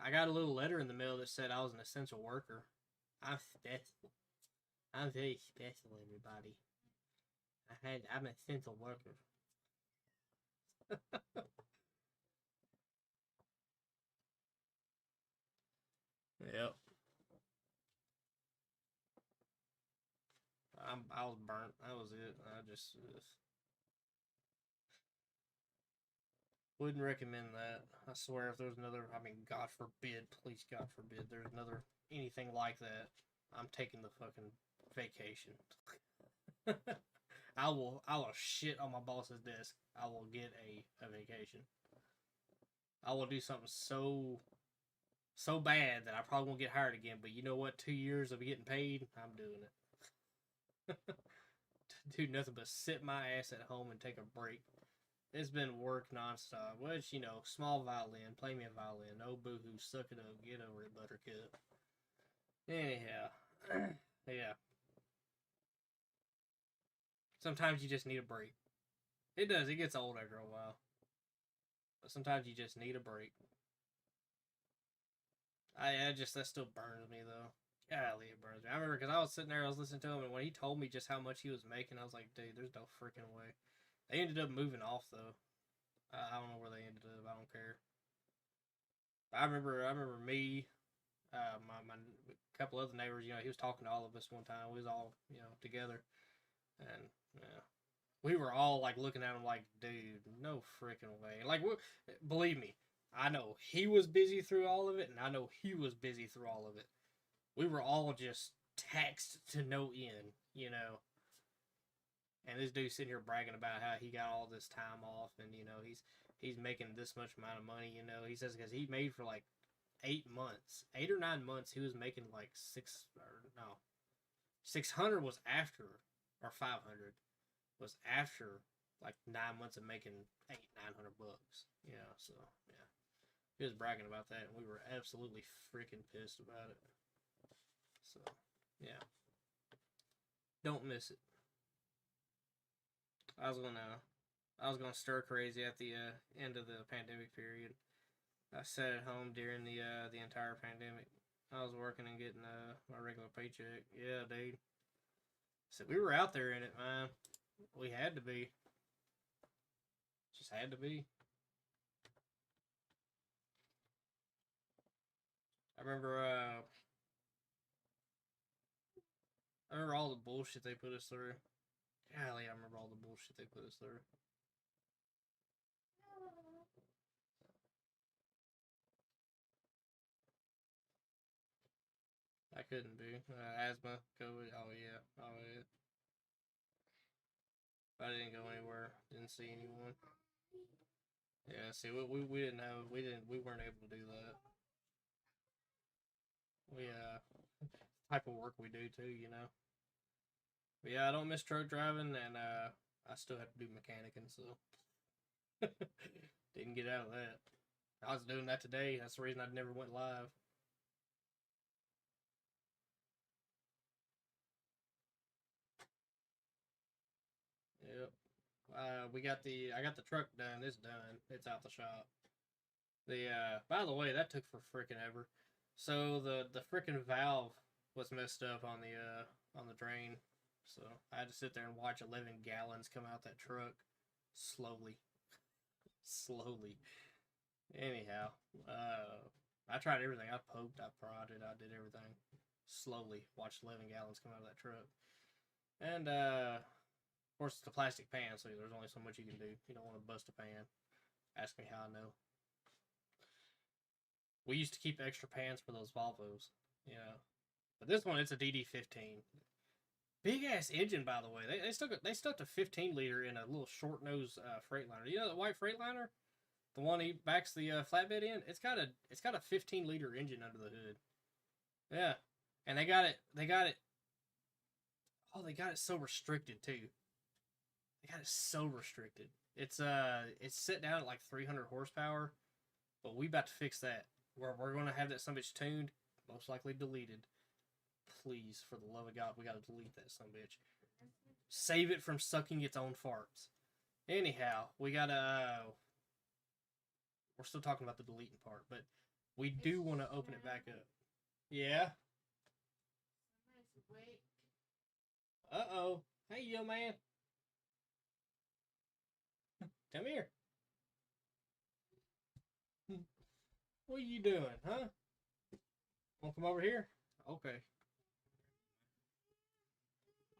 I got a little letter in the mail that said I was an essential worker. I'm special. I'm very special, everybody. I'm an essential worker. Yep. I was burnt. That was it. I just wouldn't recommend that. I swear, if there's another, I mean, God forbid, please, God forbid, there's another anything like that, I'm taking the fucking vacation. I will shit on my boss's desk. I will get a vacation. I will do something so bad that I probably won't get hired again. But you know what? 2 years of getting paid, I'm doing it. Do nothing but sit my ass at home and take a break. It's been work nonstop. Which, you know, small violin, play me a violin. No boohoo, suck it up, get over it, buttercup. Anyhow, yeah. Sometimes you just need a break. It does. It gets old after a while. But sometimes you just need a break. That still burns me though. Golly, it burns me. I remember because I was sitting there, I was listening to him, and when he told me just how much he was making, I was like, dude, there's no freaking way. They ended up moving off though. I don't know where they ended up. I don't care. I remember me, my couple other neighbors. You know, he was talking to all of us one time. We was all together, and yeah, we were all like looking at him like, dude, no freaking way. Like, believe me, I know he was busy through all of it, and I know he was busy through all of it. We were all just taxed to no end, And this dude sitting here bragging about how he got all this time off, and he's making this much amount of money. He says because he made for like 8 months, 8 or 9 months, he was making like 600 was after, or 500 was after like 9 months of making $800-900. So yeah, he was bragging about that, and we were absolutely freaking pissed about it. So yeah, don't miss it. I was gonna stir crazy at the end of the pandemic period. I sat at home during the entire pandemic. I was working and getting my regular paycheck. Yeah, dude. So we were out there in it, man. We had to be. Just had to be. I remember all the bullshit they put us through. Golly, I remember all the bullshit they put us through. I couldn't be. Asthma, COVID. Oh yeah. I didn't go anywhere. Didn't see anyone. Yeah. See, we didn't have. We weren't able to do that. We type of work we do too. But yeah, I don't miss truck driving, and I still have to do mechanicing, so didn't get out of that. I was doing that today. That's the reason I never went live. Yep. I got the truck done. It's done. It's out the shop. By the way, that took for freaking ever. So the freaking valve was messed up on the drain. So I had to sit there and watch 11 gallons come out that truck slowly. Slowly. Anyhow, I tried everything. I poked, I prodded, I did everything. Slowly watched 11 gallons come out of that truck. And of course it's a plastic pan, so there's only so much you can do. You don't want to bust a pan. Ask me how I know. We used to keep extra pans for those Volvos. But this one, it's a DD15. Big ass engine, by the way. They stuck a 15-liter in a little short nose Freightliner. You know the white Freightliner, the one he backs the flatbed in. It's got a 15-liter engine under the hood. Yeah, and they got it. Oh, they got it so restricted too. they got it so restricted. It's set down at like 300 horsepower, but we about to fix that. We're gonna have that some bitch tuned, most likely deleted. Please, for the love of God, we gotta delete that some bitch. Save it from sucking its own farts. Anyhow, we gotta. We're still talking about the deleting part, but we do want to open it back up. Yeah. Uh-oh. Hey, yo, man. Come here. What are you doing, huh? Want to come over here? Okay.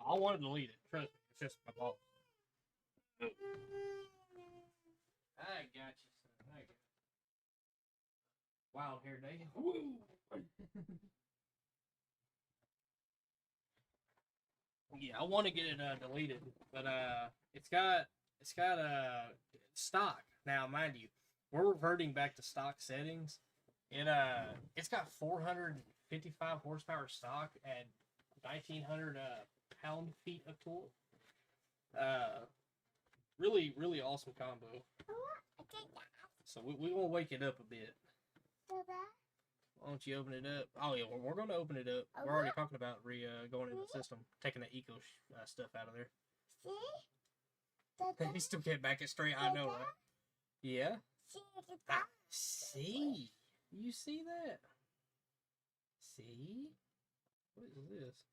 I want to delete it. Trust me. It's just my fault. I got you, son. I got you. Wild hair day. Woo! Yeah, I want to get it deleted, but it's got stock now. Mind you, we're reverting back to stock settings. It's got 455 horsepower stock and 1900 pound-feet of torque. Really, really awesome combo. So we're gonna wake it up a bit. Why don't you open it up? Oh yeah, we're gonna open it up. We're already talking about going in the system, taking the eco stuff out of there. He still can't back it straight. I know, right? Yeah. See? You see that? See? What is this?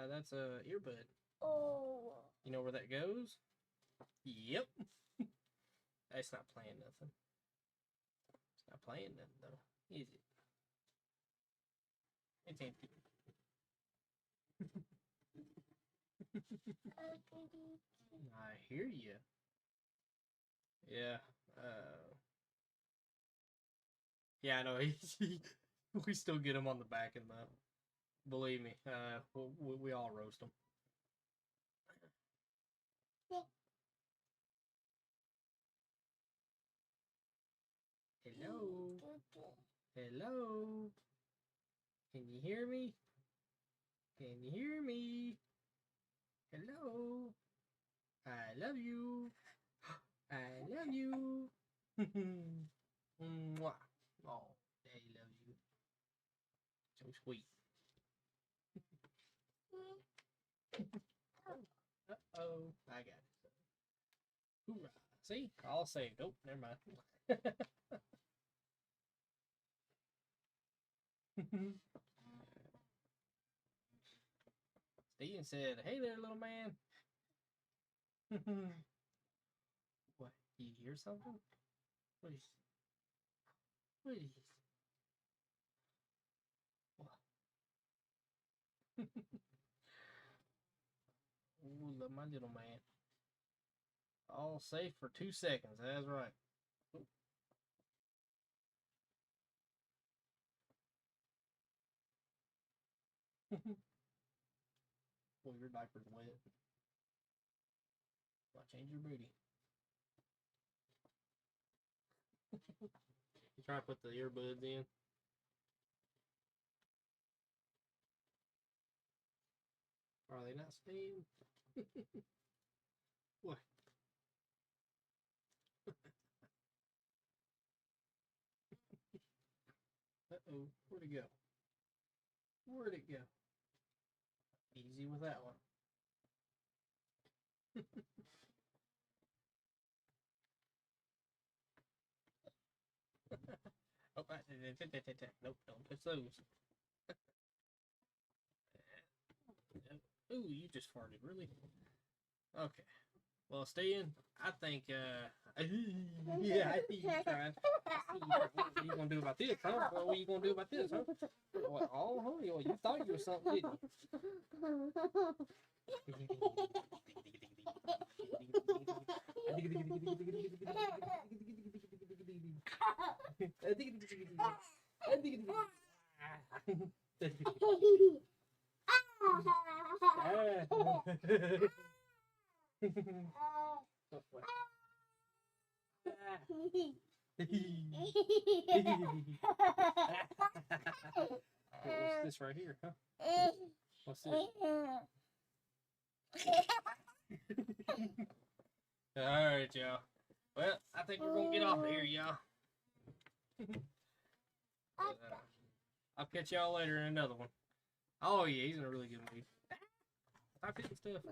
That's a earbud. Oh. You know where that goes? Yep. It's not playing nothing. It's not playing nothing though, is it? It's empty. I hear you. Yeah. Yeah, I know. We still get him on the back end though. Believe me. We all roast them. Hello. Hello. Can you hear me? Can you hear me? Hello. I love you. I love you. Mwah. Oh, Daddy loves you. So sweet. Uh-oh. I got it. Hoorah. See? All saved. Oh, never mind. Steven said, "Hey there, little man." What? You hear something? What is? What is? What? Ooh, my little man. All safe for 2 seconds. That's right. Ooh. Well, your diaper's wet. I'll change your booty. You try to put the earbuds in. Are they not staying? What? Uh-oh. Where'd it go? Where'd it go? Easy with that one. Oh, nope, don't touch those. Ooh, you just farted, really? Okay. Well, stay in. I think, yeah, I see you trying. What are you gonna do about this, huh? What are you gonna do about this, huh? What, oh, huh? You thought you were something, didn't What's this right here, huh? What's this? All right, y'all. Well, I think we're gonna get off of here, y'all. I'll catch y'all later in another one. Oh yeah, he's in a really good mood. Stop hitting stuff.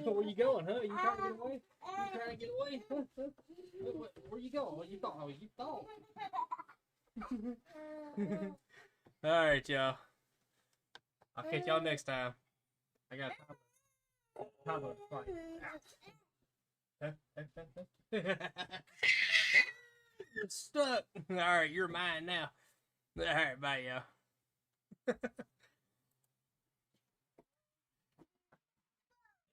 Where you going, huh? You trying to get away? You trying to get away? Where you going? What you thought? You thought? All right, y'all. I'll catch y'all next time. I got time to fight. You're stuck. All right, you're mine now. All right, bye, y'all.